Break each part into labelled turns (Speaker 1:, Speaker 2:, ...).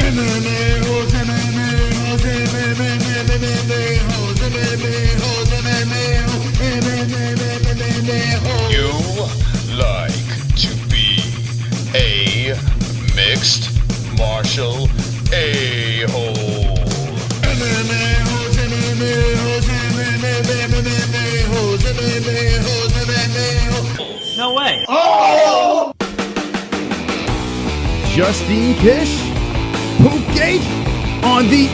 Speaker 1: You like to be a mixed martial a-hole.
Speaker 2: No way.
Speaker 3: Oh! Justine Kish, Poopgate on the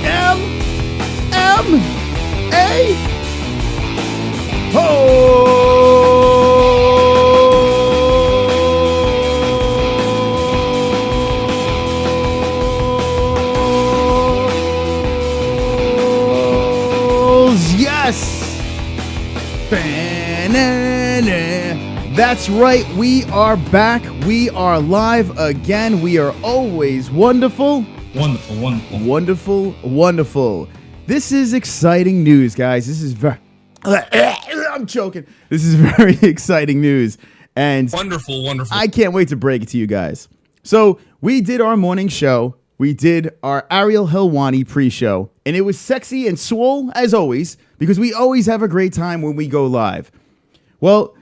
Speaker 3: MMA-Holes. Yes! That's right, we are back. We are live again. We are always wonderful. Wonderful. This is exciting news, guys. This is very... I'm choking. This is very exciting news. And
Speaker 4: Wonderful.
Speaker 3: I can't wait to break it to you guys. So we did our morning show. We did our Ariel Helwani pre-show. And it was sexy and swole, as always, because we always have a great time when we go live. Well,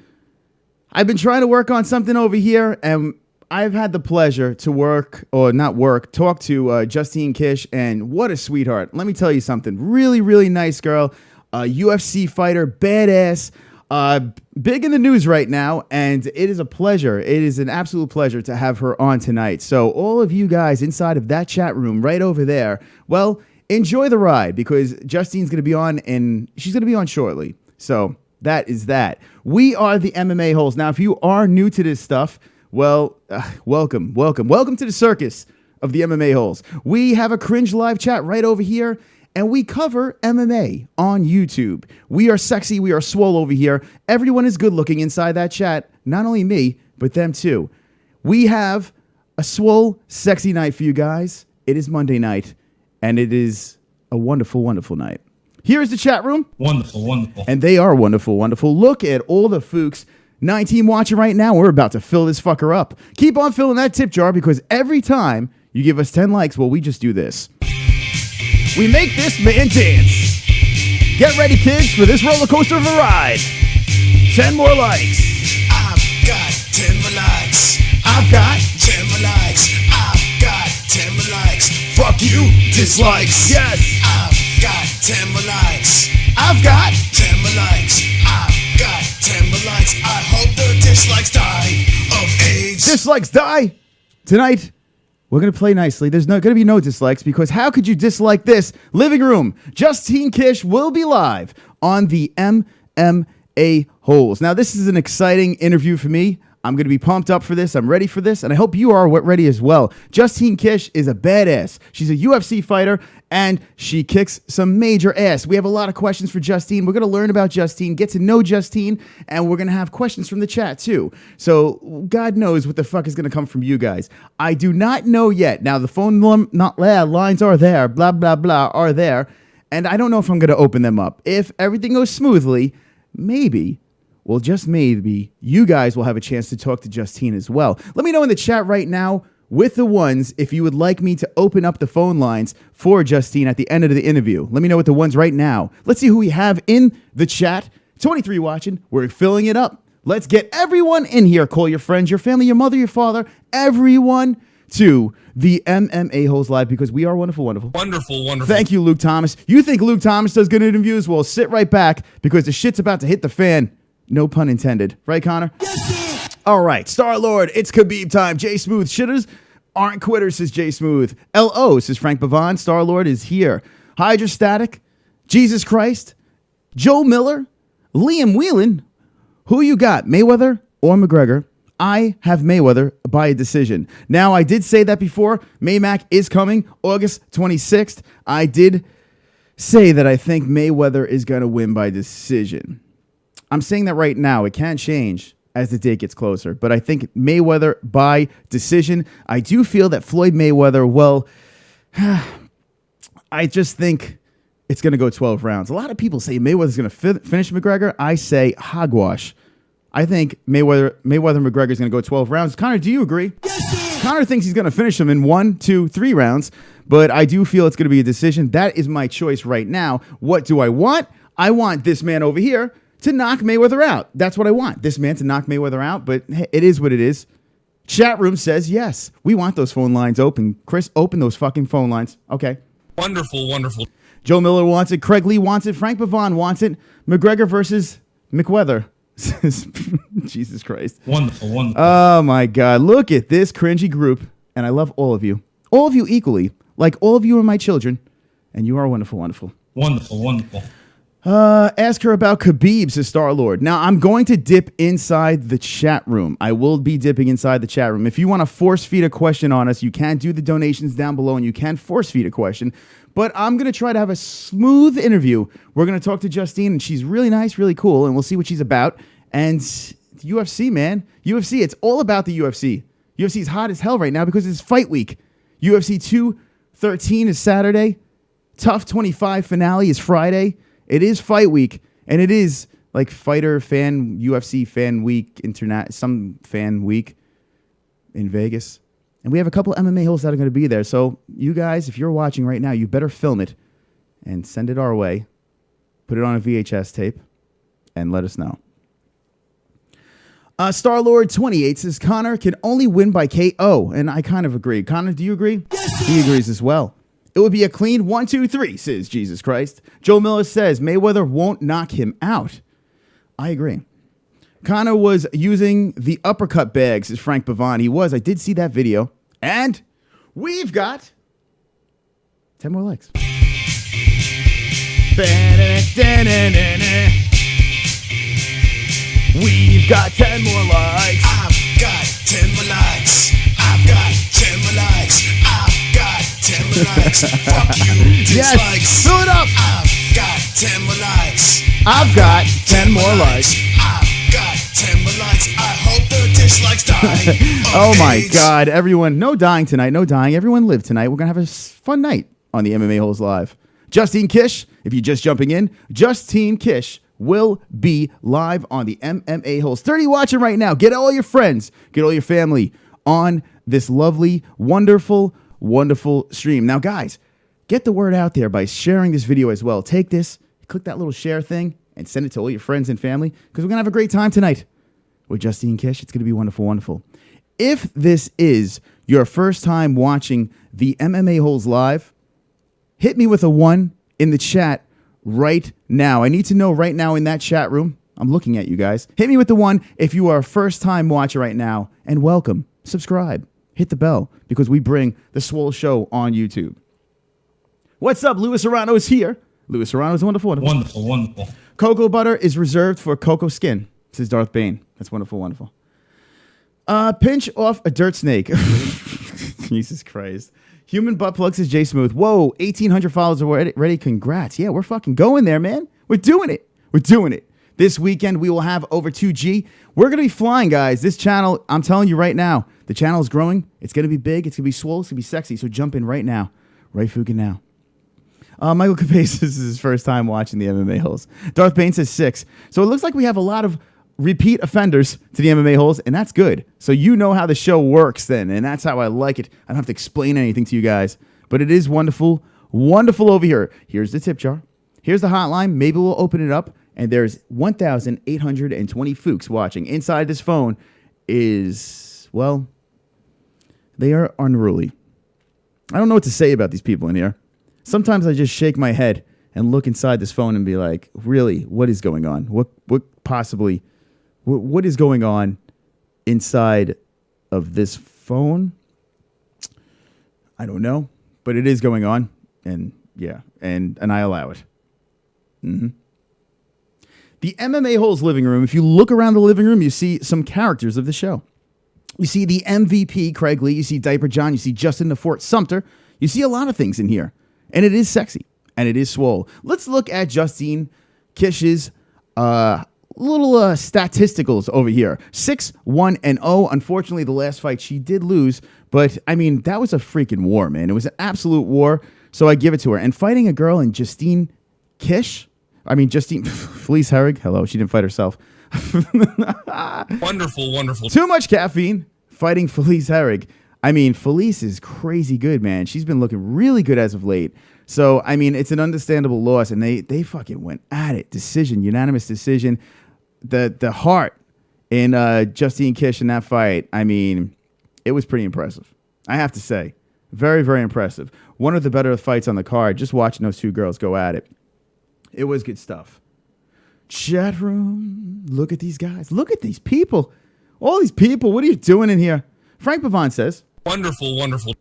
Speaker 3: I've been trying to work on something over here, and I've had the pleasure to talk to Justine Kish, and what a sweetheart. Let me tell you something. Really, really nice girl, UFC fighter, badass, big in the news right now, and it is a pleasure. It is an absolute pleasure to have her on tonight. So all of you guys inside of that chat room right over there, well, enjoy the ride, because Justine's going to be on, and she's going to be on shortly. So that is that. We are the MMA-Holes. Now, if you are new to this stuff, well, welcome to the circus of the MMA-Holes. We have a cringe live chat right over here, and we cover MMA on YouTube. We are sexy. We are swole over here. Everyone is good looking inside that chat. Not only me, but them too. We have a swole, sexy night for you guys. It is Monday night, and it is a wonderful, wonderful night. Here's the chat room.
Speaker 4: Wonderful.
Speaker 3: And they are wonderful. Look at all the Fooks 19 watching right now. We're about to fill this fucker up. Keep on filling that tip jar, because every time you give us 10 likes, well, we just do this. We make this man dance. Get ready, kids, for this roller coaster of a ride. 10 more likes.
Speaker 5: I've got 10 more likes. I've got 10 more likes. I've got 10 more likes.
Speaker 3: Fuck you, dislikes. Yes.
Speaker 5: I've got 10 more likes. I've got 10 more likes. I've got 10 more likes. I hope the dislikes die of AIDS.
Speaker 3: Dislikes die. Tonight, we're going to play nicely. There's going to be no dislikes, because how could you dislike this? Living room. Justine Kish will be live on the MMA-Holes. Now, this is an exciting interview for me. I'm going to be pumped up for this. I'm ready for this, and I hope you are ready as well. Justine Kish is a badass. She's a UFC fighter, and she kicks some major ass. We have a lot of questions for Justine. We're going to learn about Justine, get to know Justine, and we're going to have questions from the chat too. So God knows what the fuck is going to come from you guys. I do not know yet. Now, the phone lines are there, blah, blah, blah, are there, and I don't know if I'm going to open them up. If everything goes smoothly, maybe... well, just maybe, you guys will have a chance to talk to Justine as well. Let me know in the chat right now with the ones if you would like me to open up the phone lines for Justine at the end of the interview. Let me know with the ones right now. Let's see who we have in the chat. 23 watching. We're filling it up. Let's get everyone in here. Call your friends, your family, your mother, your father, everyone to the MMA-Holes Live, because we are wonderful.
Speaker 4: Wonderful.
Speaker 3: Thank you, Luke Thomas. You think Luke Thomas does good interviews? Well, sit right back, because the shit's about to hit the fan. No pun intended. Right, Connor?
Speaker 5: Yes, sir.
Speaker 3: All right. Star-Lord, it's Khabib time. Jay Smooth. Shitters aren't quitters, says Jay Smooth. L.O., says Frank Bavon. Star-Lord is here. Hydrostatic. Jesus Christ. Joe Miller. Liam Whelan. Who you got, Mayweather or McGregor? I have Mayweather by a decision. Now, I did say that before. Maymac is coming August 26th. I did say that I think Mayweather is going to win by decision. I'm saying that right now. It can change as the date gets closer, but I think Mayweather by decision. I do feel that Floyd Mayweather, well, I just think it's going to go 12 rounds. A lot of people say Mayweather's going to finish McGregor. I say hogwash. I think Mayweather McGregor is going to go 12 rounds. Connor, do you agree?
Speaker 5: Yes, sir.
Speaker 3: Conor thinks he's going to finish him in 1, 2, 3 rounds, but I do feel it's going to be a decision. That is my choice right now. What do I want? I want this man over here to knock Mayweather out. That's what I want. This man to knock Mayweather out, but hey, it is what it is. Chat room says yes. We want those phone lines open. Chris, open those fucking phone lines. Okay.
Speaker 4: Wonderful, wonderful.
Speaker 3: Joe Miller wants it. Craig Lee wants it. Frank Pavon wants it. McGregor versus McWeather. Jesus Christ.
Speaker 4: Wonderful, wonderful.
Speaker 3: Oh, my God. Look at this cringy group. And I love all of you. All of you equally. Like all of you are my children. And you are wonderful, wonderful.
Speaker 4: Wonderful, wonderful.
Speaker 3: Ask her about Khabib, says Star-Lord. Now, I'm going to dip inside the chat room. I will be dipping inside the chat room. If you want to force feed a question on us, you can do the donations down below and you can force feed a question. But I'm going to try to have a smooth interview. We're going to talk to Justine, and she's really nice, really cool, and we'll see what she's about. And UFC, man. UFC, it's all about the UFC. UFC is hot as hell right now because it's fight week. UFC 213 is Saturday. Tough 25 finale is Friday. It is fight week, and it is like fighter fan, UFC fan week, some fan week in Vegas. And we have a couple MMA holes that are going to be there. So you guys, if you're watching right now, you better film it and send it our way. Put it on a VHS tape and let us know. Starlord28 says Conor can only win by KO, and I kind of agree. Conor, do you agree? Yes, he agrees as well. It would be a clean 1, 2, 3, says Jesus Christ. Joe Miller says Mayweather won't knock him out. I agree. Conor was using the uppercut bag, says Frank Pavon. He was. I did see that video. And we've got 10 more likes. We've got 10 more likes.
Speaker 5: I've got 10 more likes. I've got 10 more likes. I've got 10 more likes. Fuck you,
Speaker 3: Yes,
Speaker 5: dislikes.
Speaker 3: fill it up.
Speaker 5: I've got 10 more likes.
Speaker 3: I've got 10 more likes.
Speaker 5: I've got 10 more likes. I hope the dislikes die.
Speaker 3: Oh my God, everyone. No dying tonight. No dying. Everyone live tonight. We're going to have a fun night on the MMA Holes Live. Justine Kish, if you're just jumping in, Justine Kish will be live on the MMA Holes. 30 watching right now. Get all your friends, get all your family on this lovely, wonderful, wonderful stream. Now, guys, get the word out there by sharing this video as well. Take this, click that little share thing, and send it to all your friends and family because we're going to have a great time tonight with Justine Kish. It's going to be wonderful, wonderful. If this is your first time watching the MMA Holes Live, hit me with a 1 in the chat right now. I need to know right now in that chat room. I'm looking at you guys. Hit me with the 1 if you are a first-time watcher right now. And welcome. Subscribe. Hit the bell because we bring the Swole Show on YouTube. What's up? Louis Serrano is here. Louis Serrano is wonderful, wonderful.
Speaker 4: Wonderful, wonderful.
Speaker 3: Cocoa butter is reserved for cocoa skin, says Darth Bane. That's wonderful, wonderful. Pinch off a dirt snake. Jesus Christ. Human butt plug, says Jay Smooth. Whoa, 1,800 followers already. Congrats. Yeah, we're fucking going there, man. We're doing it. We're doing it. This weekend, we will have over 2G. We're going to be flying, guys. This channel, I'm telling you right now, the channel is growing. It's going to be big. It's going to be swole. It's going to be sexy. So jump in right now. Right Fukin now. Michael Capace, this is his first time watching the MMA Holes. Darth Bane says 6. So it looks like we have a lot of repeat offenders to the MMA Holes, and that's good. So you know how the show works then, and that's how I like it. I don't have to explain anything to you guys, but it is wonderful, wonderful over here. Here's the tip jar. Here's the hotline. Maybe we'll open it up, and there's 1,820 Fooks watching. Inside this phone is, well, they are unruly. I don't know what to say about these people in here. Sometimes I just shake my head and look inside this phone and be like, really, what is going on? What is going on inside of this phone? I don't know, but it is going on, and yeah, and I allow it. The MMA Holes living room, if you look around the living room, you see some characters of the show. You see the MVP, Craig Lee. You see Diaper John. You see Justin the Fort Sumter. You see a lot of things in here, and it is sexy, and it is swole. Let's look at Justine Kish's little statisticals over here. 6-1-0. Unfortunately, the last fight she did lose, but I mean, that was a freaking war, man. It was an absolute war, so I give it to her. And fighting a girl in Justine Kish, Felice Herrig, hello, she didn't fight herself.
Speaker 4: Wonderful, wonderful.
Speaker 3: Too much caffeine, fighting Felice Herrig. I mean, Felice is crazy good, man. She's been looking really good as of late. So, I mean, it's an understandable loss, and they fucking went at it. Decision, unanimous decision. The heart in Justine Kish in that fight, I mean, it was pretty impressive. I have to say. Very, very impressive. One of the better fights on the card, just watching those two girls go at it. It was good stuff. Chat room, look at these guys. Look at these people. All these people, what are you doing in here? Frank Pavon says,
Speaker 4: Wonderful, wonderful.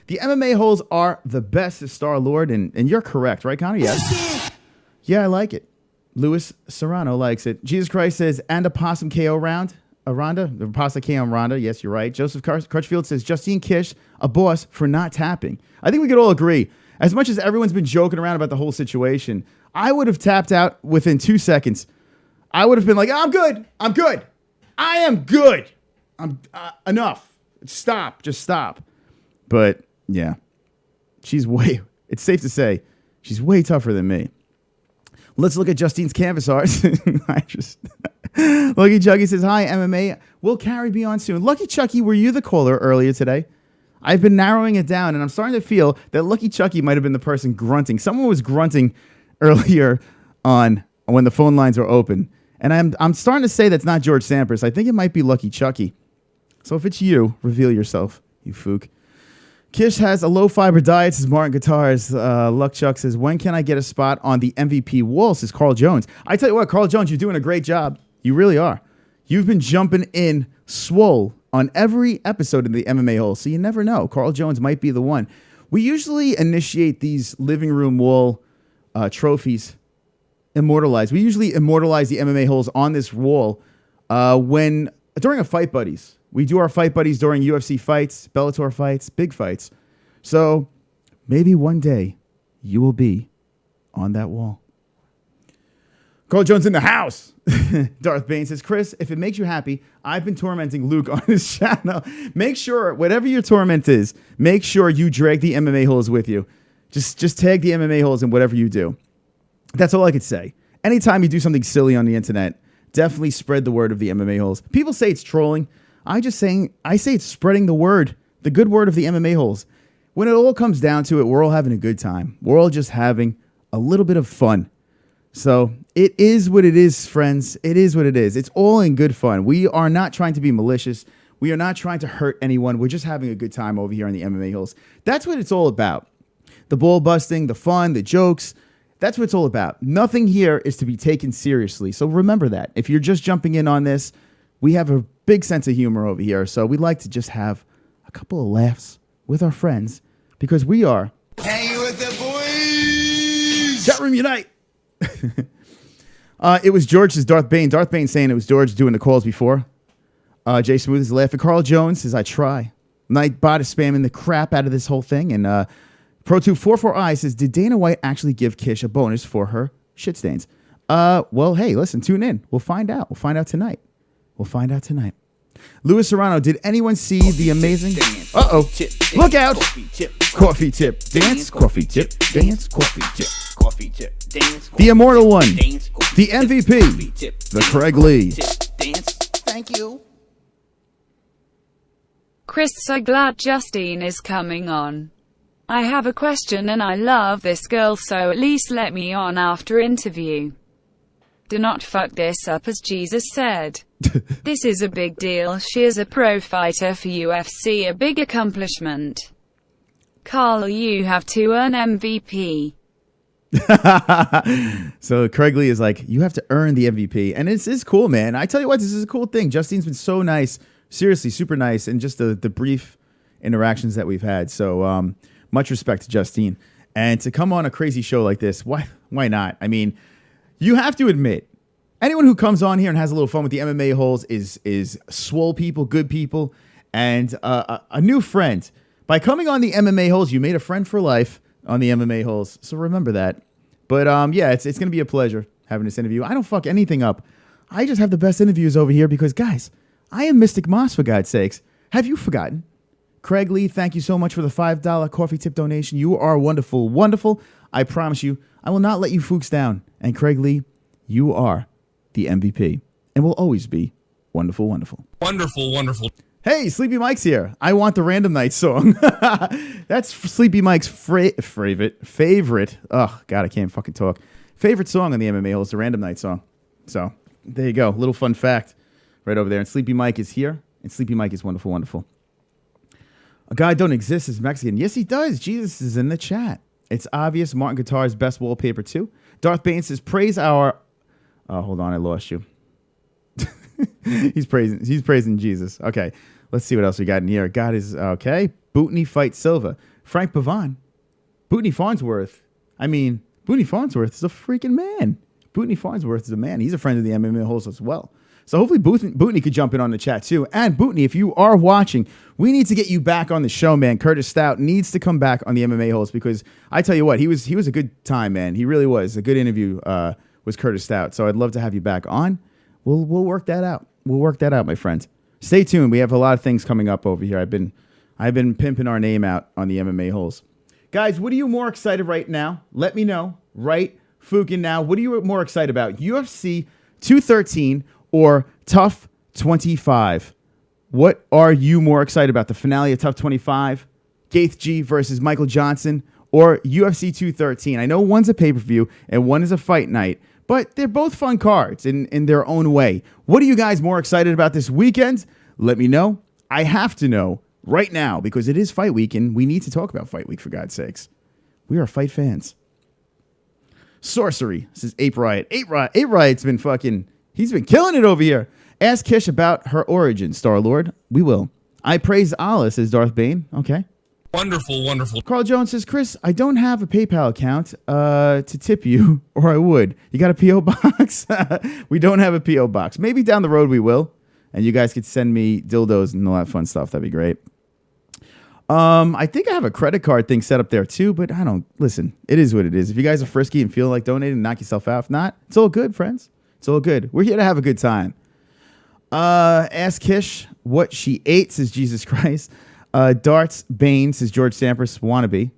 Speaker 3: the MMA holes are the best, says Star-Lord, and you're correct, right, Connor? Yes. Yeah, I like it. Louis Serrano likes it. Jesus Christ says, and a possum KO round. A Ronda, the Pasta KO Ronda. Yes, you're right. Joseph Crutchfield says, Justine Kish, a boss for not tapping. I think we could all agree. As much as everyone's been joking around about the whole situation, I would have tapped out within 2 seconds. I would have been like, I'm good. I'm good. I am good. I'm enough. Stop. Just stop. But yeah, it's safe to say, she's way tougher than me. Let's look at Justine's canvas art. Lucky Chucky says, hi, MMA. Will Carrie be on soon? Lucky Chucky, were you the caller earlier today? I've been narrowing it down, and I'm starting to feel that Lucky Chucky might have been the person grunting. Someone was grunting earlier on when the phone lines were open. And I'm starting to say that's not George Sampras. I think it might be Lucky Chucky. So if it's you, reveal yourself, you fook. Kish has a low-fiber diet, says Martin Guitars. Luck Chuck says, when can I get a spot on the MVP wall, says Carl Jones. I tell you what, Carl Jones, you're doing a great job. You really are. You've been jumping in swole on every episode of the MMA Hole, so you never know. Carl Jones might be the one. We usually initiate these living room wall trophies immortalized. We usually immortalize the MMA Holes on this wall during a Fight Buddies. We do our Fight Buddies during UFC fights, Bellator fights, big fights. So maybe one day you will be on that wall. Carl Jones in the house. Darth Bane says, Chris, if it makes you happy, I've been tormenting Luke on his channel. Make sure, whatever your torment is, make sure you drag the MMA Holes with you. Just tag the MMA Holes in whatever you do. That's all I could say. Anytime you do something silly on the internet, definitely spread the word of the MMA Holes. People say it's trolling. I say it's spreading the word, the good word of the MMA Holes. When it all comes down to it, we're all having a good time. We're all just having a little bit of fun. So it is what it is, friends. It is what it is. It's all in good fun. We are not trying to be malicious. We are not trying to hurt anyone. We're just having a good time over here on the MMA Holes. That's what it's all about. The ball busting, the fun, the jokes. That's what it's all about. Nothing here is to be taken seriously. So remember that. If you're just jumping in on this, we have a big sense of humor over here. So we like to just have a couple of laughs with our friends because we are
Speaker 5: Hanging with the boys.
Speaker 3: Chat Room Unite. It was George's Darth Bane. Darth Bane saying it was George doing the calls before. Jay Smooth is laughing. Carl Jones says, I try. Nightbot is spamming the crap out of this whole thing. And Pro244I says, did Dana White actually give Kish a bonus for her shit stains? Well, hey, listen, tune in. We'll find out. We'll find out tonight. Louis Serrano, did anyone see the amazing... Uh-oh. Look out. Coffee tip. Dance. Coffee tip. Dance. Coffee tip.
Speaker 2: Coffee tip. Dance.
Speaker 3: The immortal one.
Speaker 2: Dance.
Speaker 3: The MVP. The Craig Lee.
Speaker 2: Dance. Thank you.
Speaker 6: Chris, so glad Justine is coming on. I have a question and I love this girl, so at least let me on after interview. Do not fuck this up, as Jesus said. This is a big deal. She is a pro fighter for UFC, a big accomplishment. Carl, you have to earn MVP.
Speaker 3: So Craig Lee is like, you have to earn the MVP. And it's cool, man. I tell you what, this is a cool thing. Justine's been so nice. Seriously, super nice. And just the brief interactions that we've had. So much respect to Justine. And to come on a crazy show like this, why not? I mean, you have to admit, anyone who comes on here and has a little fun with the MMA Holes is swole people, good people, and a new friend. By coming on the MMA Holes, you made a friend for life on the MMA Holes. So remember that. But yeah, it's going to be a pleasure having this interview. I don't fuck anything up. I just have the best interviews over here because, guys, I am Mystic Moss, for God's sakes. Have you forgotten? Craig Lee, thank you so much for the $5 coffee tip donation. You are wonderful, wonderful. I promise you, I will not let you fooks down. And Craig Lee, you are the MVP and will always be wonderful, wonderful.
Speaker 4: Wonderful, wonderful.
Speaker 3: Hey, Sleepy Mike's here. I want the Random Night song. That's Sleepy Mike's favorite. Oh, God, I can't fucking talk. Favorite song on the MMA-Holes, the Random Night song. So, there you go. Little fun fact right over there. And Sleepy Mike is here. And Sleepy Mike is wonderful, wonderful. A guy don't exist is Mexican. Yes, he does. Jesus is in the chat. It's obvious. Martin Guitar's best wallpaper, too. Darth Bane says, praise our... Oh, hold on. I lost you. He's praising Jesus. Okay. Let's see what else we got in here. God is... Okay. Bootney fights Silva. Frank Pavon. Bootney Farnsworth. I mean, Bootney Farnsworth is a freaking man. Bootney Farnsworth is a man. He's a friend of the MMA-Holes as well. So hopefully Bootney could jump in on the chat too. And Bootney, if you are watching, we need to get you back on the show, man. Curtis Stout needs to come back on the MMA-Holes because I tell you what, he was a good time, man. He really was. A good interview was Curtis Stout. So I'd love to have you back on. We'll work that out. We'll work that out, my friend. Stay tuned. We have a lot of things coming up over here. I've been pimping our name out on the MMA-Holes. Guys, what are you more excited right now? Let me know. Right? FOOKIN now. What are you more excited about? UFC 213 or Tough 25? What are you more excited about? The finale of Tough 25? Gaeth G versus Michael Johnson? Or UFC 213? I know one's a pay-per-view and one is a fight night, but they're both fun cards in their own way. What are you guys more excited about this weekend? Let me know. I have to know right now because it is fight week and we need to talk about fight week for God's sakes. We are fight fans. Sorcery. This is Ape Riot. Ape Riot's been fucking... He's been killing it over here. Ask Kish about her origin, Star-Lord. We will. I praise Allah, says Darth Bane. Okay.
Speaker 4: Wonderful, wonderful.
Speaker 3: Carl Jones says, Chris, I don't have a PayPal account to tip you, or I would. You got a P.O. box? We don't have a P.O. box. Maybe down the road we will. And you guys could send me dildos and all that fun stuff. That'd be great. I think I have a credit card thing set up there too, but I don't... Listen, it is what it is. If you guys are frisky and feel like donating, knock yourself out. If not, it's all good, friends. It's all good. We're here to have a good time. Ask Kish what she ate, says Jesus Christ. Darts Bane, says George Sampras wannabe.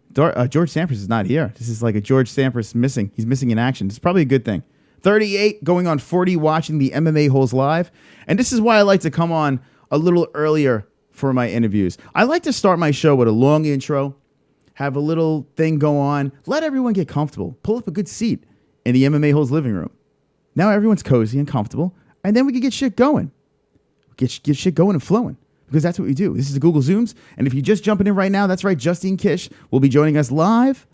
Speaker 3: George Sampras is not here. This is like a George Sampras missing. He's missing in action. It's probably a good thing. 38 going on 40 watching the MMA-Holes live. And this is why I like to come on a little earlier for my interviews. I like to start my show with a long intro, have a little thing go on, let everyone get comfortable, pull up a good seat in the MMA-Holes living room. Now everyone's cozy and comfortable, and then we can get shit going. Get shit going and flowing, because that's what we do. This is the Google Zooms, and if you're just jumping in right now, that's right, Justine Kish will be joining us live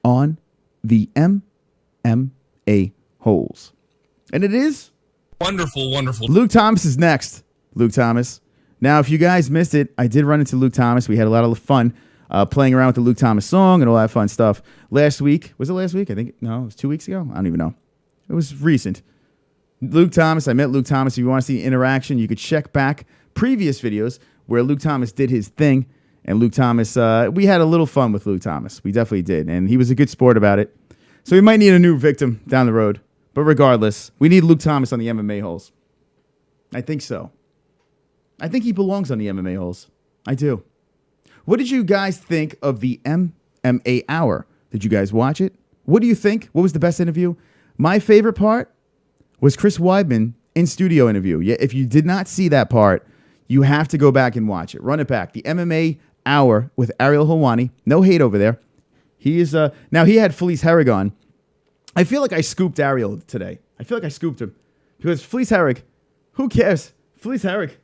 Speaker 3: on the MMA-Holes. And it is...
Speaker 4: Wonderful, wonderful.
Speaker 3: Luke Thomas is next. Luke Thomas. Now, if you guys missed it, I did run into Luke Thomas. We had a lot of fun playing around with the Luke Thomas song and all that fun stuff. Last week, was it last week? I think, no, it was 2 weeks ago. I don't even know. It was recent. Luke Thomas, I met Luke Thomas. If you want to see the interaction, you could check back previous videos where Luke Thomas did his thing. And Luke Thomas, we had a little fun with Luke Thomas. We definitely did. And he was a good sport about it. So we might need a new victim down the road. But regardless, we need Luke Thomas on the MMA-Holes. I think so. I think he belongs on the MMA-Holes. I do. What did you guys think of the MMA Hour? Did you guys watch it? What do you think? What was the best interview? My favorite part was Chris Weidman in studio interview. Yeah, if you did not see that part, you have to go back and watch it. Run it back. The MMA Hour with Ariel Helwani. No hate over there. He is now he had Felice Herrig on. I feel like I scooped Ariel today. I feel like I scooped him because Felice Herrig. Who cares? Felice Herrig.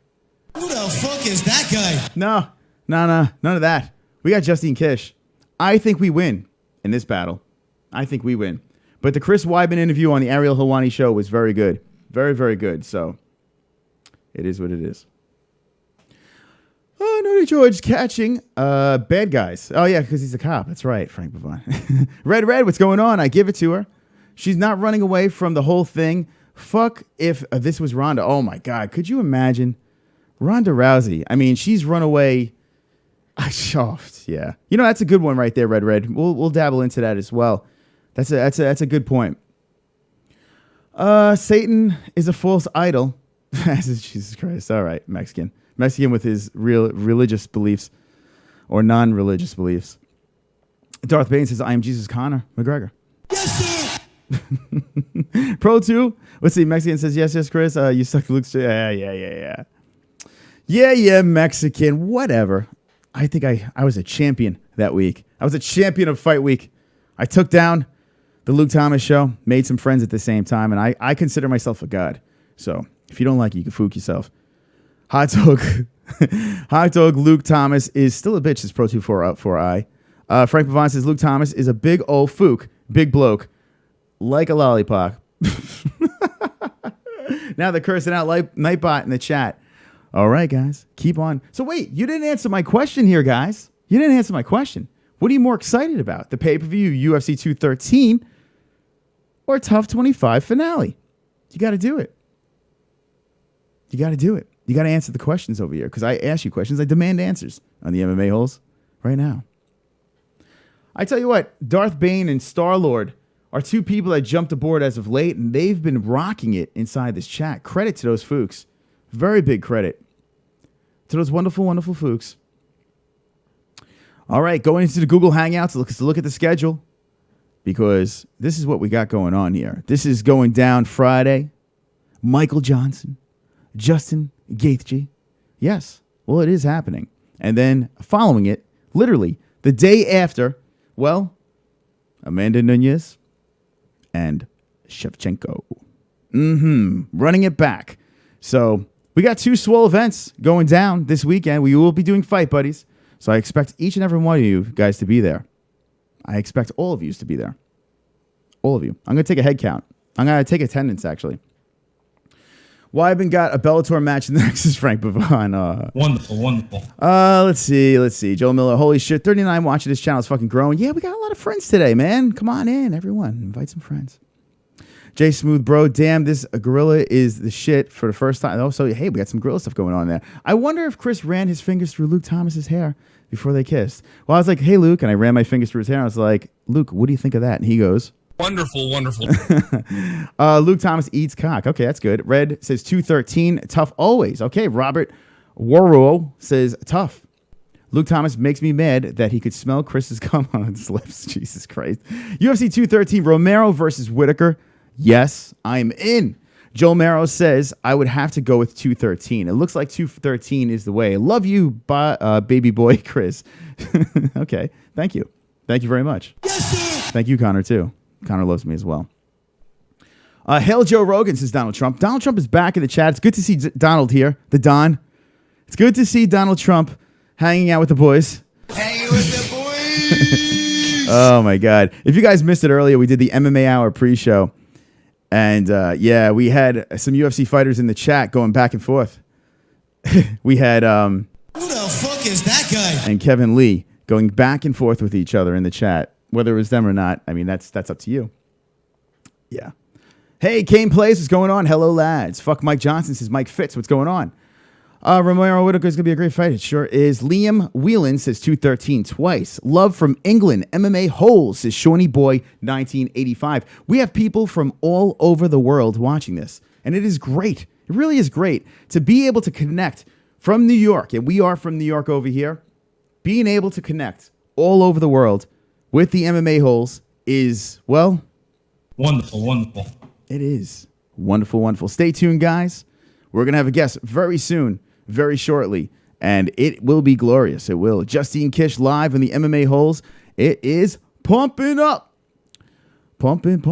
Speaker 5: Who the fuck is that guy?
Speaker 3: No, none of that. We got Justine Kish. I think we win in this battle. I think we win. But the Chris Weidman interview on the Ariel Helwani show was very good. Very, very good. So it is what it is. Oh, Naughty George catching bad guys. Oh, yeah, because he's a cop. That's right, Frank Pavon. Red, what's going on? I give it to her. She's not running away from the whole thing. Fuck if this was Ronda. Oh, my God. Could you imagine? Ronda Rousey. I mean, she's run away. Soft, yeah. You know, that's a good one right there, Red. We'll dabble into that as well. That's a good point. Satan is a false idol. Jesus Christ. All right, Mexican with his real religious beliefs or non-religious beliefs. Darth Bane says, I am Jesus Conor McGregor.
Speaker 5: Yes, sir.
Speaker 3: Pro 2. Let's see. Mexican says, yes, Chris. You suck Luke's. Yeah. Yeah, Mexican, whatever. I think I was a champion that week. I was a champion of Fight Week. I took down the Luke Thomas show, made some friends at the same time, and I consider myself a god. So if you don't like it, you can fook yourself. Hot dog Luke Thomas is still a bitch, says Pro24I. Frank Pavon says Luke Thomas is a big old fook, big bloke, like a lollipop. Now they're cursing out Nightbot in the chat. All right, guys, keep on. So wait, you didn't answer my question here, guys. You didn't answer my question. What are you more excited about? The pay-per-view UFC 213 or Tough 25 finale? You got to do it. You got to do it. You got to answer the questions over here because I ask you questions. I demand answers on the MMA Holes right now. I tell you what, Darth Bane and Star-Lord are two people that jumped aboard as of late, and they've been rocking it inside this chat. Credit to those fooks. Very big credit to those wonderful, wonderful fooks. All right, going into the Google Hangouts, let's look at the schedule because this is what we got going on here. This is going down Friday. Michael Johnson, Justin Gaethje. Yes, well, it is happening. And then following it, literally the day after, well, Amanda Nunes and Shevchenko. Running it back. So we got two swole events going down this weekend. We will be doing Fight Buddies. So I expect each and every one of you guys to be there. I expect all of you to be there. All of you. I'm going to take a head count. I'm going to take attendance, actually. Wyman got a Bellator match next is Frank Pavon.
Speaker 4: Wonderful.
Speaker 3: Let's see. Joe Miller, holy shit. 39 watching this channel is fucking growing. Yeah, we got a lot of friends today, man. Come on in, everyone. Invite some friends. Jay Smooth, bro, damn, this gorilla is the shit for the first time. Oh, so, hey, we got some gorilla stuff going on there. I wonder if Chris ran his fingers through Luke Thomas's hair before they kissed. Well, I was like, hey, Luke, and I ran my fingers through his hair. And I was like, Luke, what do you think of that? And he goes,
Speaker 4: Wonderful.
Speaker 3: Luke Thomas eats cock. Okay, that's good. Red says 213, tough always. Okay, Robert Warrow says tough. Luke Thomas makes me mad that he could smell Chris's cum on his lips. Jesus Christ. UFC 213, Romero versus Whitaker. Yes, I'm in. Joel Marrow says, I would have to go with 213. It looks like 213 is the way. Love you, baby boy Chris. Okay, thank you. Thank you very much.
Speaker 5: Yes, sir.
Speaker 3: Thank you, Connor, too. Connor loves me as well. Hail Joe Rogan, says Donald Trump. Donald Trump is back in the chat. It's good to see Donald here, the Don. It's good to see Donald Trump hanging out with the boys.
Speaker 5: Hanging with the boys.
Speaker 3: Oh, my God. If you guys missed it earlier, we did the MMA Hour pre-show. And, yeah, we had some UFC fighters in the chat going back and forth. We had
Speaker 5: Who the fuck is that guy?
Speaker 3: and Kevin Lee going back and forth with each other in the chat. Whether it was them or not, I mean, that's up to you. Yeah. Hey, Kane Plays, what's going on? Hello, lads. Fuck Mike Johnson, says Mike Fitz. What's going on? Romero Whitaker is going to be a great fight. It sure is. Liam Whelan says 213 twice. Love from England. MMA-Holes, says Shawnee Boy 1985. We have people from all over the world watching this, and it is great. It really is great to be able to connect from New York, and we are from New York over here. Being able to connect all over the world with the MMA-Holes is, well...
Speaker 4: Wonderful.
Speaker 3: It is. Wonderful. Stay tuned, guys. We're going to have a guest very soon, very shortly, and it will be glorious. It will. Justine Kish live in the MMA-Holes. It is pumping up. Pumping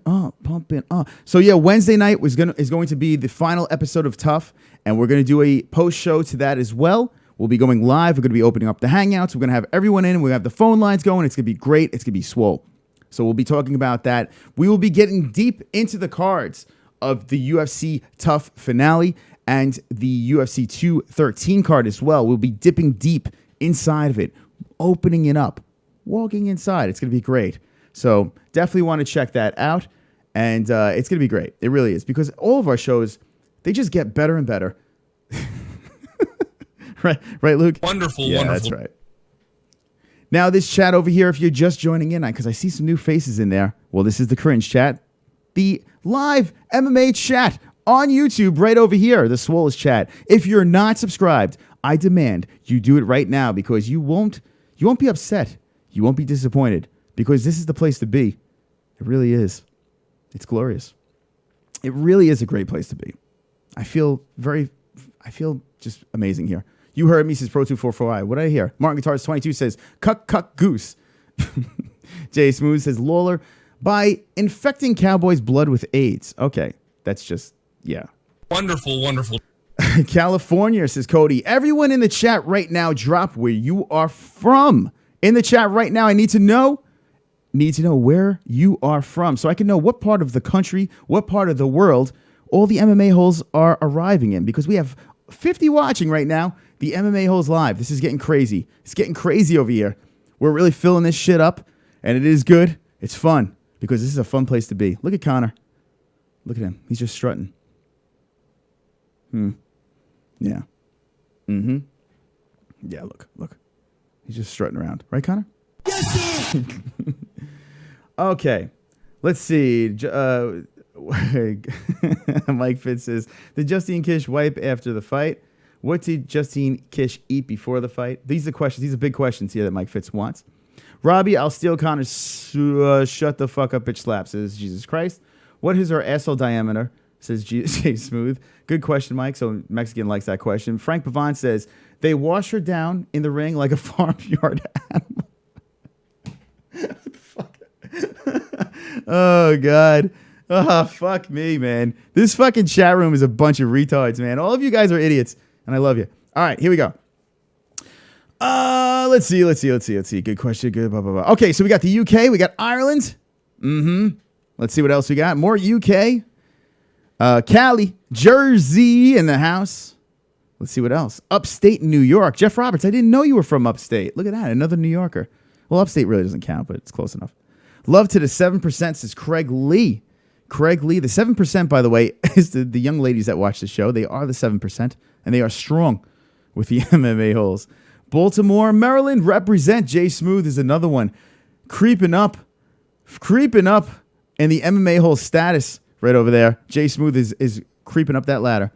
Speaker 3: up. So, yeah, Wednesday night is going to be the final episode of Tough, and we're going to do a post-show to that as well. We'll be going live. We're going to be opening up the Hangouts. We're going to have everyone in. We're going to have the phone lines going. It's going to be great. It's going to be swole. So we'll be talking about that. We will be getting deep into the cards of the UFC Tough finale and the UFC 213 card as well. We'll be dipping deep inside of it, opening it up, walking inside. It's going to be great. So definitely want to check that out. And it's going to be great. It really is. Because all of our shows, they just get better and better. Right, Luke?
Speaker 4: Wonderful.
Speaker 3: That's right. Now, this chat over here, if you're just joining in, because I see some new faces in there. Well, this is the cringe chat. The live MMA chat on YouTube right over here, the Swollest chat. If you're not subscribed, I demand you do it right now because you won't be upset. You won't be disappointed because this is the place to be. It really is. It's glorious. It really is a great place to be. I feel I feel just amazing here. You heard me, says Pro244i. What did I hear? Martin Guitars 22 says, cuck goose. Jay Smooth says, Lawler, by infecting Cowboys' blood with AIDS. Okay, that's just, yeah.
Speaker 4: Wonderful, wonderful.
Speaker 3: California, says Cody. Everyone in the chat right now, drop where you are from. In the chat right now, I need to know where you are from so I can know what part of the country, what part of the world all the MMA holes are arriving in, because we have 50 watching right now. The MMA holes live. This is getting crazy. It's getting crazy over here. We're really filling this shit up, and it is good. It's fun because this is a fun place to be. Look at Conor. Look at him. He's just strutting. Yeah. Yeah, look. He's just strutting around. Right, Conor?
Speaker 5: Yes, sir.
Speaker 3: Okay. Let's see. Mike Fitz says, did Justine Kish wipe after the fight? What did Justine Kish eat before the fight? These are questions. These are big questions here that Mike Fitz wants. Robbie, I'll steal Conor's shut the fuck up, bitch slap, says Jesus Christ. What is her asshole diameter? Says Jay Smooth. Good question, Mike. So Mexican likes that question. Frank Pavon says, they wash her down in the ring like a farmyard animal. What the fuck? Oh, God. Oh, fuck me, man. This fucking chat room is a bunch of retards, man. All of you guys are idiots, and I love you. All right, here we go. Let's see. Good question. Good. Blah, blah, blah. Okay, so we got the UK. We got Ireland. Let's see what else we got. More UK. Cali, Jersey in the house. Let's see what else. Upstate New York. Jeff Roberts, I didn't know you were from upstate. Look at that. Another New Yorker. Well, upstate really doesn't count, but it's close enough. Love to the 7%, says Craig Lee. Craig Lee. The 7%, by the way, is the young ladies that watch the show. They are the 7%, and they are strong with the MMA holes. Baltimore, Maryland, represent. Jay Smooth is another one. Creeping up in the MMA hole status right over there. Jay Smooth is creeping up that ladder.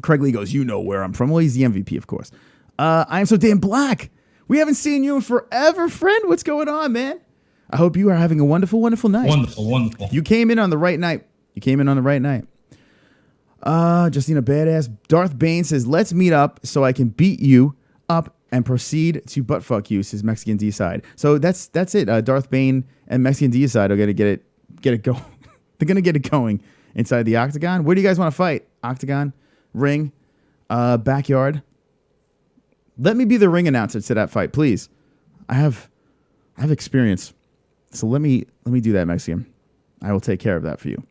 Speaker 3: Craig Lee goes, you know where I'm from. Well, he's the MVP, of course. I am so damn black. We haven't seen you in forever, friend. What's going on, man? I hope you are having a wonderful, wonderful night.
Speaker 4: Wonderful.
Speaker 3: You came in on the right night. Justina Badass. Darth Bane says, let's meet up so I can beat you up and proceed to buttfuck you, says Mexican D-Side. So that's it. Darth Bane and Mexican D-Side are going to get it going. They're going to get it going inside the octagon. Where do you guys want to fight? Octagon, ring, backyard. Let me be the ring announcer to that fight, please. I have experience. So let me do that, Mexican. I will take care of that for you.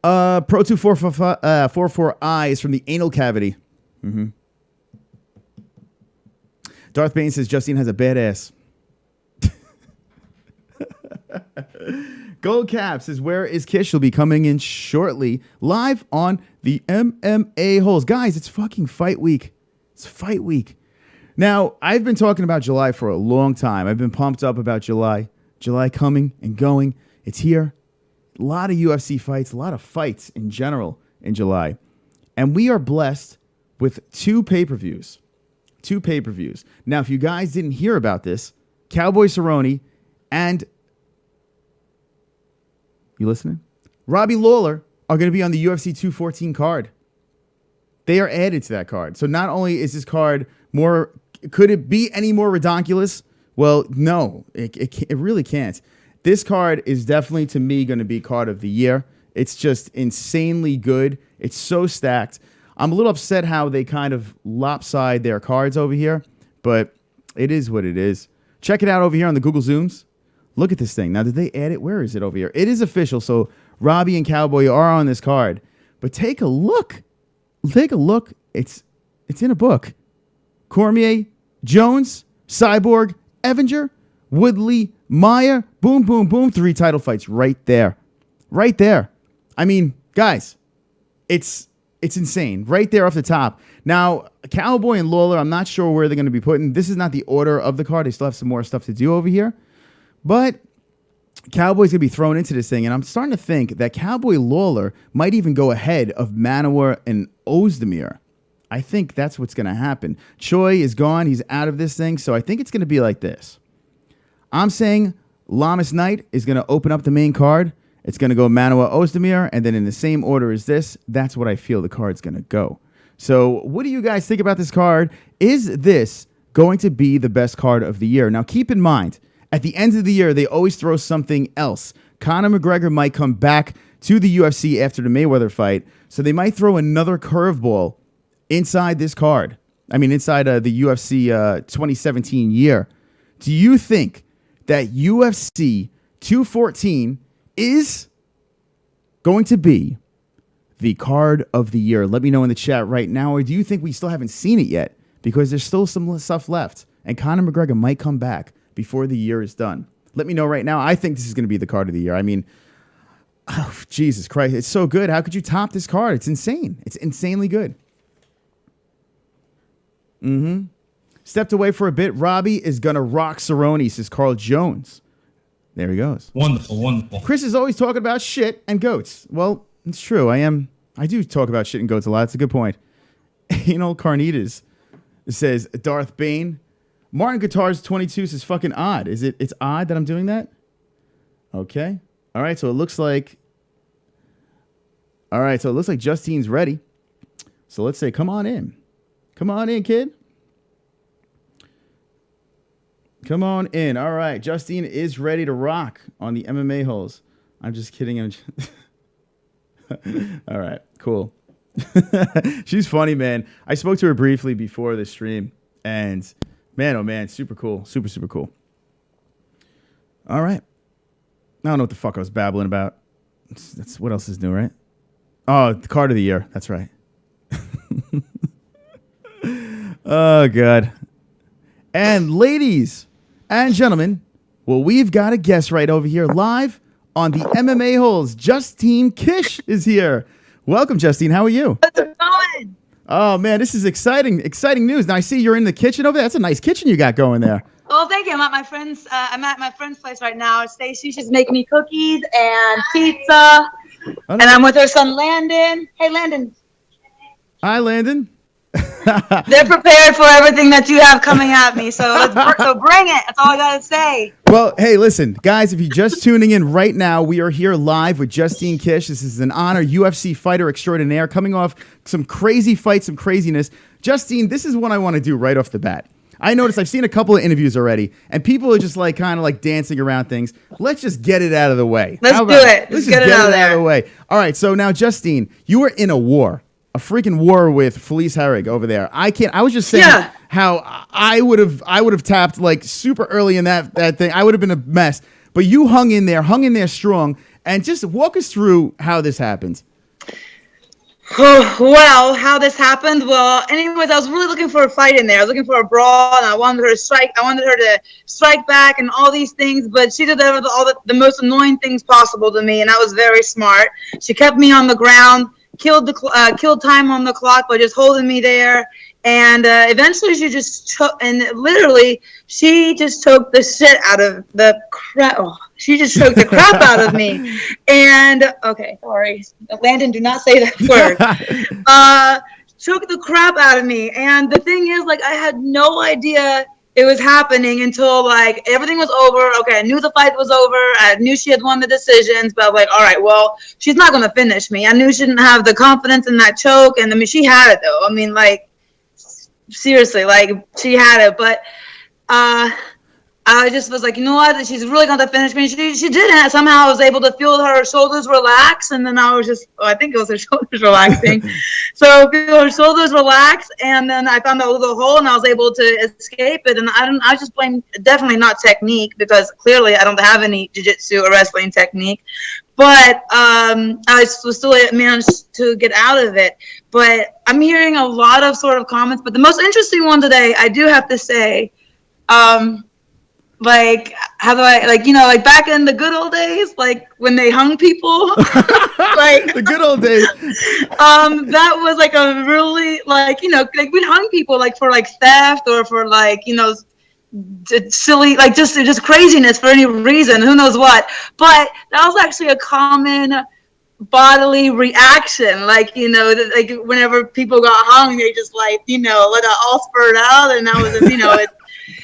Speaker 3: Pro244i is from the anal cavity. Darth Bane says Justine has a badass. Gold Cap says, where is Kish? She'll be coming in shortly. Live on the MMA holes. Guys, it's fucking fight week. It's fight week. Now, I've been talking about July for a long time. I've been pumped up about July. July coming and going. It's here. A lot of UFC fights, a lot of fights in general in July. And we are blessed with two pay-per-views. Now, if you guys didn't hear about this, Cowboy Cerrone and... You listening? Robbie Lawler are going to be on the UFC 214 card. They are added to that card. So not only is this card more... Could it be any more redonkulous? Well, no. It really can't. This card is definitely, to me, going to be card of the year. It's just insanely good. It's so stacked. I'm a little upset how they kind of lopside their cards over here, but it is what it is. Check it out over here on the Google Zooms. Look at this thing. Now, did they add it? Where is it over here? It is official, so Robbie and Cowboy are on this card. But take a look. Take a look. It's in a book. Cormier, Jones, Cyborg, Evinger, Woodley, Meyer, boom, boom, boom. 3 title fights right there. Right there. I mean, guys, it's insane. Right there off the top. Now, Cowboy and Lawler, I'm not sure where they're going to be putting. This is not the order of the card. They still have some more stuff to do over here. But Cowboy's going to be thrown into this thing. And I'm starting to think that Cowboy Lawler might even go ahead of Manowar and Ozdemir. I think that's what's going to happen. Choi is gone. He's out of this thing. So I think it's going to be like this. I'm saying Lamas Knight is going to open up the main card. It's going to go Manowar Ozdemir. And then in the same order as this, that's what I feel the card's going to go. So what do you guys think about this card? Is this going to be the best card of the year? Now, keep in mind, at the end of the year, they always throw something else. Conor McGregor might come back to the UFC after the Mayweather fight, so they might throw another curveball inside this card. I mean, inside the UFC 2017 year. Do you think that UFC 214 is going to be the card of the year? Let me know in the chat right now. Or do you think we still haven't seen it yet? Because there's still some stuff left. And Conor McGregor might come back before the year is done. Let me know right now. I think this is going to be the card of the year. I mean, oh, Jesus Christ. It's so good. How could you top this card? It's insane. It's insanely good. Stepped away for a bit. Robbie is going to rock Cerrone, says Carl Jones. There he goes.
Speaker 4: Wonderful, wonderful.
Speaker 3: Chris is always talking about shit and goats. Well, it's true. I do talk about shit and goats a lot. It's a good point. Carnitas says Darth Bane. Martin Guitars 22 says fucking odd. It's odd that I'm doing that? Okay. All right, so it looks like Justine's ready. So let's say come on in. Come on in, kid. Come on in. All right, Justine is ready to rock on the MMA-Holes. I'm just kidding. All right, cool. She's funny, man. I spoke to her briefly before the stream, and man, oh man, super cool. Super, super cool. All right. I don't know what the fuck I was babbling about. That's what else is new, right? Oh, the card of the year. That's right. Oh, God. And ladies and gentlemen, well, we've got a guest right over here live on the MMA-Holes. Justine Kish is here. Welcome, Justine. How are you?
Speaker 7: How's it going?
Speaker 3: Oh, man, this is exciting news. Now, I see you're in the kitchen over there. That's a nice kitchen you got going there.
Speaker 7: Well, thank you. I'm at my friend's place right now. Stacy, she's making me cookies and pizza. And I'm with her son, Landon. Hey, Landon.
Speaker 3: Hi, Landon.
Speaker 7: They're prepared for everything that you have coming at me. So bring it. That's all I got to say.
Speaker 3: Well, hey, listen, guys, if you're just tuning in right now, we are here live with Justine Kish. This is an honor, UFC fighter extraordinaire, coming off some crazy fights, some craziness. Justine, this is what I want to do right off the bat. I noticed I've seen a couple of interviews already, and people are just kind of dancing around things. Let's just get it out of the way.
Speaker 7: Let's do it. Let's get it out
Speaker 3: of the way. All right, so now, Justine, you were in a freaking war with Felice Herrig over there. I was just saying how I would have tapped super early in that thing. I would have been a mess. But you hung in there strong, and just walk us through how this happened.
Speaker 7: Well, how this happened? Well, anyways, I was really looking for a fight in there. I was looking for a brawl, and I wanted her to strike. I wanted her to strike back and all these things, but she did all the most annoying things possible to me, and that was very smart. She kept me on the ground, killed time on the clock by just holding me there, and eventually she just choked the shit out of the crap. Oh, she just choked the crap out of me. And okay, sorry, Landon, do not say that word. Choked the crap out of me. And the thing is, I had no idea it was happening until everything was over. Okay, I knew the fight was over. I knew she had won the decisions, but I was all right, well, she's not gonna finish me. I knew she didn't have the confidence in that choke, and I mean, she had it though. I mean, seriously, she had it, but I just was you know what? She's really going to finish me. She didn't. Somehow I was able to feel her shoulders relax, and then I think it was her shoulders relaxing. So feel her shoulders relax, and then I found a little hole, and I was able to escape it. And I just blame definitely not technique, because clearly I don't have any jiu-jitsu or wrestling technique. But I still managed to get out of it. But I'm hearing a lot of sort of comments. But the most interesting one today, I do have to say, how do I, back in the good old days, when they hung people,
Speaker 3: the good old days.
Speaker 7: That was a really, we hung people for theft or for silly, just craziness for any reason, who knows what. But that was actually a common bodily reaction, whenever people got hung, they just let it all spurt out, and that was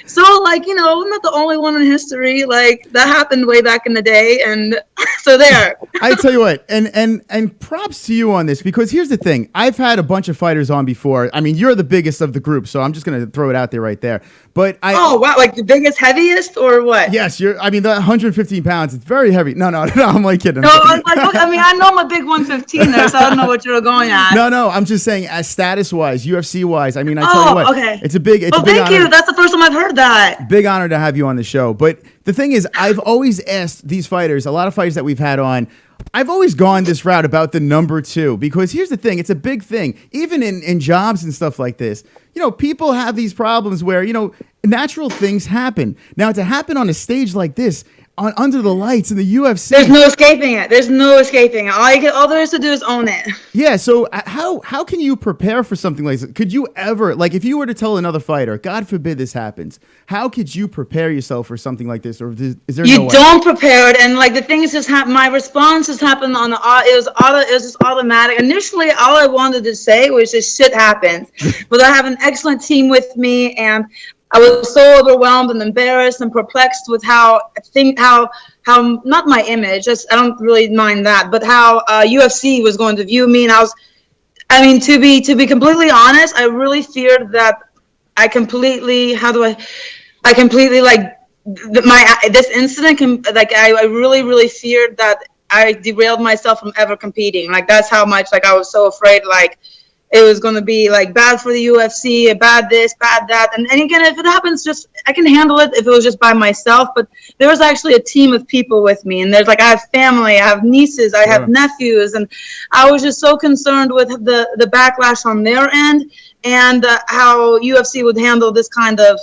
Speaker 7: so I'm not the only one in history. That happened way back in the day, and So there.
Speaker 3: I tell you what, and props to you on this, because here's the thing. I've had a bunch of fighters on before. I mean, you're the biggest of the group, so I'm just going to throw it out there right there. But
Speaker 7: Oh, wow. Like the biggest, heaviest, or what?
Speaker 3: Yes, I mean, the 115 pounds, it's very heavy. No, I'm like kidding.
Speaker 7: No, I mean, I know I'm a big 115 there, so I don't know what you're going at.
Speaker 3: No, I'm just saying, as status-wise, UFC-wise, I mean, I tell you what,
Speaker 7: okay.
Speaker 3: it's a big
Speaker 7: Thank
Speaker 3: honor.
Speaker 7: you. That's the first time I've heard that.
Speaker 3: Big honor to have you on the show. But the thing is, I've always asked these fighters, a lot of fighters that we've had on, I've always gone this route about the number 2, because here's the thing. It's a big thing. Even in jobs and stuff like this, people have these problems where, natural things happen. Now, to happen on a stage like this, under the lights in the UFC.
Speaker 7: There's no escaping it. There's no escaping it. All there is to do is own it.
Speaker 3: Yeah, so how can you prepare for something like this? Could you ever, like, if you were to tell another fighter, God forbid this happens, how could you prepare yourself for something like this? Or is there no way?
Speaker 7: You don't prepare it, and like the things just happen. My response just happened on it was just automatic. Initially, all I wanted to say was just shit happens, but I have an excellent team with me, and I was so overwhelmed and embarrassed and perplexed with how not my image, I don't really mind that, but how UFC was going to view me. And to be completely honest, I really feared that I completely, this incident, I really feared that I derailed myself from ever competing. Like, that's how much, like, I was so afraid, like, it was going to be like bad for the UFC, bad this, bad that. And again, if it happens, I can handle it if it was just by myself. But there was actually a team of people with me. And I have family, I have nieces, I have nephews. And I was just so concerned with the backlash on their end, and how UFC would handle this kind of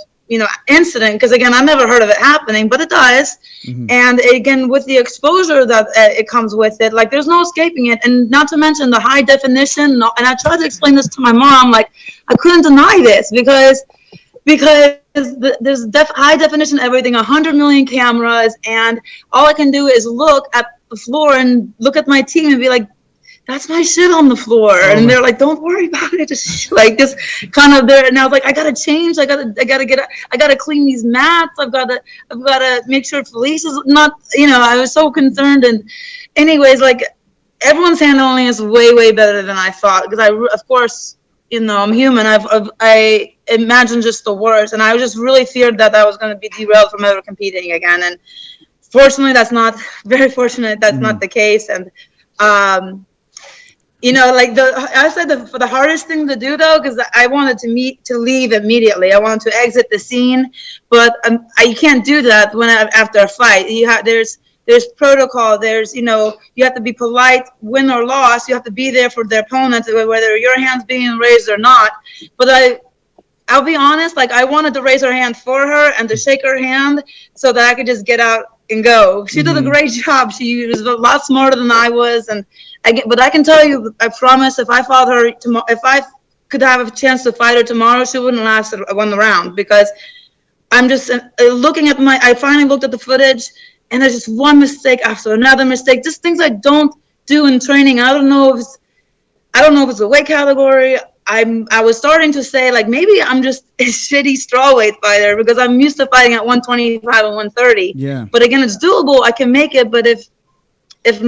Speaker 7: incident, because again, I never heard of it happening, but it does. Mm-hmm. And again, with the exposure that it comes with it, like, there's no escaping it. And not to mention the high definition. And I tried to explain this to my mom, like, I couldn't deny this because there's high definition everything, 100 million cameras, and all I can do is look at the floor and look at my team and be like, that's my shit on the floor. And they're like, don't worry about it. Just kind of there. And I was like, I gotta change. I gotta clean these mats. I've gotta make sure Felice is not, I was so concerned. And anyways, like, everyone's handling is way, way better than I thought. Because of course, I'm human. I imagined just the worst. And I just really feared that I was going to be derailed from ever competing again. And fortunately, very fortunate, that's not the case. And, I said the hardest thing to do, though, because I wanted to leave immediately. I wanted to exit the scene, but you can't do that after a fight. There's protocol. There's you have to be polite, win or loss. You have to be there for the opponent, whether your hand's being raised or not. But I'll be honest. Like, I wanted to raise her hand for her and to shake her hand so that I could just get out and go. She did a great job. She was a lot smarter than I was, but I can tell you, I promise, if I fought her tomorrow, if I could have a chance to fight her tomorrow, she wouldn't last one round, because I'm just looking at I finally looked at the footage, and there's just one mistake after another mistake, just things I don't do in training. I don't know if it's a weight category. I was starting to say, like, maybe I'm just a shitty strawweight fighter, because I'm used to fighting at 125 and 130. Yeah. But again, it's doable. I can make it. But if it's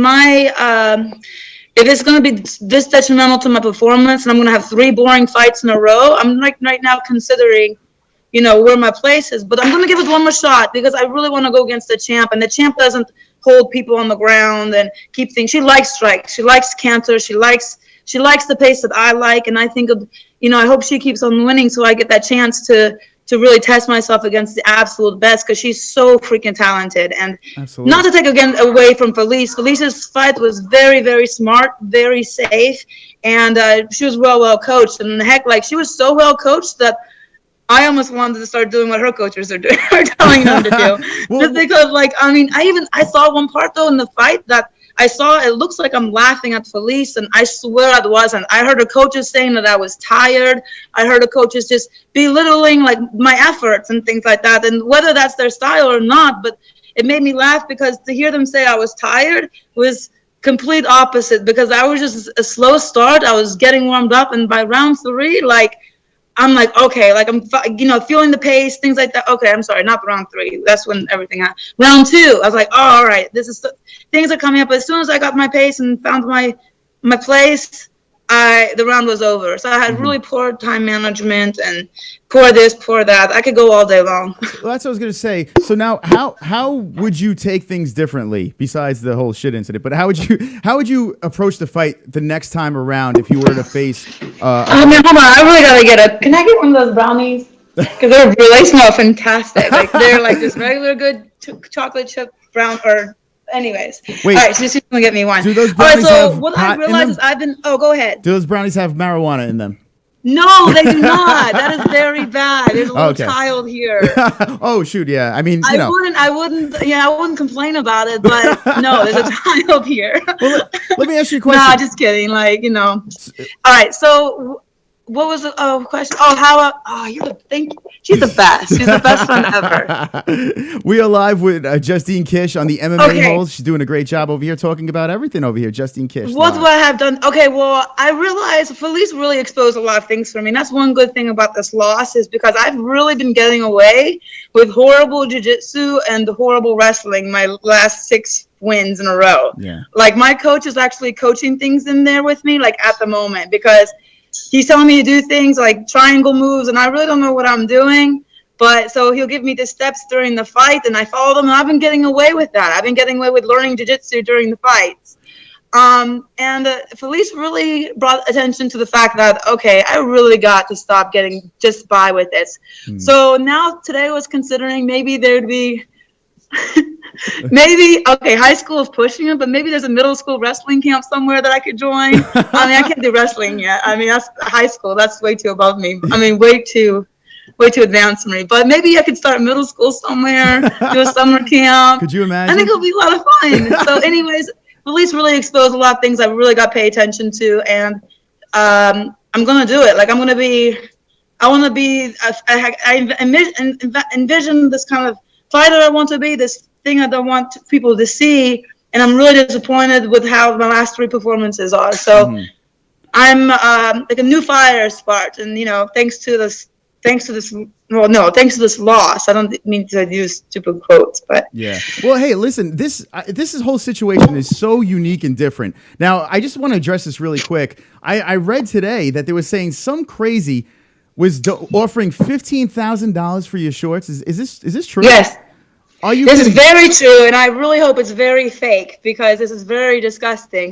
Speaker 7: going to be this detrimental to my performance, and I'm going to have 3 boring fights in a row, I'm right now considering, where my place is. But I'm going to give it one more shot, because I really want to go against the champ. And the champ doesn't hold people on the ground and keep things. She likes strikes. She likes counter. She likes the pace that I like. And I think I hope she keeps on winning, so I get that chance to really test myself against the absolute best, because she's so freaking talented. And absolutely. Not to take again away from Felice. Felice's fight was very, very smart, very safe, and she was well coached. And heck, like, she was so well coached that I almost wanted to start doing what her coaches are doing, are telling them to do. Just because, like, I saw one part, though, in the fight that I saw, it looks like I'm laughing at Felice, and I swear I wasn't. I heard the coaches saying that I was tired. I heard the coaches just belittling, like, my efforts and things like that. And whether that's their style or not, but it made me laugh, because to hear them say I was tired was complete opposite, because I was just a slow start. I was getting warmed up, and by round 3, like, I'm like, okay, like I'm, feeling the pace, things like that. Okay, I'm sorry, not round 3. That's when everything happened. Round 2, I was like, oh, all right, things are coming up. As soon as I got my pace and found my place, the round was over. So I had really poor time management and poor this, poor that. I could go all day long.
Speaker 3: Well, that's what I was gonna say. So now, how would you take things differently besides the whole shit incident? But how would you approach the fight the next time around if you were to face?
Speaker 7: I mean, hold on, I really gotta get can I get one of those brownies? Because they smell fantastic. Like they're like just regular good chocolate chip brown or. Anyways,
Speaker 3: Wait,
Speaker 7: all right, so just gonna get me one.
Speaker 3: Do those
Speaker 7: All right,
Speaker 3: brownies
Speaker 7: so
Speaker 3: have
Speaker 7: what
Speaker 3: pot
Speaker 7: I
Speaker 3: in
Speaker 7: realized
Speaker 3: them?
Speaker 7: is I've been. Oh, go ahead.
Speaker 3: Do those brownies have marijuana in them?
Speaker 7: No, they do not. That is very bad. There's a little
Speaker 3: Okay.
Speaker 7: child here.
Speaker 3: Oh shoot, yeah. I mean,
Speaker 7: I wouldn't complain about it, but no, there's a child here.
Speaker 3: Well, let me ask you a question.
Speaker 7: Nah, just kidding. Like, All right, so what was the question? Oh, thank you. She's the best. She's the best one ever.
Speaker 3: We are live with Justine Kish on the MMA-Holes.
Speaker 7: Okay.
Speaker 3: She's doing a great job over here talking about everything over here. Justine Kish.
Speaker 7: What do I have done? Okay, well, I realized Felice really exposed a lot of things for me. And that's one good thing about this loss is because I've really been getting away with horrible jiu-jitsu and horrible wrestling my last 6 wins in a row.
Speaker 3: Yeah.
Speaker 7: Like my coach is actually coaching things in there with me, like at the moment, because he's telling me to do things like triangle moves, and I really don't know what I'm doing. But so he'll give me the steps during the fight, and I follow them. And I've been getting away with that. I've been getting away with learning jiu-jitsu during the fights. And Felice really brought attention to the fact that, okay, I really got to stop getting just by with this. So now today I was considering maybe there'd be high school is pushing it, but maybe there's a middle school wrestling camp somewhere that I could join. I mean, I can't do wrestling yet. I mean, that's high school. That's way too above me. I mean, way too advanced for me. But maybe I could start middle school somewhere, do a summer camp.
Speaker 3: Could you imagine?
Speaker 7: I think it'll be a lot of fun. So anyways, Felice really exposed a lot of things I really got to pay attention to. And I'm going to do it. Like I envision this kind of fighter I want to be, this thing I don't want people to see, and I'm really disappointed with how my last 3 performances are. So I'm like a new fire spark, and thanks to this loss. I don't mean to use stupid quotes, but
Speaker 3: yeah. Well, hey, listen, this whole situation is so unique and different. Now, I just want to address this really quick. I read today that they were saying some crazy was offering $15,000 for your shorts. Is this true?
Speaker 7: Yes.
Speaker 3: This
Speaker 7: is very true, and I really hope it's very fake because this is very disgusting.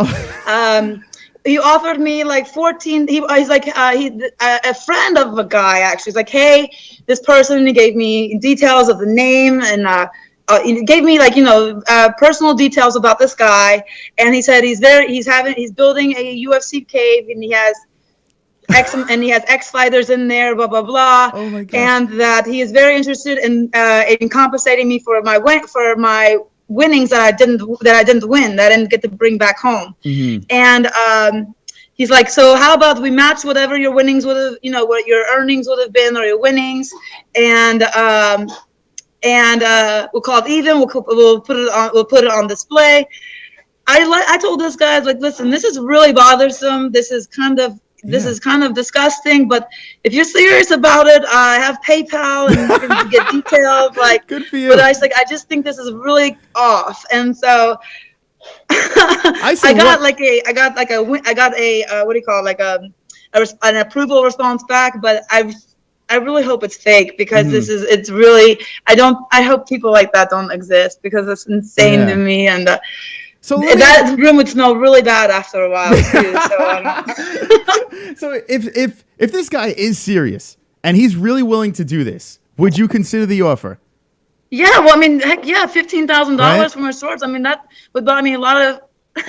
Speaker 7: He offered me like 14. He's like a friend of a guy actually. He's like, hey, this person. He gave me details of the name and he gave me like personal details about this guy. And he said he's building a UFC cave and he has X fighters in there, blah blah blah.
Speaker 3: Oh my God.
Speaker 7: And that he is very interested in compensating me for my winnings that I didn't win, that I didn't get to bring back home. And he's like, so how about we match whatever your winnings would have, what your earnings would have been or your winnings, and we'll call it even. We'll put it on display. I told this guy, like, listen, this is really bothersome. This is kind of disgusting, but if you're serious about it, I have PayPal and you can get details. Like,
Speaker 3: good for you.
Speaker 7: But I just think this is really off, and so I got an approval response back, but I really hope it's fake because it's really I hope people like that don't exist because it's insane to me, and so that room would smell really bad after a while too. So,
Speaker 3: so if this guy is serious and he's really willing to do this, would you consider the offer?
Speaker 7: Yeah, well, I mean, heck yeah, $15,000 for my shorts. I mean, that would buy me a lot of.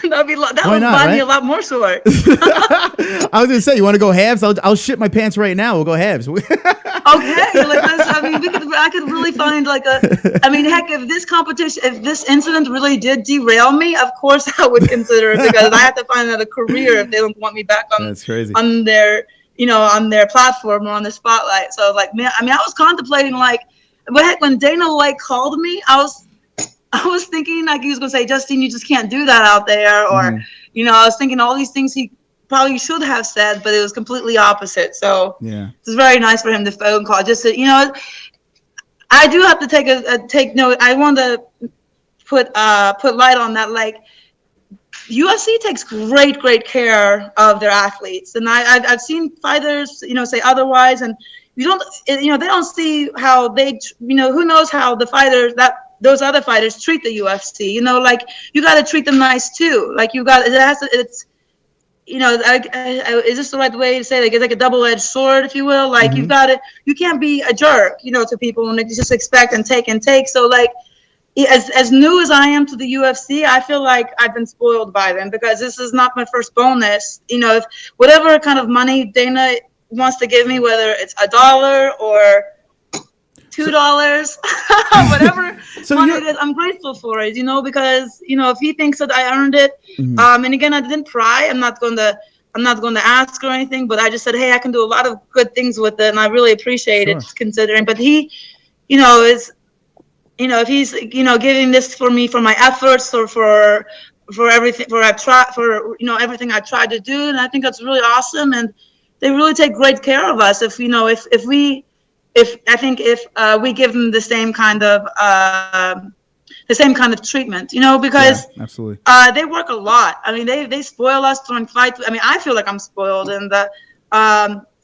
Speaker 7: That would buy me a lot more shorts.
Speaker 3: I was gonna say, you want to go halves? I'll shit my pants right now. We'll go halves.
Speaker 7: Okay, I could really find heck, if this incident really did derail me, of course I would consider it because I have to find another career if they don't want me back on. That's crazy. On their, on their platform or on the spotlight. So like, man, I was contemplating when Dana White called me, I was thinking like he was gonna say, Justine, you just can't do that out there, or I was thinking all these things he probably should have said, but it was completely opposite. So
Speaker 3: Yeah.
Speaker 7: it's very nice for him to phone call. Just to, I do have to take note. I want to put light on that. Like, UFC takes great care of their athletes, and I've seen fighters, say otherwise, and they don't see how they, who knows how the fighters those other fighters treat the UFC. Like, you got to treat them nice too. Like, is this the right way to say it? Like, it's like a double-edged sword, if you will. Like, you can't be a jerk, to people and they just expect and take. So, like, as new as I am to the UFC, I feel like I've been spoiled by them because this is not my first bonus. If whatever kind of money Dana wants to give me, whether it's $1 or $2, whatever money it is, I'm grateful for it. Because if he thinks that I earned it, and again, I didn't pry. I'm not going to ask or anything, but I just said, hey, I can do a lot of good things with it, and I really appreciate it considering. But he, is. If he's, giving this for me for my efforts or for everything, everything I tried to do, and I think that's really awesome. And they really take great care of us. If we give them the same kind of treatment, because
Speaker 3: absolutely.
Speaker 7: They work a lot. I mean, they spoil us during fights. I mean, I feel like I'm spoiled, and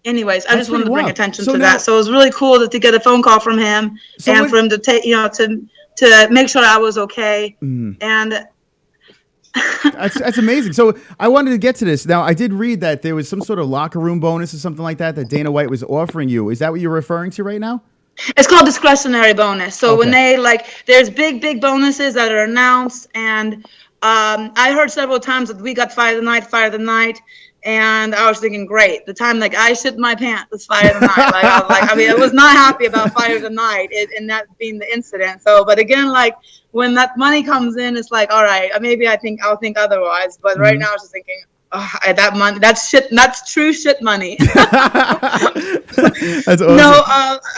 Speaker 7: anyways, I just wanted to bring attention to that. So it was really cool to get a phone call from him and for him to take, to make sure I was okay. And
Speaker 3: that's amazing. So I wanted to get to this. Now, I did read that there was some sort of locker room bonus or something like that Dana White was offering you. Is that what you're referring to right now?
Speaker 7: It's called discretionary bonus. So when they there's big bonuses that are announced, and I heard several times that we got fight of the night. And I was thinking, great. The time I shit my pants was fight of the night. I was not happy about fight of the night and that being the incident. So, but again, when that money comes in, it's like, all right, maybe I'll think otherwise. But right now, I was just thinking, that money, that's true shit money.
Speaker 3: That's awesome.
Speaker 7: No,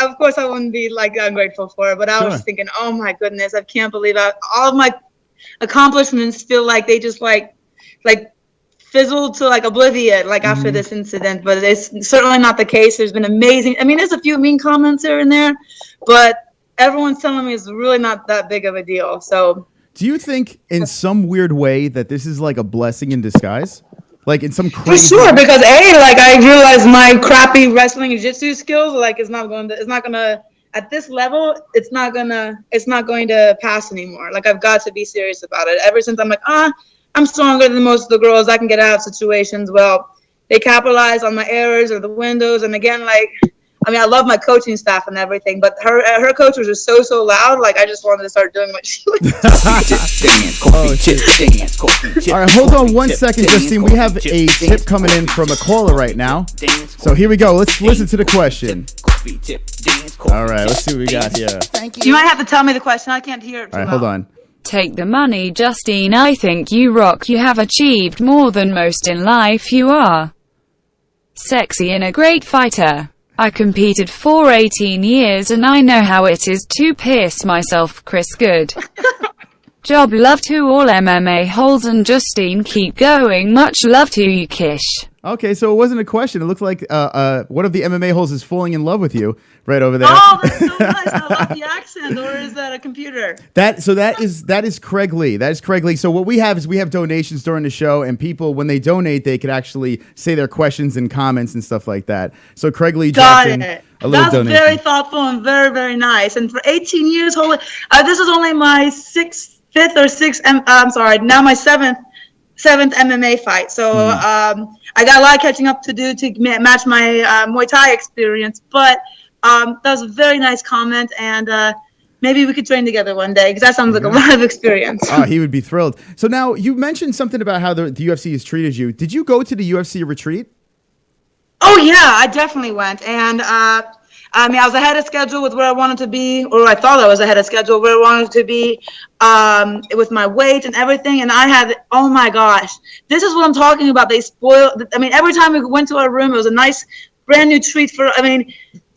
Speaker 7: of course I wouldn't be ungrateful for it. But I was thinking, oh my goodness, I can't believe all of my accomplishments feel like they just fizzled to oblivion after this incident, but it's certainly not the case. There's been amazing. I mean, there's a few mean comments here and there, but everyone's telling me it's really not that big of a deal. So,
Speaker 3: do you think in some weird way that this is like a blessing in disguise? Like in some crazy
Speaker 7: for sure, because I realized my crappy wrestling and jiu-jitsu skills it's not going to at this level, it's not going to pass anymore. I've got to be serious about it. Ever since I'm stronger than most of the girls. I can get out of situations. Well, they capitalize on my errors or the windows. And again, I love my coaching staff and everything, but her coaches are so loud. I just wanted to start doing what she was
Speaker 3: doing. All right, hold on 1 second, Justine. We have a tip coming in from a caller right now. So here we go. Let's listen to the question. All right, let's see what we got here.
Speaker 7: Thank you. You might have to tell me the question. I can't hear it.
Speaker 3: All right, hold on.
Speaker 6: Take the money, Justine. I think you rock. You have achieved more than most in life. You are sexy and a great fighter. I competed for 18 years and I know how it is to piss myself. Chris, good job. Love to all MMA-Holes and Justine. Keep going. Much love to you, Kish.
Speaker 3: Okay, so it wasn't a question. It looks like one of the MMA-Holes is falling in love with you right over there.
Speaker 7: Oh, that's so nice. I love the accent. Or is that a computer?
Speaker 3: That is Craig Lee. That is Craig Lee. So what we have is we have donations during the show, and people, when they donate, they could actually say their questions and comments and stuff like that. So Craig Lee dropped in a little
Speaker 7: That's
Speaker 3: donation.
Speaker 7: Very thoughtful and very, very nice. And for 18 years, this is only my now my seventh MMA fight. So I got a lot of catching up to do to match my Muay Thai experience. But that was a very nice comment, and maybe we could train together one day because that sounds like a lot of experience.
Speaker 3: Oh, he would be thrilled. So now you mentioned something about how the UFC has treated you. Did you go to the UFC retreat?
Speaker 7: Oh yeah, I definitely went, and I was ahead of schedule with where I wanted to be, or I thought I was ahead of schedule where I wanted to be with my weight and everything. And I had, oh my gosh, this is what I'm talking about. They spoiled. Every time we went to our room, it was a nice, brand new treat for.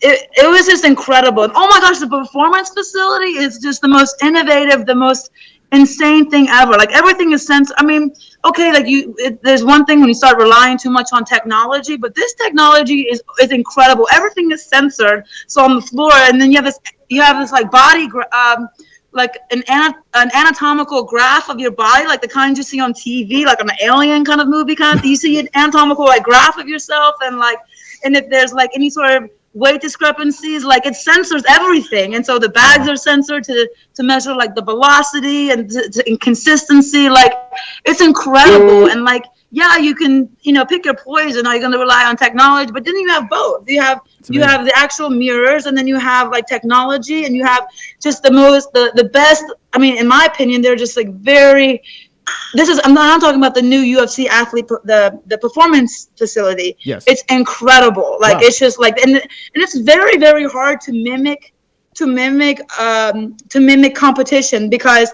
Speaker 7: It was just incredible. And oh my gosh, the performance facility is just the most innovative, the most insane thing ever. Like everything is censored. I mean, okay, like there's one thing when you start relying too much on technology, but this technology is incredible. Everything is censored. So on the floor, and then you have this like body, like an anatomical graph of your body, like the kind you see on TV, like an alien kind of movie kind of. You see an anatomical like graph of yourself, and if there's like any sort of weight discrepancies, like it censors everything. And so the bags are censored to measure like the velocity and consistency. Like it's incredible. And like, yeah, you can, pick your poison. Are you going to rely on technology? But then you have both. You have the actual mirrors, and then you have like technology, and you have just the best. I mean, in my opinion, they're just like very. I'm not talking about the new UFC athlete, the performance facility.
Speaker 3: Yes.
Speaker 7: It's incredible. Like, it's just like, and it's very, very hard to mimic competition because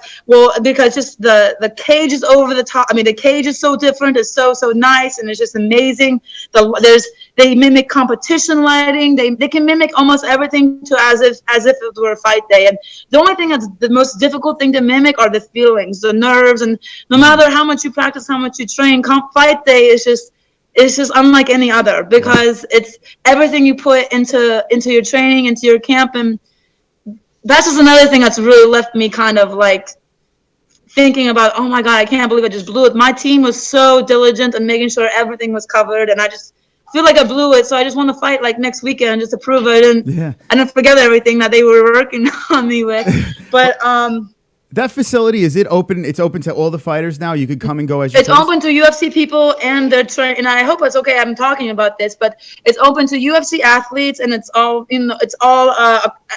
Speaker 7: just the cage is over the top. I mean, the cage is so different. It's so nice, and it's just amazing. They mimic competition lighting. They can mimic almost everything as if it were a fight day. And the only thing that's the most difficult thing to mimic are the feelings, the nerves, and no matter how much you practice, how much you train, fight day is just. It's just unlike any other because it's everything you put into your training, into your camp, and that's just another thing that's really left me kind of like thinking about, oh my God, I can't believe I just blew it. My team was so diligent in making sure everything was covered, and I just feel like I blew it. So I just want to fight like next weekend just to prove it and I don't forget everything that they were working on me with. But
Speaker 3: that facility, is it open? It's open to all the fighters now. You could come and go as you
Speaker 7: It's open to UFC people and their and I hope it's okay. I'm talking about this, but it's open to UFC athletes, and it's all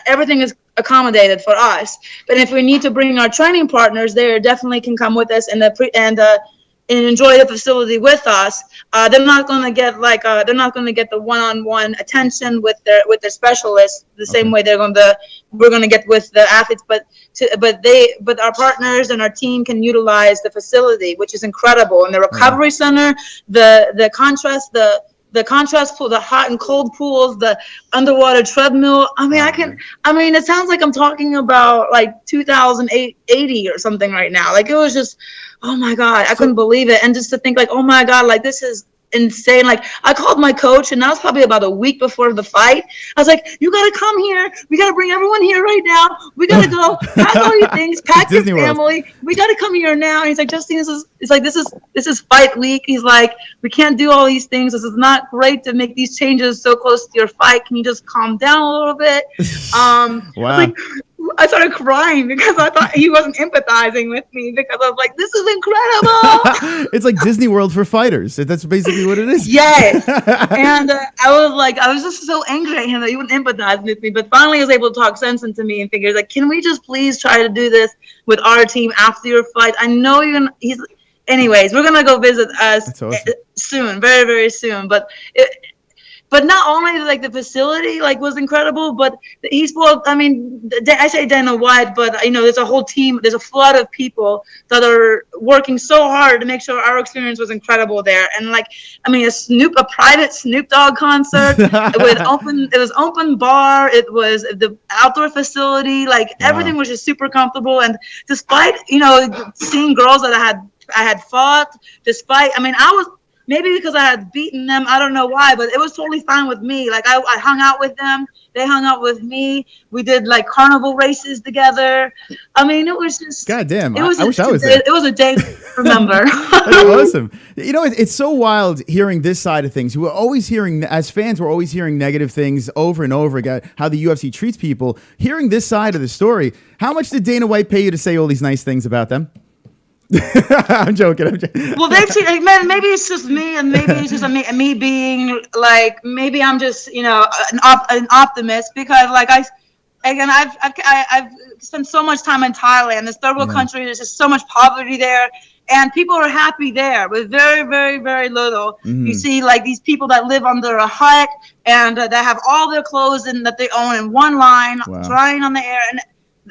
Speaker 7: everything is accommodated for us. But if we need to bring our training partners, they definitely can come with us and enjoy the facility with us. They're not going to get the one-on-one attention with their specialists the same way we're going to get with the athletes. But our partners and our team can utilize the facility, which is incredible. And the recovery center, the contrast pool, the hot and cold pools, the underwater treadmill. I mean, it sounds like I'm talking about like 2080 or something right now. Like it was just, oh my God, I couldn't believe it. And just to think like, oh my God, like this is insane. Like I called my coach, and that was probably about a week before the fight. I was like, you got to come here. We got to bring everyone here right now. We got to go pack all your things, pack your family. We got to come here now. And he's like, Justine, this is fight week. He's like, we can't do all these things. This is not great to make these changes so close to your fight. Can you just calm down a little bit?
Speaker 3: Wow.
Speaker 7: I started crying because I thought he wasn't empathizing with me because I was like, this is incredible.
Speaker 3: It's like Disney World for fighters. That's basically what it is.
Speaker 7: Yes. And I was just so angry at him that he wouldn't empathize with me. But finally, he was able to talk sense into me and figure like, can we just please try to do this with our team after your fight? I know anyways, we're going to go visit us soon, very, very soon. But not only like the facility like was incredible, but he spoke. I mean, I say Dana White, but there's a whole team. There's a flood of people that are working so hard to make sure our experience was incredible there. And like, I mean, a private Snoop Dogg concert with it was open bar. It was the outdoor facility. Like everything was just super comfortable. And despite seeing girls that I had fought, I was. Maybe because I had beaten them, I don't know why, but it was totally fine with me. Like I hung out with them, they hung out with me. We did like carnival races together. I mean, it was just
Speaker 3: goddamn.
Speaker 7: I
Speaker 3: wish I was there.
Speaker 7: It was a day to remember.
Speaker 3: That's awesome. It's so wild hearing this side of things. We're always hearing, as fans, we're always hearing negative things over and over again. How the UFC treats people. Hearing this side of the story, how much did Dana White pay you to say all these nice things about them? I'm joking.
Speaker 7: Well, maybe it's just me, and maybe it's just me being like, maybe I'm just an optimist because like I've spent so much time in Thailand, this third world country. There's just so much poverty there, and people are happy there with very, very, very little. Mm-hmm. You see like these people that live under a hut and that have all their clothes that they own in one line, drying on the air, and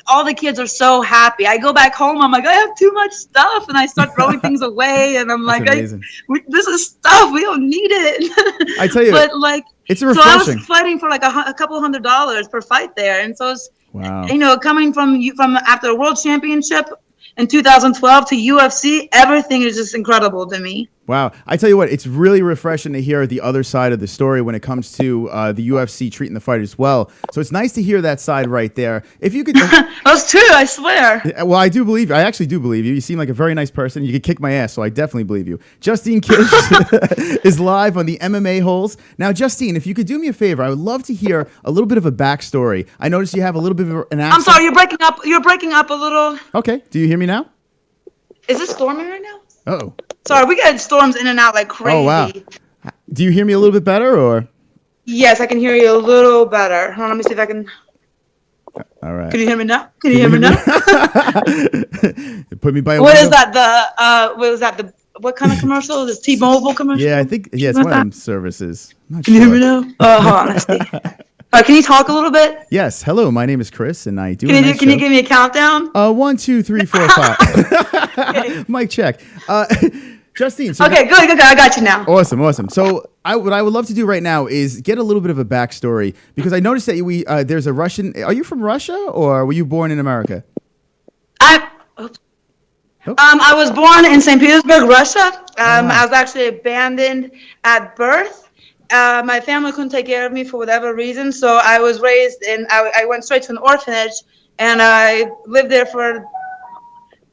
Speaker 7: all the kids are so happy. I go back home, I'm like, I have too much stuff, and I start throwing things away, and I'm like, this is stuff, we don't need it.
Speaker 3: I tell you,
Speaker 7: but like,
Speaker 3: it's refreshing.
Speaker 7: So I was fighting for like a couple $100 per fight there, and so it's, coming from after a world championship, in 2012 to UFC, everything is just incredible to me.
Speaker 3: Wow. I tell you what, it's really refreshing to hear the other side of the story when it comes to the UFC treating the fighters well. So it's nice to hear that side right there. If you could...
Speaker 7: That's true, I swear.
Speaker 3: Well, I do believe you. I actually do believe you. You seem like a very nice person. You could kick my ass, so I definitely believe you. Justine Kish is live on the MMA-Holes. Now, Justine, if you could do me a favor, I would love to hear a little bit of a backstory. I noticed you have a little bit of an accent.
Speaker 7: I'm sorry, you're breaking up. You're breaking up a little.
Speaker 3: Okay. Do you hear me now?
Speaker 7: Is it storming right now?
Speaker 3: Uh-oh.
Speaker 7: Sorry, we got storms in and out like crazy.
Speaker 3: Oh, wow. Do you hear me a little bit better, or?
Speaker 7: Yes, I can hear you a little better. Hold on, let me see if I can.
Speaker 3: All right.
Speaker 7: Can you hear me now? Can you hear me now?
Speaker 3: Put me by a
Speaker 7: What
Speaker 3: window.
Speaker 7: is that? What was that? What kind of commercial? The T-Mobile commercial?
Speaker 3: Yeah, I think it's one of them services. I'm not
Speaker 7: Can you
Speaker 3: sure.
Speaker 7: hear me now? Hold on, let's see. Can you talk a little bit?
Speaker 3: Yes. Hello, my name is Chris, and I do.
Speaker 7: Can you give me a countdown?
Speaker 3: 1, 2, 3, 4, 5. Mic check. Justine. So
Speaker 7: Okay, good. I got you now.
Speaker 3: Awesome. So what I would love to do right now is get a little bit of a backstory, because I noticed that there's a Russian. Are you from Russia, or were you born in America?
Speaker 7: I was born in St. Petersburg, Russia. I was actually abandoned at birth. My family couldn't take care of me for whatever reason, so I was raised in. I went straight to an orphanage, and I lived there for.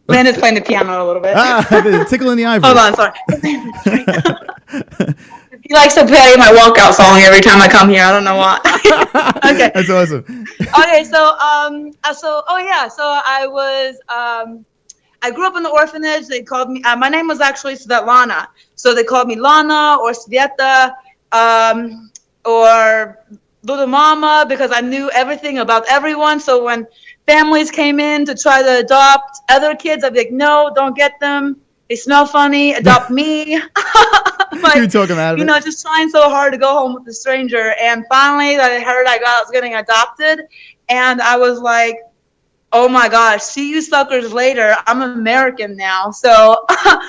Speaker 7: Landon's playing the piano a little bit.
Speaker 3: The tickle in the ivory.
Speaker 7: Hold on, sorry. He likes to play my walkout song every time I come here. I don't know why. Okay.
Speaker 3: That's awesome.
Speaker 7: Okay, so I was I grew up in the orphanage. They called me. My name was actually Svetlana, so they called me Lana or Sveta or Little Mama, because I knew everything about everyone. So when families came in to try to adopt other kids, I'd be like, no, don't get them. They smell funny. Adopt me.
Speaker 3: You talk them out of it.
Speaker 7: Just trying so hard to go home with a stranger. And finally, I heard I was getting adopted, and I was like, oh my gosh, see you suckers later. I'm American now. So, I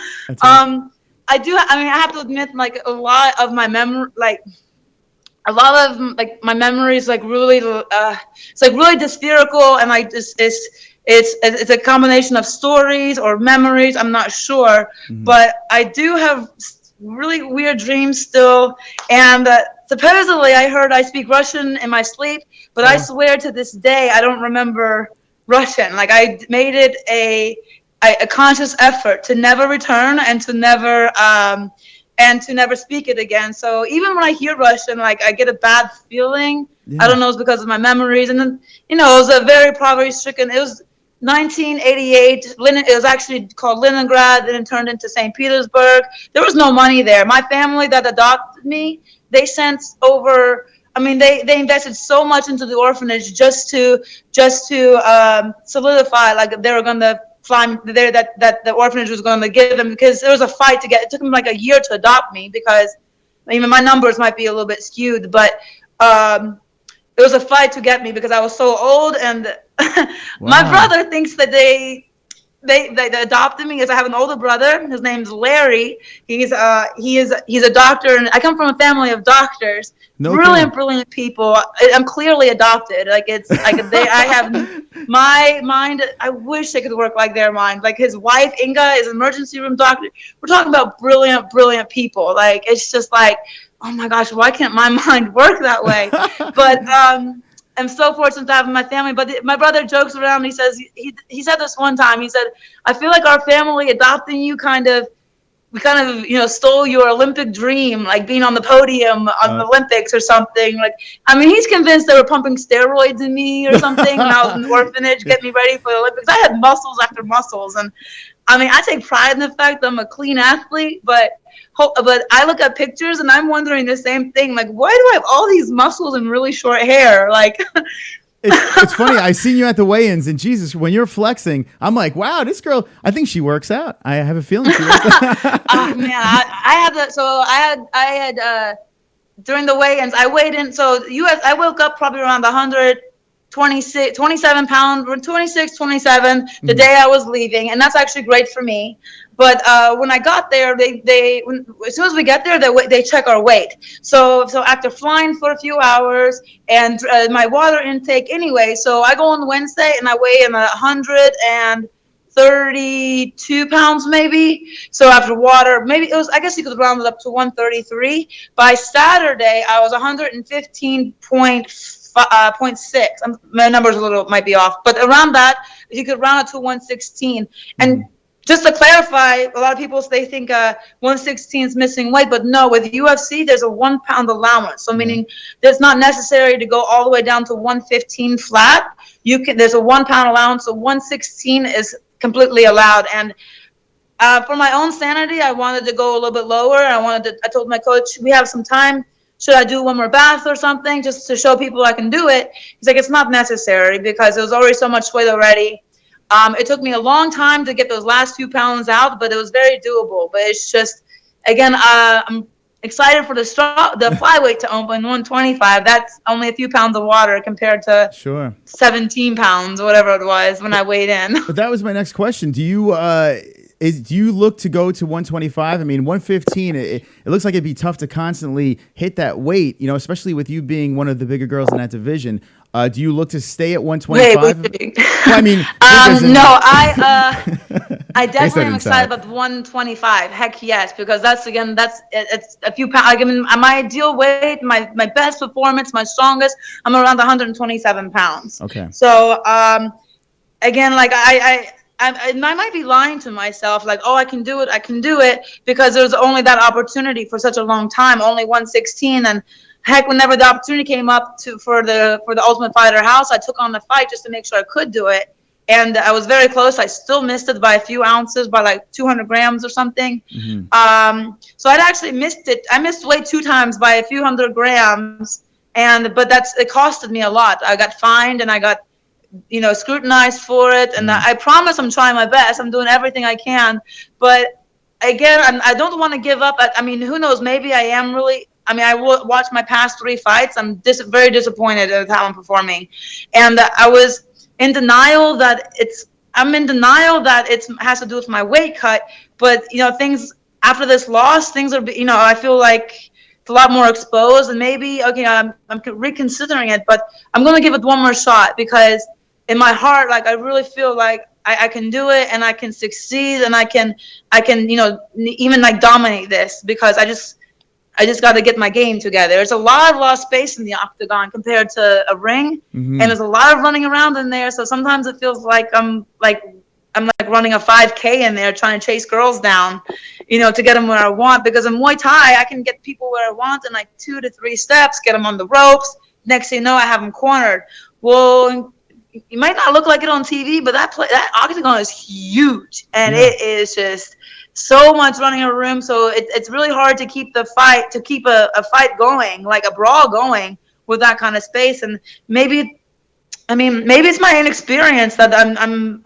Speaker 7: have to admit, like, a lot of my memories, like really, it's like really spherical, and like it's a combination of stories or memories. I'm not sure, but I do have really weird dreams still. And supposedly, I heard I speak Russian in my sleep, but I swear to this day I don't remember Russian. Like, I made it a conscious effort to never return and to never speak it again. So even when I hear Russian, like, I get a bad feeling. Yeah. I don't know, it's because of my memories. And then, it was a very poverty-stricken. It was 1988. It was actually called Leningrad, then it turned into St. Petersburg. There was no money there. My family that adopted me, they sent over. They invested so much into the orphanage just to solidify, like, they were going to climb there, that the orphanage was going to give them, because there was a fight to get. It took them like a year to adopt me, because even my numbers might be a little bit skewed, but it was a fight to get me because I was so old. And my brother thinks that they adopted me because I have an older brother. His name's Larry. He's a doctor, and I come from a family of doctors. Brilliant people. I'm clearly adopted. Like, it's like I have my mind. I wish I could work like their mind. Like, his wife Inga is an emergency room doctor. We're talking about brilliant people. Like, it's just like, oh my gosh, why can't my mind work that way? But I'm so fortunate to have my family. But my brother jokes around. He says he said this one time. He said, I feel like our family adopting you we stole your Olympic dream, like being on the podium on the Olympics or something. Like, he's convinced they were pumping steroids in me or something when I was in the orphanage, get me ready for the Olympics. I had muscles after muscles, and I take pride in the fact that I'm a clean athlete, but I look at pictures and I'm wondering the same thing. Like, why do I have all these muscles and really short hair? Like,
Speaker 3: it's funny. I seen you at the weigh-ins, and Jesus, when you're flexing, I'm like, wow, this girl, I think she works out. I have a feeling she works out.
Speaker 7: Oh man, I had during the weigh-ins, I weighed in. So I woke up probably around 27 pounds, 26, 27 the day I was leaving, and that's actually great for me. But when I got there, as soon as we get there, they check our weight. So after flying for a few hours and my water intake anyway, so I go on Wednesday and I weigh in 100 and 132 pounds maybe. So after water, maybe it was, I guess you could round it up to 133. By Saturday, I was 115.6. My numbers might be off, but around that, you could round it to 116. And just to clarify, a lot of people, they think 116 is missing weight, but no, with UFC, there's a 1 pound allowance. So meaning it's not necessary to go all the way down to 115 flat. There's a 1 pound allowance, so 116 is completely allowed. And for my own sanity, I wanted to go a little bit lower. I told my coach, we have some time. Should I do one more bath or something just to show people I can do it? He's like, it's not necessary because there was already so much weight already. It took me a long time to get those last few pounds out, but it was very doable. But it's just, again, I'm excited for the flyweight to open 125. That's only a few pounds of water compared to 17 pounds, whatever it was when I weighed in.
Speaker 3: But that was my next question. Do you look to go to 125? I mean, 115, it looks like it'd be tough to constantly hit that weight, especially with you being one of the bigger girls in that division. Do you look to stay at 125?
Speaker 7: Wait.
Speaker 3: Well, I mean,
Speaker 7: no, I definitely am excited about 125. Heck yes, because it's a few pounds. I mean, my ideal weight, my best performance, my strongest, I'm around 127 pounds.
Speaker 3: Okay.
Speaker 7: So, again, like I might be lying to myself, like, oh, I can do it, because there's only that opportunity for such a long time, only 116, and heck, whenever the opportunity came up for the Ultimate Fighter House, I took on the fight just to make sure I could do it, and I was very close. I still missed it by a few ounces, by like 200 grams or something. Mm-hmm. So I'd actually missed it. I missed weight 2 times by a few hundred grams, but it costed me a lot. I got fined and I got scrutinized for it, and I promise I'm trying my best. I'm doing everything I can, but again, I don't want to give up. I mean, who knows? Maybe I am really. I mean, I watched my past 3 fights. I'm very disappointed with how I'm performing, and I was in denial that it has to do with my weight cut. But things after this loss, things are I feel like it's a lot more exposed, and maybe I'm reconsidering it, but I'm gonna give it one more shot because in my heart, like I really feel like I can do it and I can succeed and I can even like dominate this because I just got to get my game together. There's a lot of space in the octagon compared to a ring, and there's a lot of running around in there. So sometimes it feels like I'm running a 5K in there trying to chase girls down, to get them where I want. Because in Muay Thai, I can get people where I want in like 2 to 3 steps, get them on the ropes. Next thing you know, I have them cornered. Well, you might not look like it on TV, but that octagon is huge, and it is just so much running a room. So it's really hard to keep a fight going, like a brawl going with that kind of space. And maybe it's my inexperience that I'm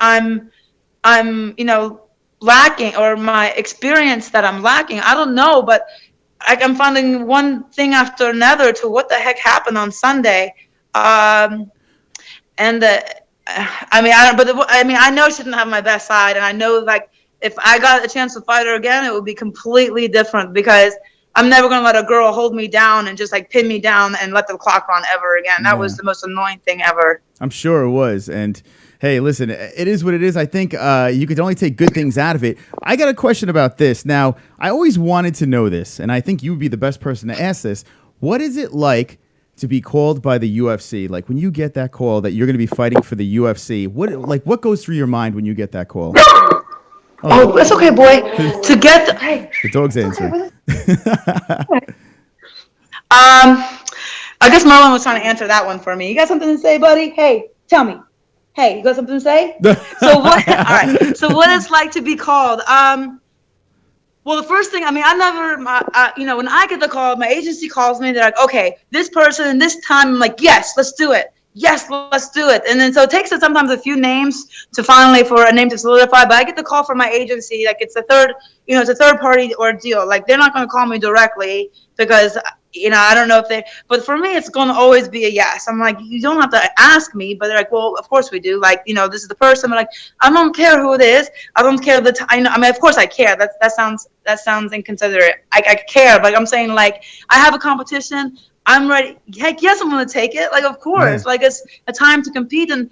Speaker 7: lacking, or my experience that I'm lacking. I don't know, but I'm finding one thing after another to what the heck happened on Sunday. I know she didn't have my best side, and I know like if I got a chance to fight her again, it would be completely different because I'm never gonna let a girl hold me down and just like pin me down and let the clock run ever again. That was the most annoying thing ever.
Speaker 3: I'm sure it was. And hey, listen, it is what it is. I think you could only take good things out of it. I got a question about this. Now, I always wanted to know this, and I think you would be the best person to ask this. What is it like to be called by the UFC? Like when you get that call that you're going to be fighting for the UFC, what goes through your mind when you get that call?
Speaker 7: Oh, it's okay, boy. To get
Speaker 3: the dog's answering.
Speaker 7: I guess Marlon was trying to answer that one for me. You got something to say, buddy? Hey, tell me. Hey, you got something to say? So what? All right. So what it's like to be called? Well, the first thing, I mean, I never, when I get the call, my agency calls me. They're like, okay, this person and this time. I'm like, yes, let's do it. Yes, let's do it. And then so it takes sometimes a few names to finally for a name to solidify. But I get the call from my agency, like it's a third party ordeal. Like they're not going to call me directly because I don't know if but for me, it's going to always be a yes. I'm like, you don't have to ask me, but they're like, well, of course we do. Like, this is the person. I'm like, I don't care who it is. I don't care the time. I mean, of course I care. That sounds inconsiderate. I care, but I'm saying like, I have a competition. I'm ready. Heck yes, I'm going to take it. Like, of course, like it's a time to compete. And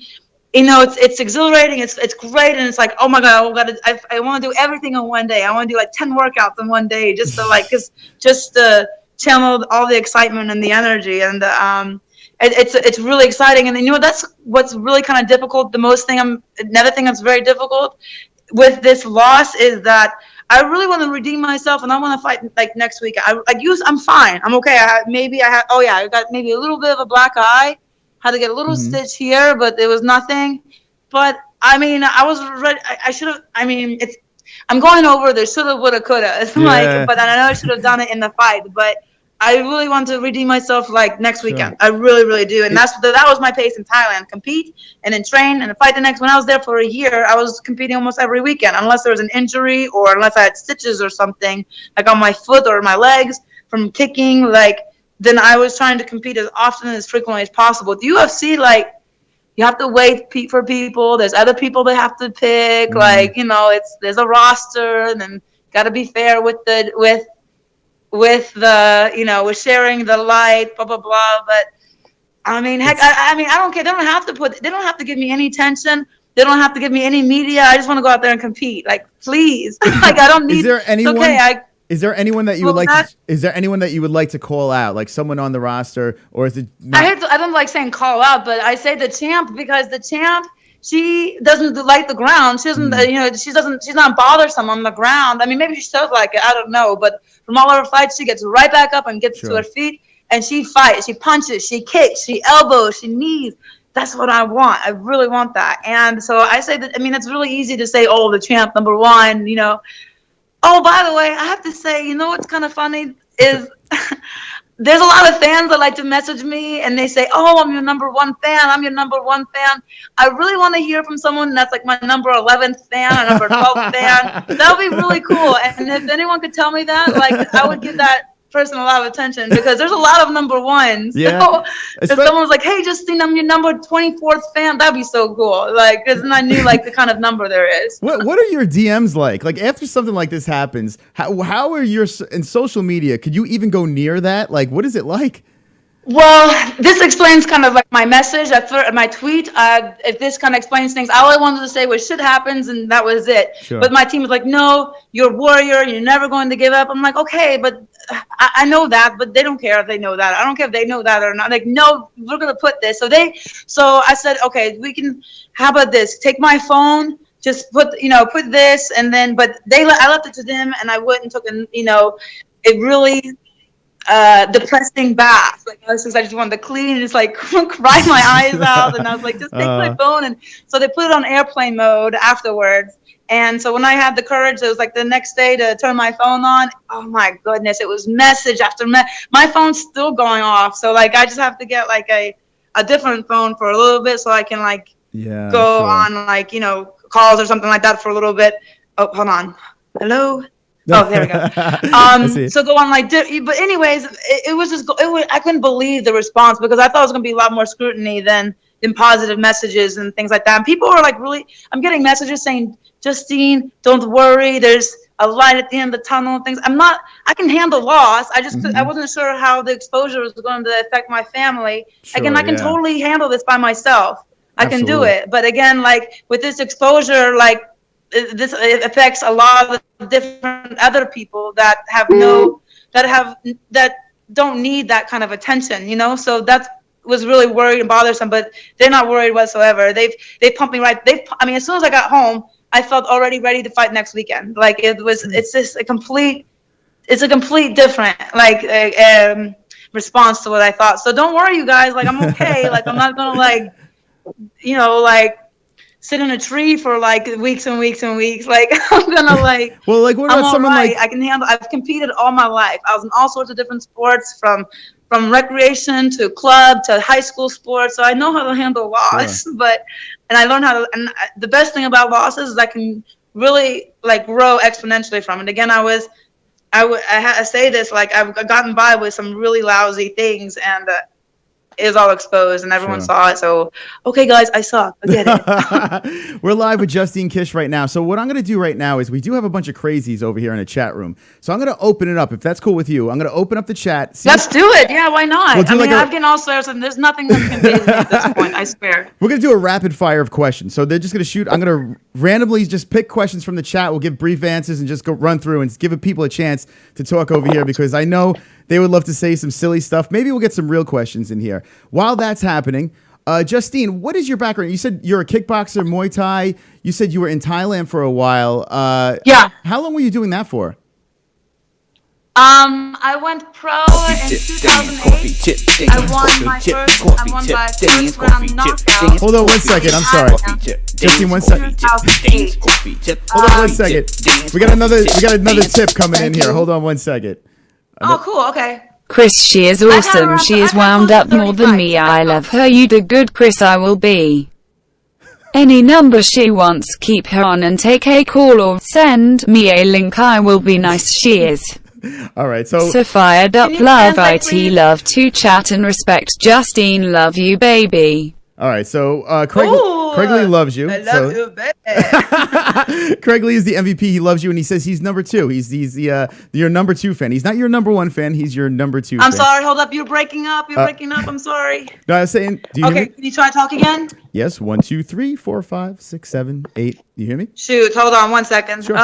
Speaker 7: it's exhilarating. It's great, and it's like, oh my god, I want to do everything in one day. I want to do like 10 workouts in one day, just to like, just to channel all the excitement and the energy, and it's really exciting. And that's what's really kind of difficult. Another thing that's very difficult with this loss is that I really want to redeem myself, and I want to fight like next week. I'm fine. I'm okay. I got maybe a little bit of a black eye. Had to get a little stitch here, but it was nothing. But I mean, I was ready. I should have. I mean, I'm going over the shoulda, woulda, coulda. It's like, but I know I should have done it in the fight. But I really want to redeem myself like next weekend. I really, really do. And that was my pace in Thailand: compete and then train and then fight the next. When I was there for a year, I was competing almost every weekend, unless there was an injury or unless I had stitches or something like on my foot or my legs from kicking. Then I was trying to compete as often and as frequently as possible. The UFC, like, you have to wait for people. There's other people they have to pick. Like, there's a roster, and then got to be fair with with sharing the light, blah blah blah. But I mean, heck, I mean, I don't care. They don't have to give me any attention. They don't have to give me any media. I just want to go out there and compete. Like, please. Like, I don't need.
Speaker 3: Is there anyone?
Speaker 7: It's okay.
Speaker 3: Is there anyone that you would like? Is there anyone that you would like to call out, like someone on the roster, or is it?
Speaker 7: I don't like saying call out, but I say the champ, because the champ, she doesn't like the ground. She doesn't, she's not bothersome on the ground. I mean, maybe she does like it. I don't know, but from all her fights, she gets right back up and gets to her feet, and she fights. She punches. She kicks. She elbows. She knees. That's what I want. I really want that. And so I say that. I mean, it's really easy to say, oh, the champ number one. Oh, by the way, I have to say, what's kind of funny is there's a lot of fans that like to message me, and they say, oh, I'm your number one fan. I'm your number one fan. I really want to hear from someone that's like my number 11th fan or number 12th fan. That would be really cool. And if anyone could tell me that, like, I would give that person a lot of attention, because there's a lot of number ones. Yeah. So if someone's like, hey, Justine, I'm your number 24th fan, that'd be so cool. Like, because then I knew like the kind of number there is.
Speaker 3: What are your DMs like? Like, after something like this happens, how are your in social media? Could you even go near that? Like, what is it like?
Speaker 7: Well, this explains kind of like my message, my tweet. If this kind of explains things, all I wanted to say was shit happens, and that was it. Sure. But my team was like, no, you're a warrior. You're never going to give up. I'm like, okay, but I know that, but they don't care if they know that. I don't care if they know that or not. Like, no, we're going to put this. So I said, okay, how about this? Take my phone, just put this, and then, but I left it to them, and I went and took it really depressing bath. Like, I just wanted to clean and just like cry my eyes out, and I was like, just take my phone. And so they put it on airplane mode afterwards. And so when I had the courage, it was like the next day to turn my phone on. Oh my goodness, it was message after my phone's still going off. So like, I just have to get like a different phone for a little bit, so I can like go on like calls or something like that for a little bit. Oh, hold on. Hello. Oh, there we go. So go on like, but anyways, it was just, I couldn't believe the response, because I thought it was going to be a lot more scrutiny than positive messages and things like that. And people are like, really, I'm getting messages saying, Justine, don't worry, there's a light at the end of the tunnel and things. I can handle loss. I wasn't sure how the exposure was going to affect my family. Sure, again, I can totally handle this by myself. I can do it. But again, like with this exposure, like, it affects a lot of different other people that don't need that kind of attention, so that was really worried and bothersome. But they're not worried whatsoever. They pumped me right. As soon as I got home, I felt already ready to fight next weekend. Like, it's just a complete different like response to what I thought. So don't worry, you guys. Like, I'm okay. Like, I'm not gonna like sit in a tree for like weeks and weeks and weeks. Like, I'm gonna like. Well, like, what about someone like? I can handle. I've competed all my life. I was in all sorts of different sports, from recreation to club to high school sports. So I know how to handle loss. Sure. And I learned how to. And the best thing about losses is I can really like grow exponentially from it. Again, I say this, like, I've gotten by with some really lousy things, and is all exposed and everyone
Speaker 3: Sure.
Speaker 7: saw it. So, okay, guys, I suck. I get it.
Speaker 3: We're live with Justine Kish right now. So what I'm going to do right now is we do have a bunch of crazies over here in the chat room. So I'm going to open it up. If that's cool with you, I'm going to open up the chat.
Speaker 7: Let's do it. Yeah, why not?
Speaker 3: We'll do
Speaker 7: I mean,
Speaker 3: like
Speaker 7: I've getting all sorts, and there's nothing that can be at this point. I swear.
Speaker 3: We're going to do a rapid fire of questions. So they're just going to shoot. I'm going to randomly just pick questions from the chat. We'll give brief answers and just go run through and give people a chance to talk over here because I know they would love to say some silly stuff. Maybe we'll get some real questions in here. While that's happening, Justine, what is your background? You said you're a kickboxer, Muay Thai. You said you were in Thailand for a while.
Speaker 7: Yeah.
Speaker 3: How long were you doing that for?
Speaker 7: I went pro in 2008. I won my first. I won by first round knockout.
Speaker 3: Hold on 1 second. I'm sorry. Justine, 1 second.
Speaker 7: 2008.
Speaker 3: Hold on 1 second. We got another tip coming in here. Hold on 1 second.
Speaker 7: Oh, cool. Okay.
Speaker 6: Chris, she is awesome. She is wound up more than me. I love her. You do good, Chris. I will be. Any number she wants, keep her on and take a call or send me a link. I will be nice. She is.
Speaker 3: All right. So
Speaker 6: fired up.
Speaker 7: Can you
Speaker 6: Love
Speaker 7: translate,
Speaker 6: IT.
Speaker 7: please?
Speaker 6: Love to chat and respect. Justine, love you, baby.
Speaker 3: all right. So Craig
Speaker 7: Ooh,
Speaker 3: Lee loves you.
Speaker 7: I love
Speaker 3: So
Speaker 7: you, baby.
Speaker 3: Craig Lee is the MVP. He loves you, and he says he's number 2. He's your number 2 fan. He's not your number 1 fan. He's your number 2.
Speaker 7: I'm
Speaker 3: fan.
Speaker 7: sorry. Hold up. You're breaking up. You're breaking up. I'm sorry.
Speaker 3: No, I was saying. Do you hear
Speaker 7: Okay.
Speaker 3: me?
Speaker 7: Can you try to talk again?
Speaker 3: Yes. 1, 2, 3, 4, 5, 6, 7, 8. Do you hear me?
Speaker 7: Shoot. Hold on 1 second.
Speaker 3: Sure.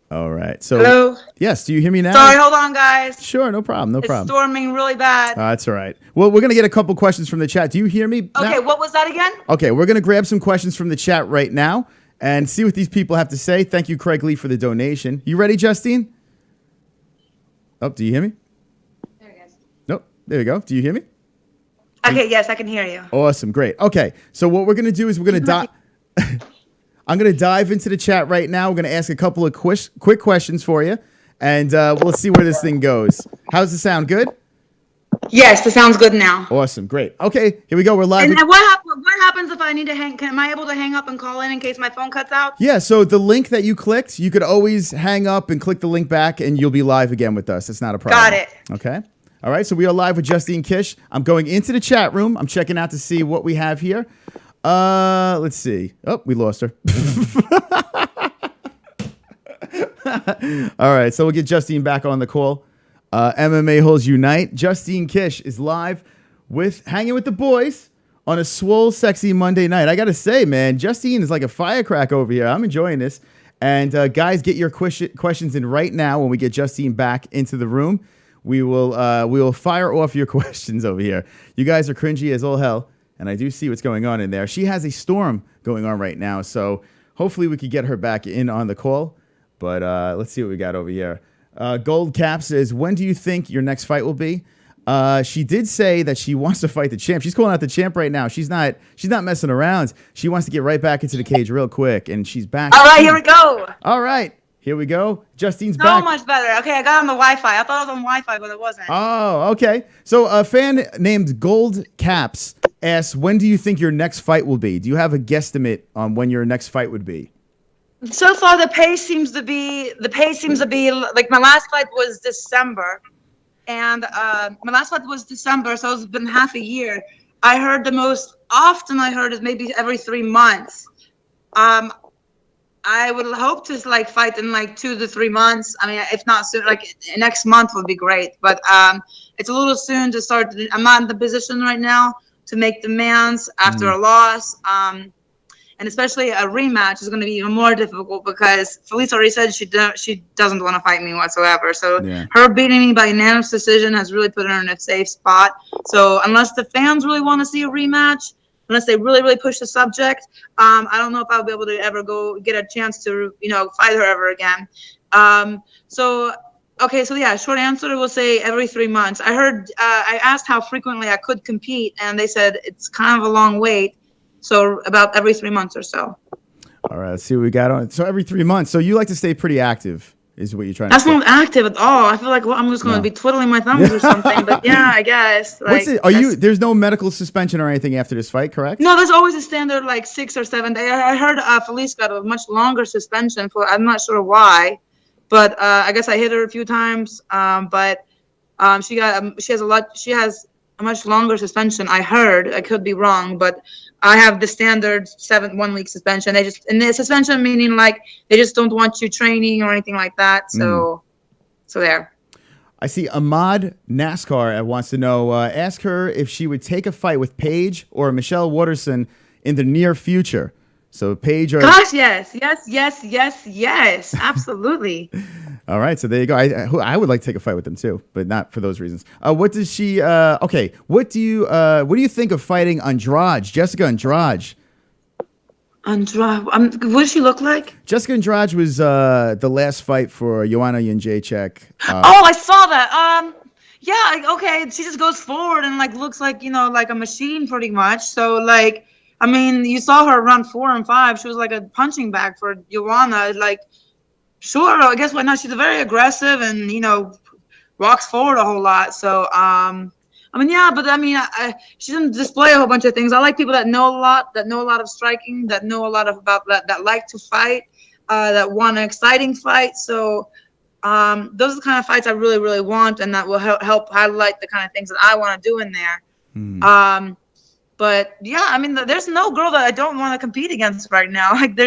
Speaker 3: All right. So
Speaker 7: Hello.
Speaker 3: yes. Do you hear me now?
Speaker 7: Sorry. Hold on, guys.
Speaker 3: Sure. No problem. No
Speaker 7: It's
Speaker 3: problem.
Speaker 7: storming really bad.
Speaker 3: That's all right. Well, we're gonna get a couple questions from the chat. Do you hear me? now?
Speaker 7: Okay. What was that again?
Speaker 3: Okay, we're going to grab some questions from the chat right now and see what these people have to say. Thank you, Craig Lee, for the donation. You ready, Justine? Oh, do you hear me?
Speaker 7: There it is.
Speaker 3: Nope. There you go. Do you hear me?
Speaker 7: Okay. Yes, I can hear you.
Speaker 3: Awesome. Great. Okay, so what we're going to do is we're going to dive... I'm going to dive into the chat right now. We're going to ask a couple of quick questions for you, and we'll see where this thing goes. How's the sound? Good?
Speaker 7: Yes, it sounds good now.
Speaker 3: Awesome. Great. Okay, here we go. We're live.
Speaker 7: And then what happens if I need to hang? Am I able to hang up and call in case my phone cuts out?
Speaker 3: Yeah, so the link that you clicked, you could always hang up and click the link back, and you'll be live again with us. It's not a problem.
Speaker 7: Got it.
Speaker 3: Okay. All right, so we are live with Justine Kish. I'm going into the chat room. I'm checking out to see what we have here. Let's see. Oh, we lost her. All right, so we'll get Justine back on the call. MMA-Holes Unite. Justine Kish is live with Hanging with the Boys on a swole, sexy Monday night. I got to say, man, Justine is like a firecracker over here. I'm enjoying this. And guys, get your questions in right now. When we get Justine back into the room, we will fire off your questions over here. You guys are cringy as all hell, and I do see what's going on in there. She has a storm going on right now, so hopefully we could get her back in on the call. But let's see what we got over here. Gold Cap says, when do you think your next fight will be? She did say that she wants to fight the champ. She's calling out the champ right now. She's not messing around. She wants to get right back into the cage real quick, and she's back.
Speaker 7: All right, here we go.
Speaker 3: All right, here we go. Justine's
Speaker 7: So
Speaker 3: back.
Speaker 7: much better. Okay, I got on the Wi-Fi. I thought I was on Wi-Fi, but it wasn't.
Speaker 3: Oh, okay. So a fan named Gold Caps asks, when do you think your next fight will be? Do you have a guesstimate on when your next fight would be?
Speaker 7: So far, the pace seems to be like my last fight was December, and my last fight was December, so it's been half a year. I heard the most often I heard is maybe every 3 months. I would hope to like fight in like 2 to 3 months. I mean, if not soon, like next month would be great. But it's a little soon to start. I'm not in the position right now to make demands after a loss. And especially a rematch is going to be even more difficult because Felice already said she doesn't want to fight me whatsoever. So her beating me by unanimous decision has really put her in a safe spot. So unless the fans really want to see a rematch, unless they really, really push the subject, I don't know if I'll be able to ever go get a chance to, fight her ever again. Okay, so yeah, short answer, we'll say every 3 months. I heard, I asked how frequently I could compete, and they said it's kind of a long wait. So about every 3 months or so.
Speaker 3: All right, let's see what we got on. So every 3 months. So you like to stay pretty active, is what you're trying
Speaker 7: That's
Speaker 3: to say.
Speaker 7: not active at all. I feel like I'm just going to be twiddling my thumbs or something. But yeah, I guess. Like,
Speaker 3: What's it? There's no medical suspension or anything after this fight, correct?
Speaker 7: No, there's always a standard like 6 or 7 days. I heard Felice got a much longer suspension for. I'm not sure why. but I guess I hit her a few times. But she has a much longer suspension. I heard. I could be wrong, but I have the standard 1 week suspension. And the suspension meaning like they just don't want you training or anything like that. So there.
Speaker 3: I see Ahmad NASCAR wants to know, ask her if she would take a fight with Paige or Michelle Waterson in the near future. So Paige or...
Speaker 7: Gosh, yes. Absolutely.
Speaker 3: All right, so there you go. I would like to take a fight with them too, but not for those reasons. What does she... okay, what do you think of fighting Andrade, Jessica Andrade?
Speaker 7: Andrade, what does she look like?
Speaker 3: Jessica Andrade was the last fight for Joanna Jędrzejczyk.
Speaker 7: Oh, I saw that. Yeah, okay. She just goes forward and like looks like like a machine pretty much. So like, I mean, you saw her run 4 and 5. She was like a punching bag for Joanna. Like, sure, I guess why not? She's very aggressive and walks forward a whole lot. So I mean, yeah, but I mean, she doesn't display a whole bunch of things. I like people that know a lot of striking, that know a lot about that like to fight, that want an exciting fight. So those are the kind of fights I really, really want, and that will help highlight the kind of things that I want to do in there. But yeah, I mean, there's no girl that I don't want to compete against right now. Like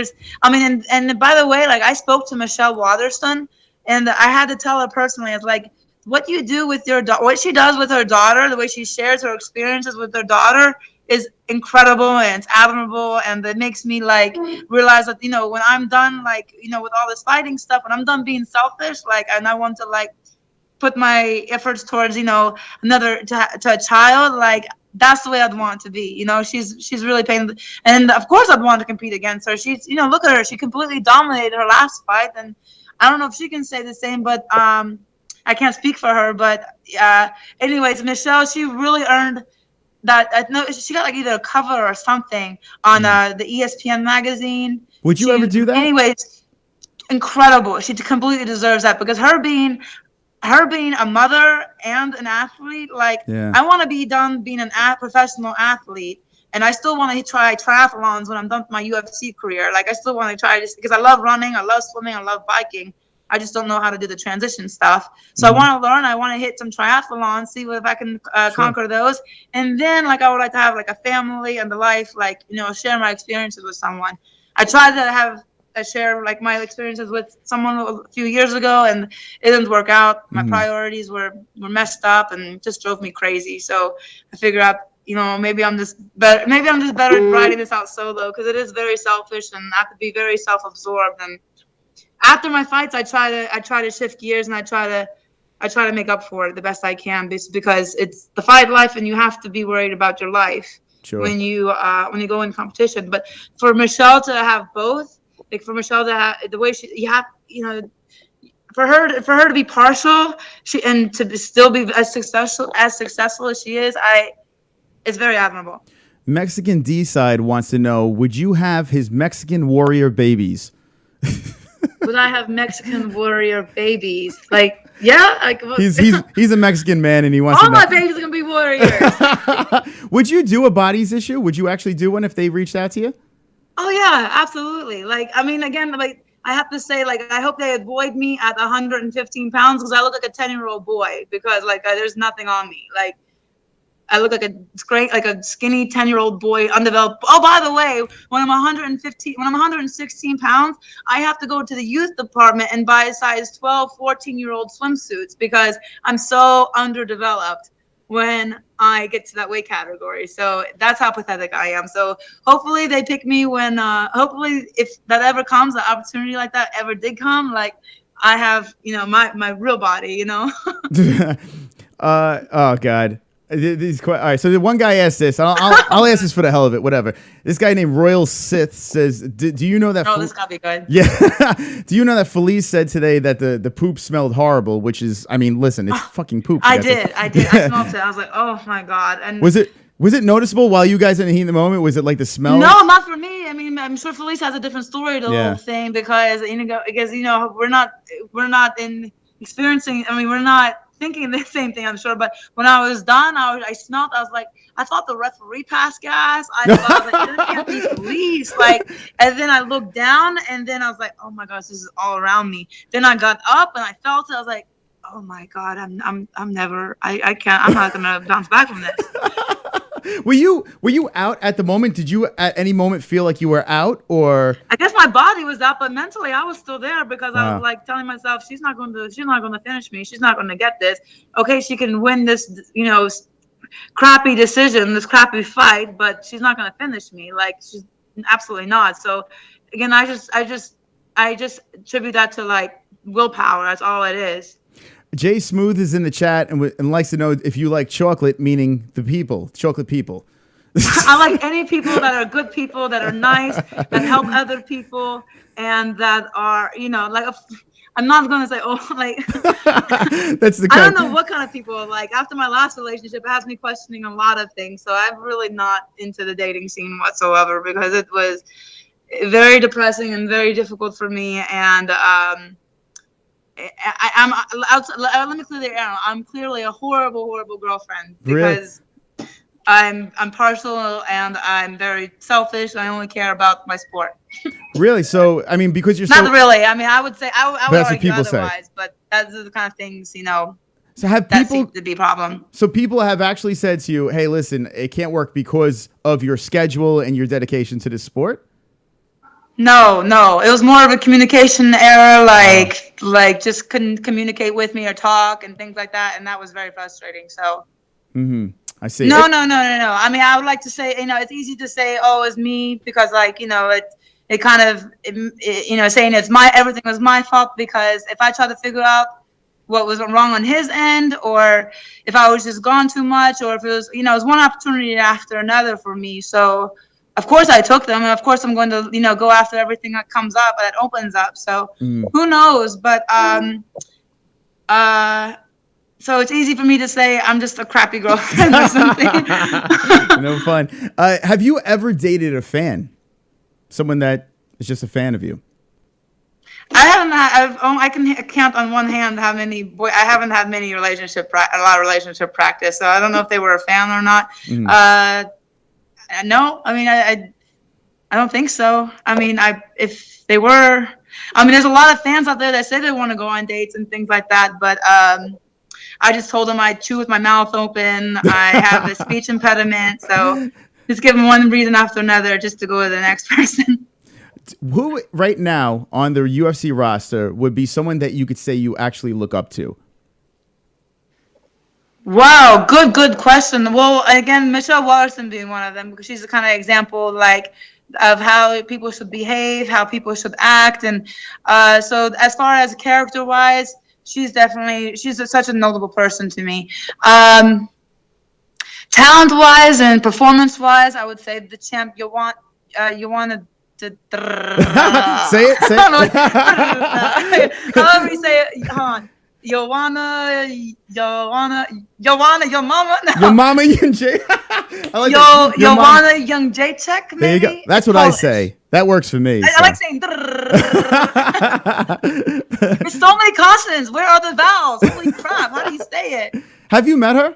Speaker 7: and by the way, like I spoke to Michelle Waterson, and I had to tell her personally, it's like, what you do with what she does with her daughter, the way she shares her experiences with her daughter is incredible and it's admirable. And it makes me like realize that, when I'm done, like, with all this fighting stuff, when I'm done being selfish, like, and I want to like put my efforts towards, to a child, like that's the way I'd want to be. She's really paying. And of course I'd want to compete against her. She's, look at her. She completely dominated her last fight. And I don't know if she can say the same, but, I can't speak for her, but anyways, Michelle, she really earned that. I know she got like either a cover or something on the ESPN magazine.
Speaker 3: Would you ever do that?
Speaker 7: Anyways, incredible. She completely deserves that because her being a mother and an athlete, like I want to be done being a professional athlete, and I still want to try triathlons when I'm done with my UFC career. Like I still want to try this because I love running, I love swimming, I love biking. I just don't know how to do the transition stuff. So I want to learn. I want to hit some triathlons, see if I can conquer those. And then, like, I would like to have, like, a family and the life, like, share my experiences with someone. I tried to share, like, my experiences with someone a few years ago, and it didn't work out. My priorities were messed up and just drove me crazy. So I figured out, maybe I'm just better writing this out solo because it is very selfish and I have to be very self-absorbed. And after my fights, I try to shift gears and I try to make up for it the best I can because it's the fight life and you have to be worried about your life when you go in competition. But for Michelle to have both, like for Michelle to have the way for her to be partial and to still be as successful as she is, it's very admirable.
Speaker 3: Mexican D-side wants to know, would you have his Mexican warrior babies?
Speaker 7: Would I have Mexican warrior babies? Like, yeah. Like,
Speaker 3: he's a Mexican man and he wants
Speaker 7: all
Speaker 3: to know.
Speaker 7: My babies are going to be warriors.
Speaker 3: Would you do a bodies issue? Would you actually do one if they reached out to you?
Speaker 7: Oh, yeah, absolutely. Like, I mean, again, like, I have to say, like, I hope they avoid me at 115 pounds because I look like a 10-year-old boy because, like, there's nothing on me. Like, I look like a skinny 10-year-old boy, undeveloped. Oh, by the way, when I'm 116 pounds, I have to go to the youth department and buy size 12, 14-year-old swimsuits because I'm so underdeveloped when I get to that weight category. So that's how pathetic I am. So hopefully they pick me when, hopefully if that ever comes, an opportunity like that ever did come, like I have, my real body,
Speaker 3: Oh, God. All right, so the one guy asked this. I'll ask this for the hell of it. Whatever. This guy named Royal Sith says, "Do you know that?"
Speaker 7: Oh, this gotta be good.
Speaker 3: Yeah. Do you know that Felice said today that the poop smelled horrible? Which is, I mean, listen, it's fucking poop.
Speaker 7: I did. I smelled it. I was like, oh my God. And
Speaker 3: was it noticeable while you guys in the heat of the moment? Was it like the smell?
Speaker 7: No, not for me. I mean, I'm sure Felice has a different story to the whole thing because we're not in experiencing. I mean, we're not thinking the same thing, I'm sure. But when I was done, I smelled. I was like, I thought the referee passed gas. I thought, I was like, there can't be police. Like, and then I looked down, and then I was like, oh my gosh, this is all around me. Then I got up and I felt it. I was like, oh my God, I'm never. I can't. I'm not gonna bounce back from this.
Speaker 3: Were you out at the moment? Did you at any moment feel like you were out, or?
Speaker 7: I guess my body was out, but mentally I was still there because I was like telling myself, she's not going to finish me. She's not going to get this. Okay, she can win this, crappy decision, this crappy fight, but she's not going to finish me. Like, she's absolutely not. So again, I just attribute that to like willpower. That's all it is.
Speaker 3: Jay Smooth is in the chat and likes to know if you like chocolate, meaning the people, chocolate people.
Speaker 7: I like any people that are good people, that are nice, that help other people, and that are, like, I'm not going to say,
Speaker 3: That's the
Speaker 7: I don't know what kind of people. Like, after my last relationship, it has me questioning a lot of things. So I'm really not into the dating scene whatsoever because it was very depressing and very difficult for me. And, let me clear the air. I'm clearly a horrible, horrible girlfriend because I'm partial and I'm very selfish. I only care about my sport.
Speaker 3: Really? So, I mean, because you're
Speaker 7: not really. I mean, I would say I would argue otherwise,
Speaker 3: say.
Speaker 7: But that's the kind of things,
Speaker 3: So have
Speaker 7: that
Speaker 3: people
Speaker 7: seems to be a problem.
Speaker 3: So people have actually said to you, "Hey, listen, it can't work because of your schedule and your dedication to this sport."
Speaker 7: No, it was more of a communication error, like just couldn't communicate with me or talk and things like that, and that was very frustrating. So,
Speaker 3: I see.
Speaker 7: No. I mean, I would like to say, it's easy to say, oh, it's me because, like, it kind of, saying everything was my fault because if I try to figure out what was wrong on his end, or if I was just gone too much, or if it was, it was one opportunity after another for me. So. Of course I took them, and of course I'm going to, go after everything that comes up, that opens up. So who knows? But so it's easy for me to say I'm just a crappy girlfriend or something.
Speaker 3: No fun. Have you ever dated a fan? Someone that is just a fan of you?
Speaker 7: I haven't had. I can count on one hand how many. I haven't had many a lot of relationship practice. So I don't know if they were a fan or not. No, I mean, I don't think so. I mean, if they were, I mean, there's a lot of fans out there that say they want to go on dates and things like that. But I just told them I chew with my mouth open. I have a speech impediment. So just give them one reason after another just to go to the next person.
Speaker 3: Who right now on the UFC roster would be someone that you could say you actually look up to?
Speaker 7: Wow, good question. Well, again, Michelle Waterson being one of them because she's the kind of example like of how people should behave, how people should act, and so as far as character-wise, she's such a notable person to me. Talent-wise and performance-wise, I would say the champ. You want to.
Speaker 3: Say it.
Speaker 7: However you say it. Hold on. Your mama.
Speaker 3: Your mama, young Jay.
Speaker 7: Young Jay check. Maybe.
Speaker 3: There you go. That's what Polish. I say. That works for me.
Speaker 7: I like saying. There's so many consonants. Where are the vowels? Holy crap! How do you say it?
Speaker 3: Have you met her?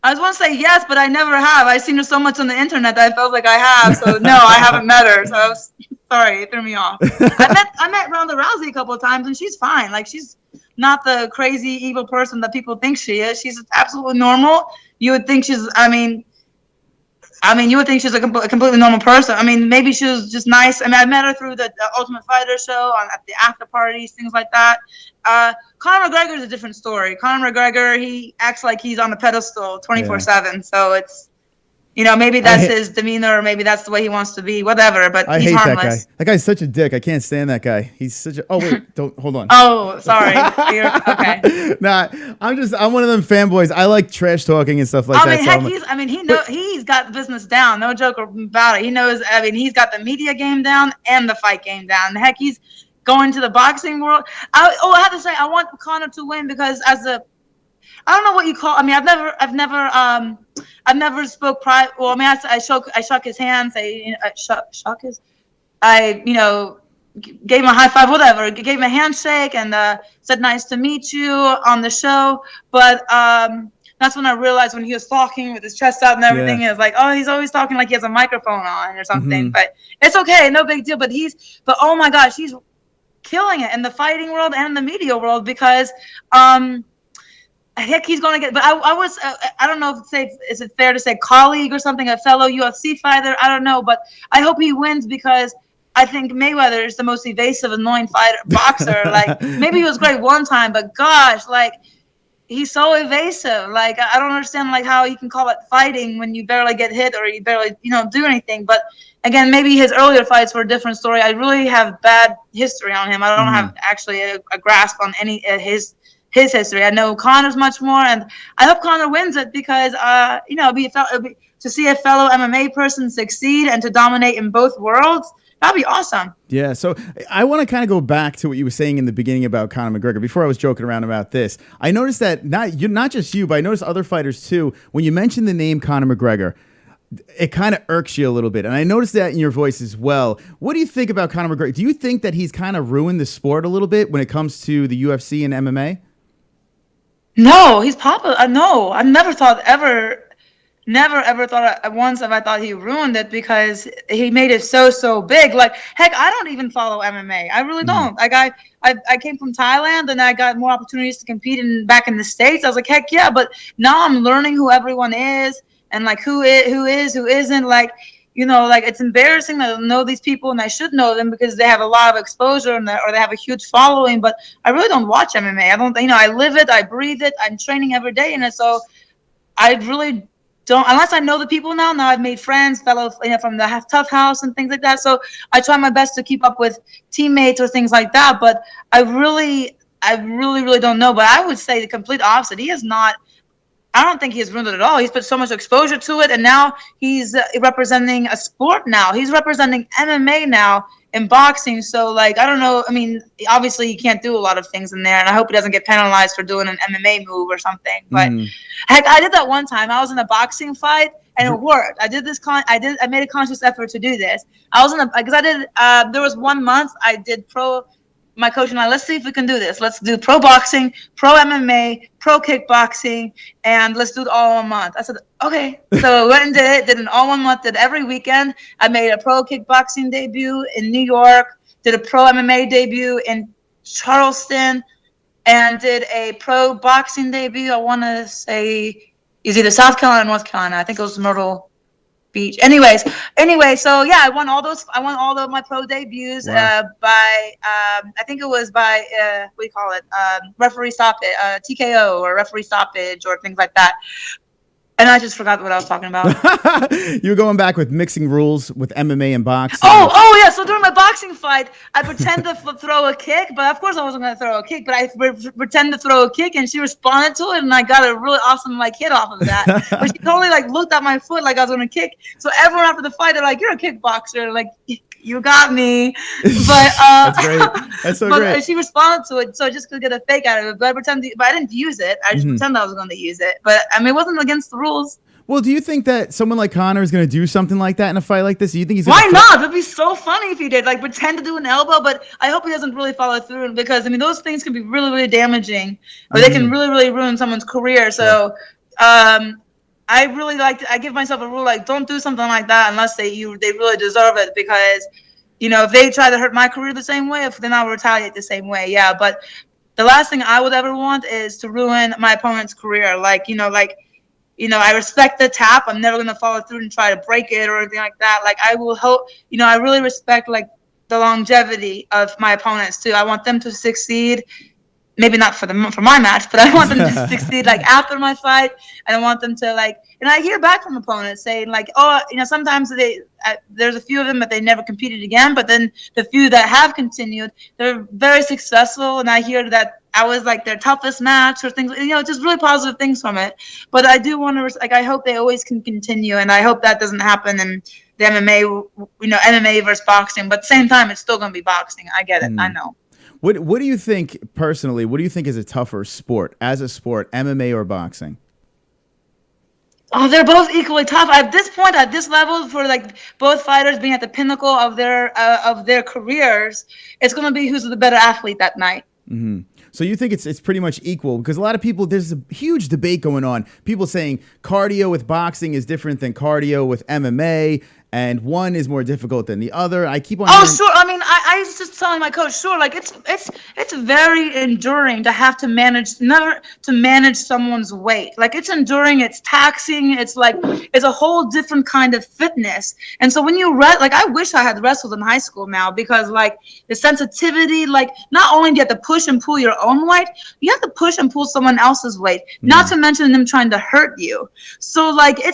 Speaker 7: I just want to say yes, but I never have. I've seen her so much on the internet that I felt like I have. So no, I haven't met her. So I was sorry, it threw me off. I met Ronda Rousey a couple of times, and she's fine. Like she's not the crazy evil person that people think she is. She's absolutely normal. You would think she's. I mean, you would think she's a completely normal person. I mean, maybe she was just nice. I mean, I met her through the Ultimate Fighter show at the after parties, things like that. Conor McGregor is a different story. Conor McGregor, he acts like he's on a pedestal 24/7. So it's, maybe that's his demeanor, or maybe that's the way he wants to be, whatever. But he's harmless.
Speaker 3: That guy. That guy's such a dick. I can't stand that guy. He's such a. Oh wait, don't hold on.
Speaker 7: Oh, sorry. Okay.
Speaker 3: Nah, I'm one of them fanboys. I like trash talking and stuff like that.
Speaker 7: He's got business down. No joke about it. He knows. I mean, he's got the media game down and the fight game down. Heck, he's going to the boxing world. I have to say, I want Conor to win because I don't know what you call. I mean, I've never spoke private. Well, I mean, I shook his hands. gave him a high five, whatever, gave him a handshake, and said nice to meet you on the show. But that's when I realized, when he was talking with his chest out and everything, it was like, oh, he's always talking like he has a microphone on or something. But it's okay, no big deal. But oh my gosh, he's killing it in the fighting world and in the media world, because heck, he's going to get, but I don't know if is it fair to say colleague or something, a fellow UFC fighter, I don't know, but I hope he wins, because I think Mayweather is the most evasive, annoying boxer. Like, maybe he was great one time, but gosh, like, he's so evasive. Like, I don't understand, like, how you can call it fighting when you barely get hit or you barely, do anything. But again, maybe his earlier fights were a different story. I really have bad history on him. I don't have actually a grasp on any his history. I know Conor's much more, and I hope Conor wins it, because it'd be to see a fellow MMA person succeed and to dominate in both worlds. That'd be awesome.
Speaker 3: Yeah, so I want to kind of go back to what you were saying in the beginning about Conor McGregor. Before I was joking around about this, I noticed that not just you, but I noticed other fighters too. When you mention the name Conor McGregor, it kind of irks you a little bit, and I noticed that in your voice as well. What do you think about Conor McGregor? Do you think that he's kind of ruined the sport a little bit when it comes to the UFC and MMA?
Speaker 7: No, he's popular. No, I've never ever thought once have I thought he ruined it, because he made it so big. Like, heck, I don't even follow MMA. I really don't. Like, I came from Thailand, and I got more opportunities to compete back in the States. I was like, heck yeah, but now I'm learning who everyone is, and like who isn't. Like, like, it's embarrassing that I know these people, and I should know them because they have a lot of exposure or they have a huge following. But I really don't watch MMA. I don't, I live it, I breathe it. I'm training every day in it, so I really don't, unless I know the people now. Now I've made friends, fellows, from the Tough House and things like that. So I try my best to keep up with teammates or things like that. But I really don't know. But I would say the complete opposite. He is not. I don't think he has ruined it at all. He's put so much exposure to it, and now he's representing a sport now. He's representing MMA now in boxing. So, like, I don't know. I mean, obviously he can't do a lot of things in there, and I hope he doesn't get penalized for doing an MMA move or something. But heck, I did that one time. I was in a boxing fight, and it worked. I made a conscious effort to do this. There was 1 month I did pro. My coach and I, let's see if we can do this. Let's do pro boxing, pro MMA, pro kickboxing, and let's do it all in 1 month. I said, okay. So I went and did it all 1 month, did every weekend. I made a pro kickboxing debut in New York, did a pro MMA debut in Charleston, and did a pro boxing debut. I want to say is either South Carolina or North Carolina. I think it was Myrtle Beach. Anyway, so yeah, I won all of my pro debuts.
Speaker 3: Wow.
Speaker 7: I think it was by what do you call it? Referee stoppage, TKO or referee stoppage or things like that. And I just forgot what I was talking about.
Speaker 3: You were going back with mixing rules with MMA and boxing.
Speaker 7: Oh yeah. So during my boxing fight, I pretended to throw a kick, but of course I wasn't going to throw a kick. But I pretended to throw a kick, and she responded to it, and I got a really awesome hit off of that. But she totally looked at my foot like I was going to kick. So everyone after the fight, they're like, "You're a kickboxer." Like, you got me. But
Speaker 3: That's great. That's so great.
Speaker 7: She responded to it, so I just could get a fake out of it. But I didn't use it. I just pretended I was going to use it. But I mean, it wasn't against the rules.
Speaker 3: Well, do you think that someone like Conor is going to do something like that in a fight like this? Do you think he's
Speaker 7: Why not? It'd be so funny if he did, pretend to do an elbow, but I hope he doesn't really follow through, because I mean, those things can be really, really damaging, or they can really, really ruin someone's career. So, I really I give myself a rule, don't do something like that unless they really deserve it, because, if they try to hurt my career the same way, then I'll retaliate the same way. Yeah, but the last thing I would ever want is to ruin my opponent's career. I respect the tap. I'm never going to follow through and try to break it or anything like that. I will hope, I really respect the longevity of my opponents too. I want them to succeed. Maybe not for my match, but I want them to succeed after my fight. And I want them to and I hear back from opponents saying sometimes there's a few of them that they never competed again, but then the few that have continued, they're very successful. And I hear that I was their toughest match or things, just really positive things from it. But I do want to, I hope they always can continue. And I hope that doesn't happen in the MMA, MMA versus boxing. But at the same time, it's still going to be boxing. I get it. I know.
Speaker 3: What do you think, personally, what do you think is a tougher sport, as a sport, MMA or boxing?
Speaker 7: Oh, they're both equally tough at this point, at this level, for like both fighters being at the pinnacle of their careers. It's gonna be who's the better athlete that night.
Speaker 3: So you think it's pretty much equal? Because a lot of people, there's a huge debate going on. People saying cardio with boxing is different than cardio with MMA, and one is more difficult than the other. I keep on.
Speaker 7: Oh,
Speaker 3: hearing-
Speaker 7: sure. I mean, I was just telling my coach, sure, like it's very enduring to have to manage someone's weight. Like it's enduring, it's taxing, it's like it's a whole different kind of fitness. And so when you like I wish I had wrestled in high school now, because like the sensitivity, like not only do you have to push and pull your own weight, you have to push and pull someone else's weight. Not to mention them trying to hurt you. So like I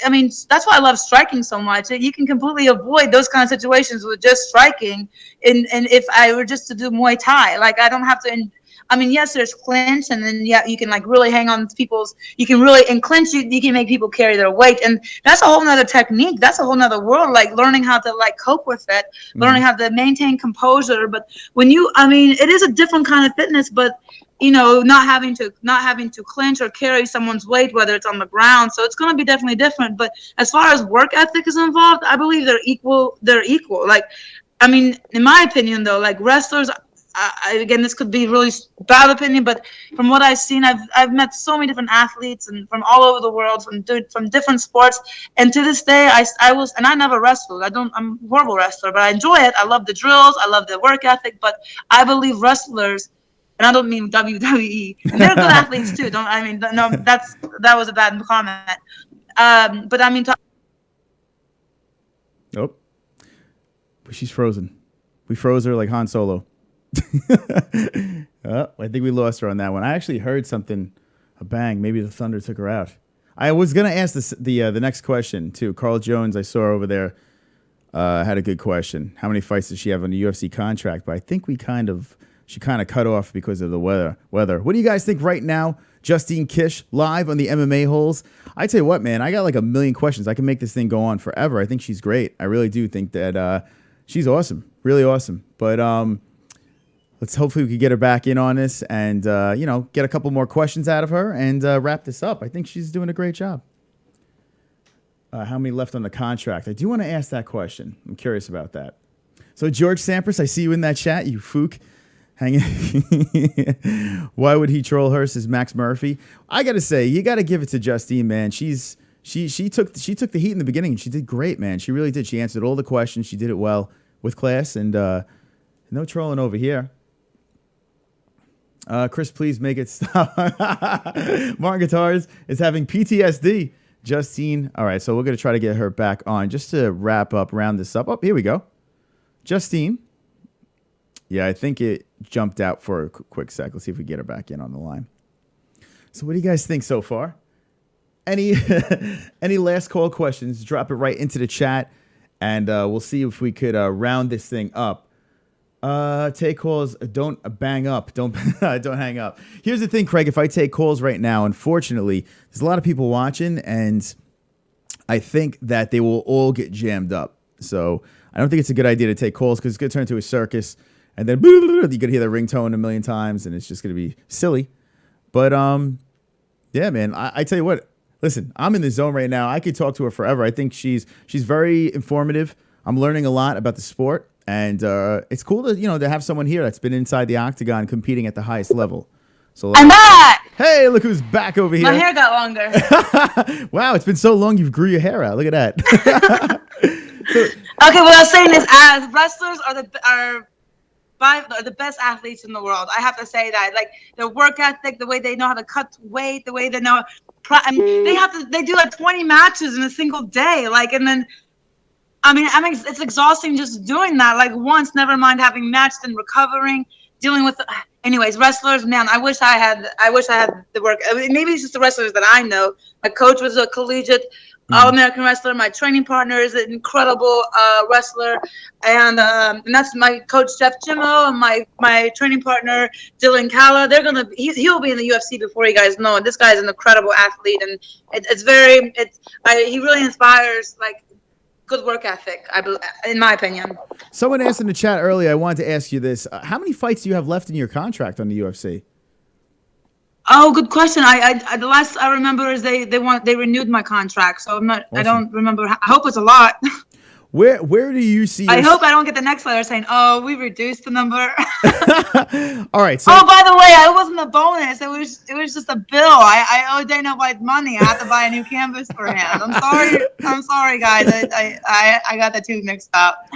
Speaker 7: mean, that's why I love striking so much. You can completely avoid those kind of situations with just striking. And if I were just to do Muay Thai, like I don't have to. I mean, yes, there's clinch, and then yeah, you can like really hang on to people's. You can really in clinch. You can make people carry their weight, and that's a whole nother technique. That's a whole nother world. Like learning how to like cope with it, learning how to maintain composure. But I mean, it is a different kind of fitness, but not having to clinch or carry someone's weight, whether it's on the ground. So it's going to be definitely different. But as far as work ethic is involved, I believe they're equal. They're equal. Like, I mean, in my opinion, though, like wrestlers, again, this could be really bad opinion, but from what I've seen, I've met so many different athletes and from all over the world, from different sports. And to this day, I never wrestled. I'm a horrible wrestler, but I enjoy it. I love the drills. I love the work ethic. But I believe wrestlers, and I don't mean WWE, and they're good athletes too. No, that was a bad comment. But I mean,
Speaker 3: Nope. She's frozen. We froze her like Han Solo. I think we lost her on that one. I actually heard something, a bang. Maybe the thunder took her out. I was gonna ask the next question too. Carl Jones, I saw over there, had a good question. How many fights does she have on the UFC contract? But I think she kind of cut off because of the weather. What do you guys think right now? Justine Kish live on the MMA-Holes. I tell you what, man, I got like a million questions. I can make this thing go on forever. I think she's great. I really do think that she's awesome, really awesome. But let's hopefully we can get her back in on this and get a couple more questions out of her and wrap this up. I think she's doing a great job. How many left on the contract? I do want to ask that question. I'm curious about that. So George Sampras, I see you in that chat. You fook. Hanging. Why would he troll her? Says Max Murphy. I gotta say, you gotta give it to Justine, man. She took the heat in the beginning. She did great, man. She really did. She answered all the questions. She did it well with class, and no trolling over here. Chris, please make it stop. Martin Guitars is having PTSD. Justine. All right, so we're gonna try to get her back on just to round this up. Oh, here we go. Justine. Yeah, I think it jumped out for a quick sec. Let's see if we get her back in on the line. So what do you guys think so far? Any last call questions, drop it right into the chat, and we'll see if we could round this thing up. Take calls. Don't bang up. Don't hang up. Here's the thing, Craig. If I take calls right now, unfortunately, there's a lot of people watching, and I think that they will all get jammed up. So I don't think it's a good idea to take calls because it's going to turn into a circus. And then you could hear the ringtone a million times, and it's just going to be silly. But, yeah, man, I tell you what, listen, I'm in the zone right now. I could talk to her forever. I think she's very informative. I'm learning a lot about the sport, and it's cool to have someone here that's been inside the octagon competing at the highest level. So
Speaker 7: I'm back.
Speaker 3: Hey, look who's back over here.
Speaker 7: My hair got longer.
Speaker 3: Wow, it's been so long you've grew your hair out. Look at that.
Speaker 7: Okay, what I was saying is, as wrestlers are the best athletes in the world. I have to say that, like their work ethic, the way they know how to cut weight, the way they know, they do like 20 matches in a single day. Like, and then, it's exhausting just doing that. Like once, never mind having matched and recovering, dealing with, anyways, wrestlers, man, I wish I had the work. Maybe it's just the wrestlers that I know. My coach was a collegiate All-American wrestler. My training partner is an incredible wrestler, and that's my coach Jeff Jimmo and my training partner Dylan Calla. He'll be in the UFC before you guys know. And this guy is an incredible athlete, and he really inspires like good work ethic. In my opinion.
Speaker 3: Someone asked in the chat earlier. I wanted to ask you this: how many fights do you have left in your contract on the UFC?
Speaker 7: Oh, good question. I the last I remember is they renewed my contract, so I'm not. I
Speaker 3: Awesome.
Speaker 7: don't remember. I hope it's a lot.
Speaker 3: Where do you see
Speaker 7: I
Speaker 3: your
Speaker 7: hope I don't get the next letter saying, "Oh, we reduced the number."
Speaker 3: All right, so
Speaker 7: Oh, by the way, it wasn't a bonus. It was just a bill. I owe Dana White money. I have to buy a new canvas for him. I'm sorry. I'm sorry, guys. I got the two mixed up.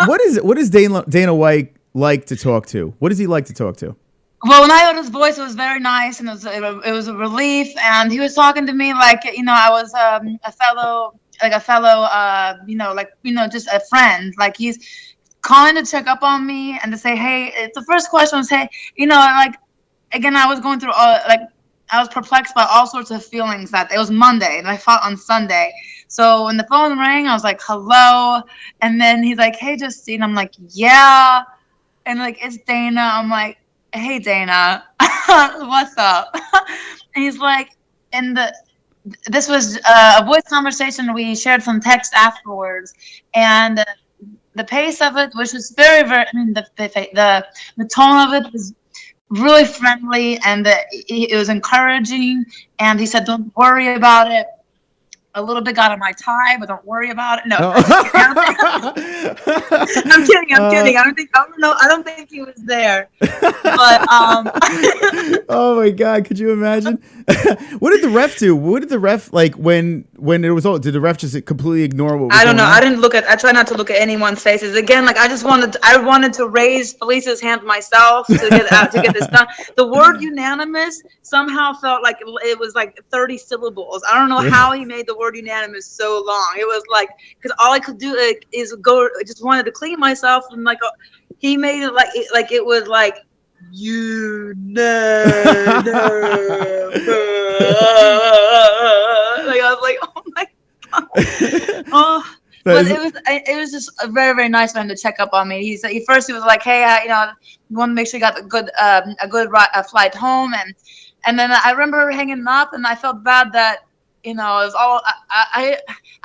Speaker 3: what does Dana White like to talk to? What does he like to talk to?
Speaker 7: Well, when I heard his voice, it was very nice, and it was a relief. And he was talking to me like, I was a fellow, just a friend. Like, he's calling to check up on me and to say, hey. The first question was, hey, like, again, I was going through I was perplexed by all sorts of feelings that it was Monday and I fought on Sunday. So when the phone rang, I was like, hello, and then he's like, hey, Justine. I'm like, yeah, and like, it's Dana. I'm like, hey, Dana, what's up? And he's like, this was a voice conversation. We shared some text afterwards, and the pace of it, which was very, very, I mean, the tone of it was really friendly, and it was encouraging. And he said, don't worry about it. A little bit got on my tie, but don't worry about it. No, I'm kidding. I don't think he was there. But
Speaker 3: Oh my God, could you imagine? What did the ref do? What did the ref like when it was all? Did the ref just completely ignore what was
Speaker 7: I don't know.
Speaker 3: going on?
Speaker 7: I didn't look at. I try not to look at anyone's faces. Again, like I wanted to raise Felice's hand myself to get this done. The word unanimous somehow felt like it was like 30 syllables. I don't know how he made the word unanimous so long. It was like, because all I could do is go. I just wanted to clean myself, and like he made it like it was like like I was like, oh my God. Oh, but it was just a very, very nice of him to check up on me. He was like, hey, you want to make sure you got a good flight home, and then I remember hanging up, and I felt bad that it was all I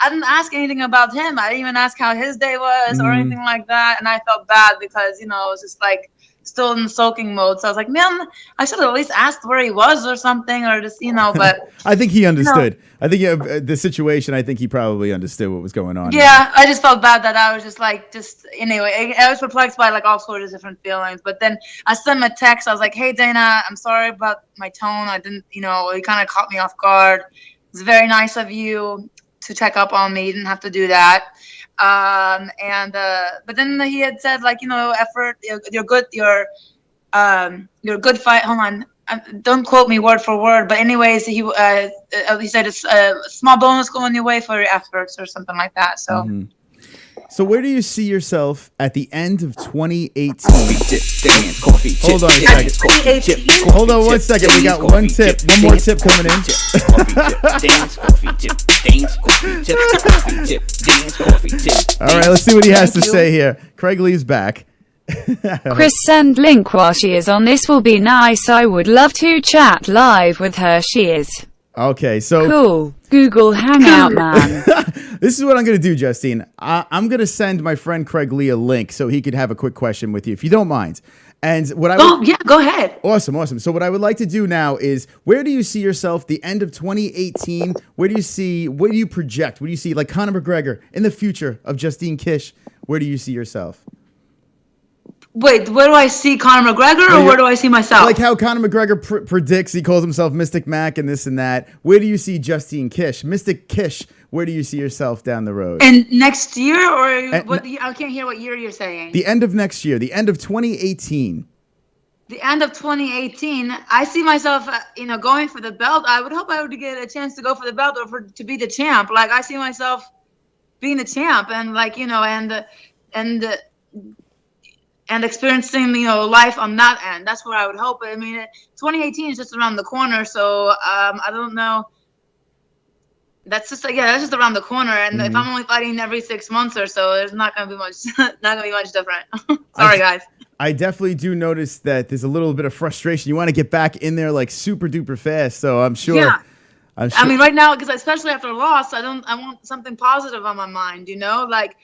Speaker 7: didn't ask anything about him. I didn't even ask how his day was or anything like that, and I felt bad because it was just like still in soaking mode. So I was like, man, I should have at least asked where he was or something, or just but
Speaker 3: I think he understood. I think the situation. I think he probably understood what was going on.
Speaker 7: Yeah, I just felt bad that I was just anyway. I was perplexed by like all sorts of different feelings. But then I sent him a text. I was like, hey, Dana, I'm sorry about my tone. I didn't, it kind of caught me off guard. It's very nice of you to check up on me. You didn't have to do that. But then he had said like, effort, you're good, you're a good fight. Hold on. Don't quote me word for word, but anyways, he said it's a small bonus going your way for your efforts or something like that. So,
Speaker 3: So where do you see yourself at the end of 2018?
Speaker 5: Hold
Speaker 3: on a second. Hold on 1 second. We got one more tip coming in. All right, let's see what he has to say here. Craig Lee's back.
Speaker 6: Chris, send link while she is on. This will be nice. I would love to chat live with her. She is.
Speaker 3: Okay, so
Speaker 6: cool. Google Hangout, man.
Speaker 3: This is what I'm going to do, Justine. I'm going to send my friend Craig Lee a link so he could have a quick question with you, if you don't mind. And what I
Speaker 7: go ahead.
Speaker 3: Awesome. So what I would like to do now is, where do you see yourself the end of 2018? What do you project? What do you see, like Conor McGregor in the future of Justine Kish? Where do you see yourself?
Speaker 7: Wait, where do I see Conor McGregor, or where do I see myself?
Speaker 3: Like how Conor McGregor predicts, he calls himself Mystic Mac and this and that. Where do you see Justine Kish? Mystic Kish, where do you see yourself down the road?
Speaker 7: And next year, or what? I can't hear what year you're saying.
Speaker 3: The end of next year, the end of 2018.
Speaker 7: The end of 2018, I see myself, going for the belt. I would hope I would get a chance to go for the belt or to be the champ. Like, I see myself being the champ, and like, and experiencing, life on that end. That's where I would hope. I mean, 2018 is just around the corner, so I don't know. That's just around the corner, and if I'm only fighting every 6 months or so, there's not gonna be much different. Sorry, guys.
Speaker 3: I definitely do notice that there's a little bit of frustration. You want to get back in there like super duper fast, so I'm sure.
Speaker 7: Yeah. I mean, right now, because especially after a loss, I want something positive on my mind. Like,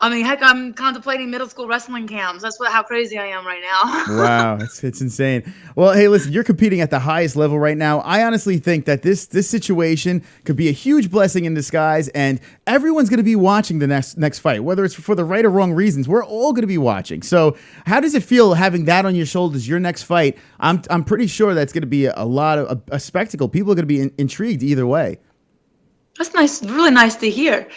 Speaker 7: I mean, heck, I'm contemplating middle school wrestling camps. That's how crazy I am right now.
Speaker 3: Wow, it's insane. Well, hey, listen, you're competing at the highest level right now. I honestly think that this situation could be a huge blessing in disguise, and everyone's going to be watching the next fight, whether it's for the right or wrong reasons. We're all going to be watching. So, how does it feel having that on your shoulders? Your next fight, I'm pretty sure that's going to be a lot of a spectacle. People are going to be intrigued either way.
Speaker 7: That's nice, really nice to hear.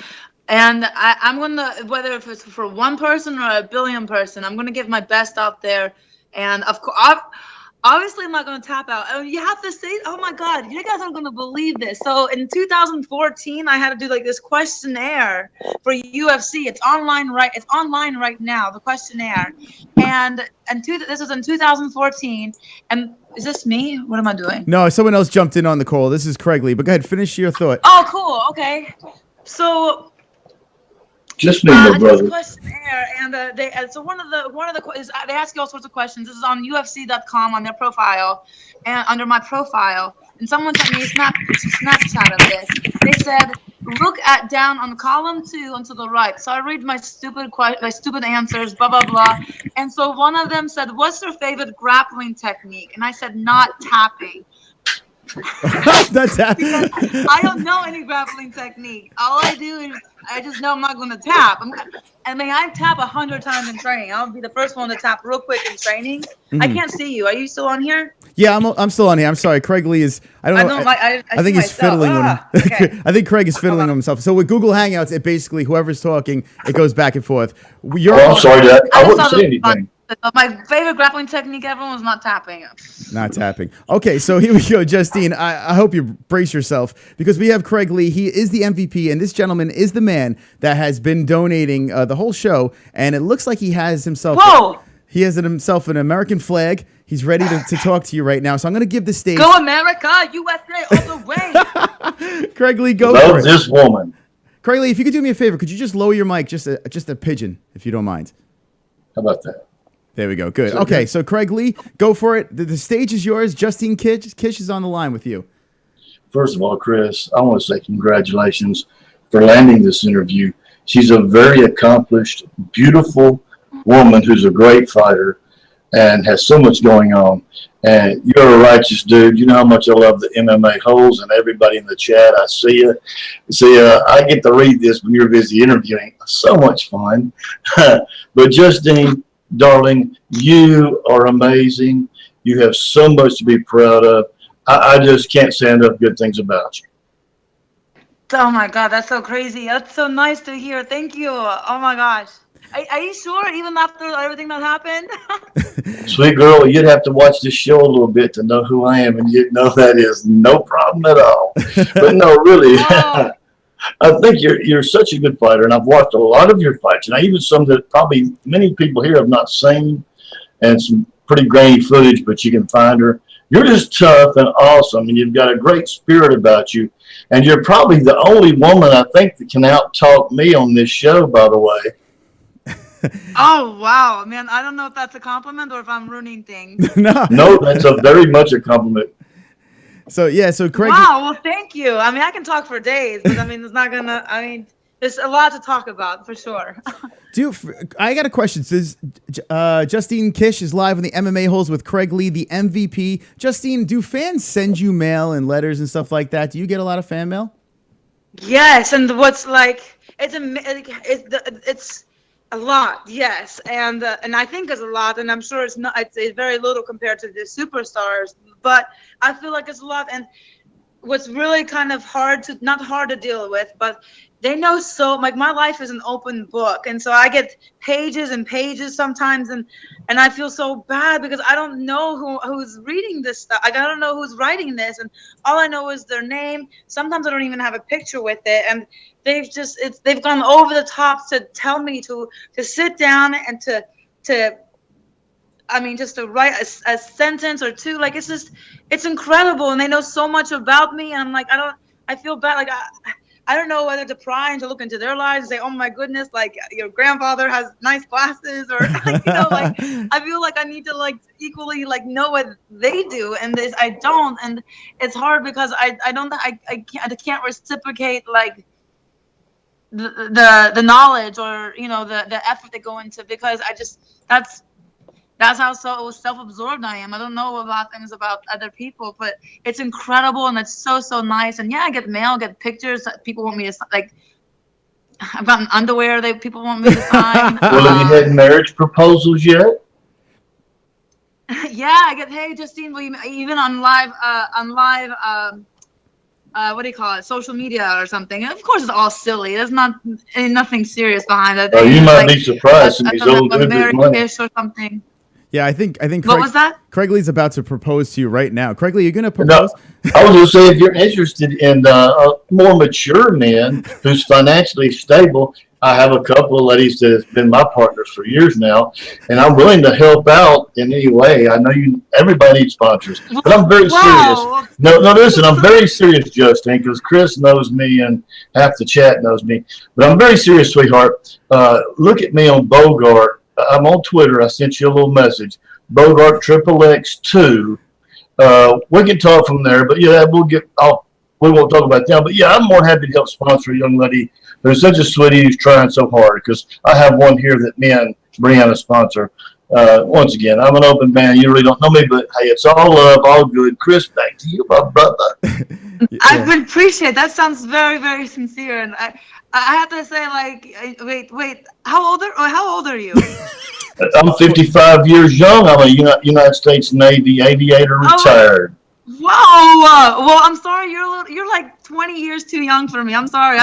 Speaker 7: And I'm gonna, whether if it's for one person or a billion person, I'm gonna give my best out there. And of course, obviously, I'm not gonna tap out. Oh, you have to say, oh my God, you guys aren't gonna believe this. So in 2014, I had to do like this questionnaire for UFC. It's online right now. The questionnaire, and this was in 2014. And is this me? What am I doing?
Speaker 3: No, someone else jumped in on the call. This is Craig Lee. But go ahead, finish your thought.
Speaker 7: Oh, cool. Okay. So.
Speaker 8: Just me, my brother.
Speaker 7: Questionnaire, and so one of the they ask you all sorts of questions. This is on UFC.com on their profile, and under my profile, and someone sent me a Snapchat of this. They said, look down on column 2 and to the right. So I read my stupid answers, blah blah blah. And so one of them said, what's your favorite grappling technique? And I said, not tapping.
Speaker 3: That's
Speaker 7: I don't know any grappling technique. All I do is I just know I'm not going to tap. I tap 100 times in training. I'll be the first one to tap real quick in training.
Speaker 3: Mm-hmm.
Speaker 7: I can't see you. Are you still on here?
Speaker 3: Yeah, I'm still on here. I'm sorry. Craig Lee is. I don't know. I think he's fiddling with him.
Speaker 7: Okay.
Speaker 3: I think Craig is fiddling with himself. So with Google Hangouts, it basically whoever's talking, it goes back and forth.
Speaker 8: I'm sorry, I wouldn't say anything.
Speaker 7: My favorite grappling technique ever was not tapping.
Speaker 3: Not tapping. Okay, so here we go, Justine. I hope you brace yourself because we have Craig Lee. He is the MVP, and this gentleman is the man that has been donating the whole show. And it looks like he has himself.
Speaker 7: Whoa!
Speaker 3: He has himself an American flag. He's ready to talk to you right now. So I'm going to give the stage.
Speaker 7: Go America, USA, all the way.
Speaker 3: Craig Lee, go
Speaker 8: Love
Speaker 3: for it.
Speaker 8: this woman.
Speaker 3: Craig Lee, if you could do me a favor, could you just lower your mic just a pigeon, if you don't mind?
Speaker 8: How about that?
Speaker 3: There we go. Good. Okay, so Craig Lee, go for it. The stage is yours. Justine Kish is on the line with you.
Speaker 8: First of all, Chris, I want to say congratulations for landing this interview. She's a very accomplished, beautiful woman who's a great fighter and has so much going on. And you're a righteous dude. You know how much I love the MMA-Holes and everybody in the chat. I see you. I get to read this when you're busy interviewing. So much fun. But Justine, darling, you are amazing. You have so much to be proud of. I just can't say enough good things about you.
Speaker 7: Oh my God, that's so crazy. That's so nice to hear. Thank you. Oh my gosh. Are you sure, even after everything that happened?
Speaker 8: Sweet girl, you'd have to watch this show a little bit to know who I am, and you'd know that is no problem at all. But no, really,
Speaker 7: Oh.
Speaker 8: I think you're such a good fighter, and I've watched a lot of your fights, and even some that probably many people here have not seen, and some pretty grainy footage, but you can find her. You're just tough and awesome, and you've got a great spirit about you, and you're probably the only woman I think that can out-talk me on this show, by the way.
Speaker 7: Oh wow, man! I don't know if that's a compliment or if I'm ruining things.
Speaker 8: No, that's a very much a compliment.
Speaker 3: So Craig.
Speaker 7: Wow, well, thank you. I mean, I can talk for days, but I mean, it's not gonna. I mean, there's a lot to talk about for sure.
Speaker 3: I got a question. Says Justine Kish is live on the MMA-Holes with Craig Lee, the MVP. Justine, do fans send you mail and letters and stuff like that? Do you get a lot of fan mail?
Speaker 7: Yes, and what's like it's a lot, yes, and I think it's a lot, and I'm sure it's not. It's very little compared to the superstars, but I feel like it's a lot. And what's really kind of not hard to deal with, but they know so. Like my life is an open book, and so I get pages and pages sometimes, and I feel so bad because I don't know who's reading this stuff. Like I don't know who's writing this, and all I know is their name. Sometimes I don't even have a picture with it, and they've gone over the top to tell me to sit down and to I mean, just to write a sentence or two. Like it's incredible, and they know so much about me, and I'm like I feel bad. Like I don't know whether to pry and to look into their lives and say, oh my goodness, like your grandfather has nice glasses, or like, like I feel like I need to like equally like know what they do, and this I don't, and it's hard because I can't reciprocate like the knowledge, or the effort they go into, because that's how self-absorbed I am. I don't know a lot of things about other people, but it's incredible, and it's so nice. And yeah, I get mail, get pictures that people want me to, like, I've gotten underwear that people want me to sign.
Speaker 8: Well, have you had marriage proposals yet?
Speaker 7: Yeah, I get, hey Justine, will you, even on live what do you call it, social media or something. Of course, it's all silly. There's nothing serious behind it.
Speaker 8: Oh, you might
Speaker 7: like
Speaker 8: be surprised. He's old
Speaker 7: a
Speaker 8: with his
Speaker 7: married
Speaker 8: money.
Speaker 7: fish or something.
Speaker 3: Yeah, I think Craig,
Speaker 7: What was that?
Speaker 3: Craigley's about to propose to you right now. Craigley, you're gonna
Speaker 8: No,
Speaker 3: propose?
Speaker 8: I was going to say, if you're interested in more mature men who's financially stable, I have a couple of ladies that have been my partners for years now, and I'm willing to help out in any way. I know everybody needs sponsors, but I'm very serious. No, listen, I'm very serious, Justine, because Chris knows me and half the chat knows me. But I'm very serious, sweetheart. Look at me on Bogart. I'm on Twitter. I sent you a little message. Bogart XXX2. We can talk from there, but yeah, we'll get off. We won't talk about that. But yeah, I'm more happy to help sponsor a young lady who's such a sweetie who's trying so hard, because I have one here that me and Brianna sponsor. Once again, I'm an open man. You really don't know me, but hey, it's all love, all good. Chris, back to you, my brother.
Speaker 7: I appreciate that. Sounds very sincere, and I have to say, like, wait, how old are you?
Speaker 8: I'm 55 years young. I'm a United States Navy aviator, retired.
Speaker 7: Wow. Well, I'm sorry. You're like 20 years too young for me. I'm sorry.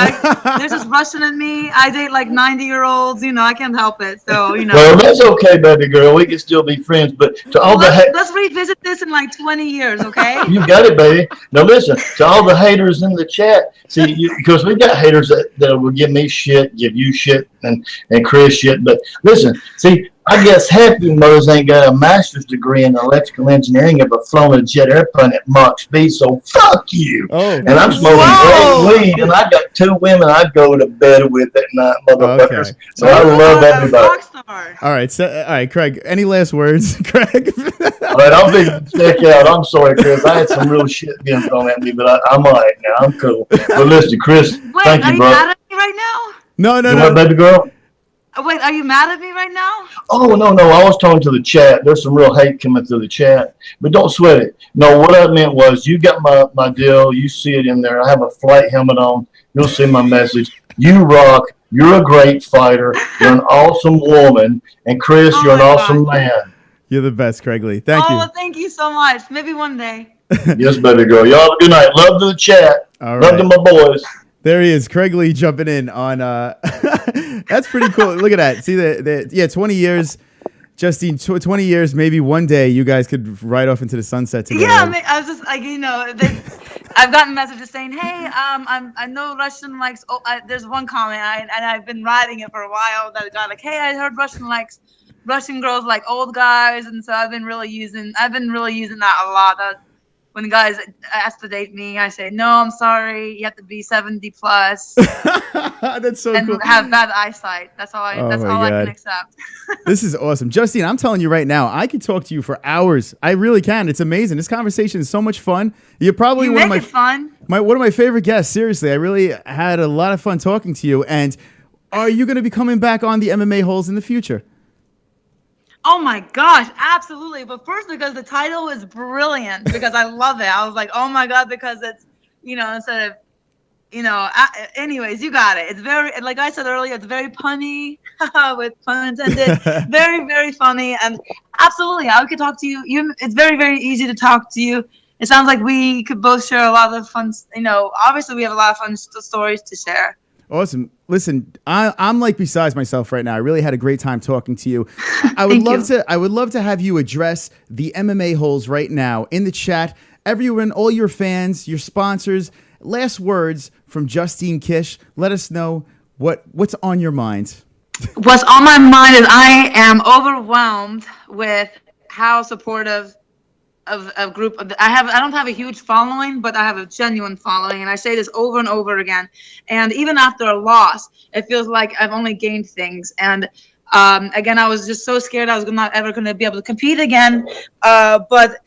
Speaker 7: There's this Russian in me. I date like 90-year-olds. I can't help it. So
Speaker 8: Well, that's okay, baby girl. We can still be friends. But to all
Speaker 7: let's revisit this in like 20 years, okay?
Speaker 8: You got it, baby. Now listen, to all the haters in the chat. See, because we got haters that will give me shit, give you shit, and Chris shit. But listen, see, I guess half you mothers ain't got a master's degree in electrical engineering, ever flown a jet airplane at Mach speed, so fuck you.
Speaker 3: Oh,
Speaker 8: and I'm smoking great weed, and I got 2 women I go to bed with at night, motherfuckers.
Speaker 3: Okay.
Speaker 8: So I love everybody.
Speaker 7: All
Speaker 3: right, Craig. Any last words, Craig?
Speaker 8: All right, I'll be check out. I'm sorry, Chris. I had some real shit being thrown at me, but I'm all right now. I'm cool. But listen, Chris, thank you, bro.
Speaker 7: Are you mad at me right now?
Speaker 3: No.
Speaker 8: What, baby girl?
Speaker 7: Wait, are you mad at me right now?
Speaker 8: Oh, no. I was talking to the chat. There's some real hate coming through the chat, but don't sweat it. No, what I meant was, you got my deal. You see it in there. I have a flight helmet on. You'll see my message. You rock. You're a great fighter. You're an awesome woman. And Chris, you're an awesome man.
Speaker 3: You're the best, Craigley. Thank you.
Speaker 7: Oh, thank you so much. Maybe one day.
Speaker 8: Yes, baby girl. Y'all have a good night. Love to the chat.
Speaker 3: All
Speaker 8: Love
Speaker 3: right.
Speaker 8: to my boys.
Speaker 3: There he is, Craigley jumping in on. That's pretty cool. Look at that. See 20 years, Justine. 20 years. Maybe one day you guys could ride off into the sunset together.
Speaker 7: Yeah, I was just like, I've gotten messages saying, hey, I know Russian likes. There's one comment, and I've been writing it for a while. That got like, hey, I heard Russian girls like old guys, and so I've been really using that a lot. When guys ask to date me, I say, no, I'm sorry. You have to be 70 plus.
Speaker 3: That's so
Speaker 7: and
Speaker 3: cool.
Speaker 7: have bad eyesight. That's all I can accept.
Speaker 3: This is awesome. Justine, I'm telling you right now, I could talk to you for hours. I really can. It's amazing. This conversation is so much fun. You're probably one of my favorite guests. Seriously, I really had a lot of fun talking to you. And are you going to be coming back on the MMA-Holes in the future?
Speaker 7: Oh my gosh, absolutely. But first, because the title is brilliant, because I love it. I was like, oh my God, because it's, instead of, anyways, you got it. It's very, like I said earlier, it's very punny, with pun intended. Very, very funny. And absolutely, I could talk to you. It's very, very easy to talk to you. It sounds like we could both share a lot of fun, obviously we have a lot of fun stories to share.
Speaker 3: Awesome. Listen, I'm like besides myself right now. I really had a great time talking to you. I would love to have you address the MMA-Holes right now in the chat. Everyone, all your fans, your sponsors, last words from Justine Kish. Let us know what's on your mind.
Speaker 7: What's on my mind is I am overwhelmed with how supportive of a group I don't have a huge following, but I have a genuine following, and I say this over and over again. And even after a loss, it feels like I've only gained things. And Again, I was just so scared I was not ever going to be able to compete again. But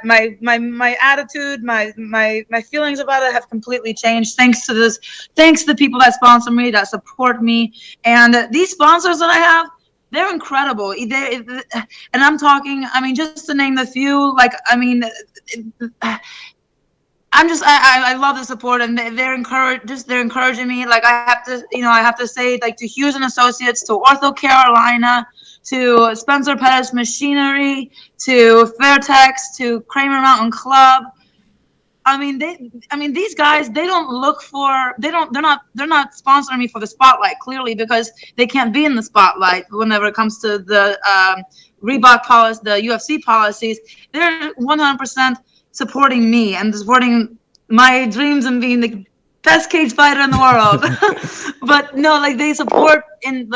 Speaker 7: my attitude, my feelings about it have completely changed thanks to the people that sponsor me, that support me, and these sponsors that I have. They're incredible. And I'm talking, I mean, just to name a few, like, I mean, I love the support, and they're encouraging me. Like, I have to say, like, to Hughes and Associates, to Ortho Carolina, to Spencer Pettis Machinery, to Fairtex, to Kramer Mountain Club. I mean, these guys, they're not sponsoring me for the spotlight, clearly, because they can't be in the spotlight whenever it comes to the Reebok policy, the UFC policies. They're 100% supporting me and supporting my dreams and being the best cage fighter in the world. But no, like, they support in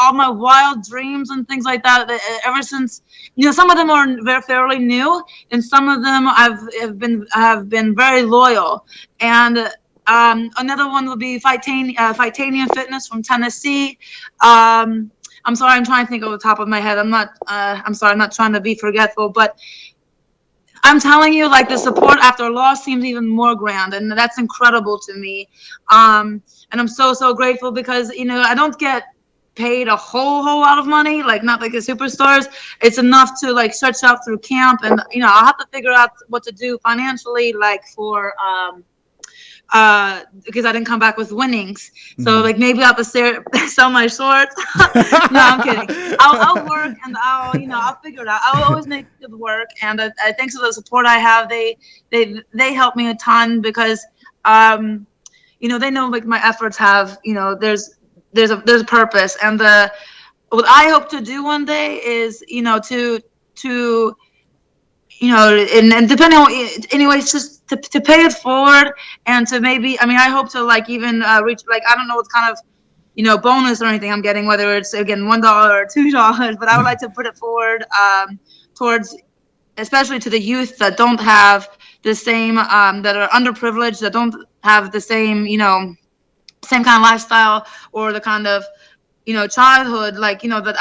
Speaker 7: all my wild dreams and things like that. Ever since, some of them are very fairly new, and some of them have been very loyal. And another one would be Fightanium Fitness from Tennessee. I'm sorry, I'm trying to think off the top of my head. I'm sorry, I'm not trying to be forgetful, but I'm telling you, like, the support after a loss seems even more grand, and that's incredible to me. And I'm so grateful because, I don't get paid a whole lot of money, like, not like the superstars. It's enough to, like, stretch out through camp, and, I'll have to figure out what to do financially, like, for because I didn't come back with winnings. So like, maybe I'll have to sell my shorts. No, I'm kidding. I'll work, and I'll figure it out. I'll always make it work. And thanks to the support I have, they help me a ton because, they know, like, my efforts have, there's a purpose. And what I hope to do one day is, to and depending on, anyways, just to pay it forward, and to maybe, I hope to, like, even reach, like, I don't know what kind of, bonus or anything I'm getting, whether it's, again, $1 or $2, but I would like to put it forward towards, especially to the youth that don't have the same, that are underprivileged, that don't have the same, same kind of lifestyle, or the kind of, childhood, like, that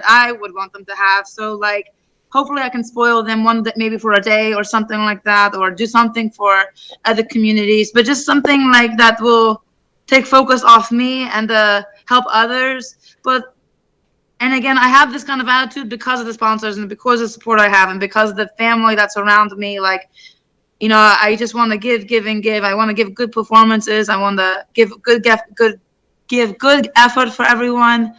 Speaker 7: I would want them to have. So, like, hopefully I can spoil them one day, maybe for a day or something like that, or do something for other communities, but just something like that will take focus off me and help others. And again, I have this kind of attitude because of the sponsors and because of the support I have and because of the family that surrounds me. Like, I just want to give and give. I want to give good performances. I want to give good effort for everyone.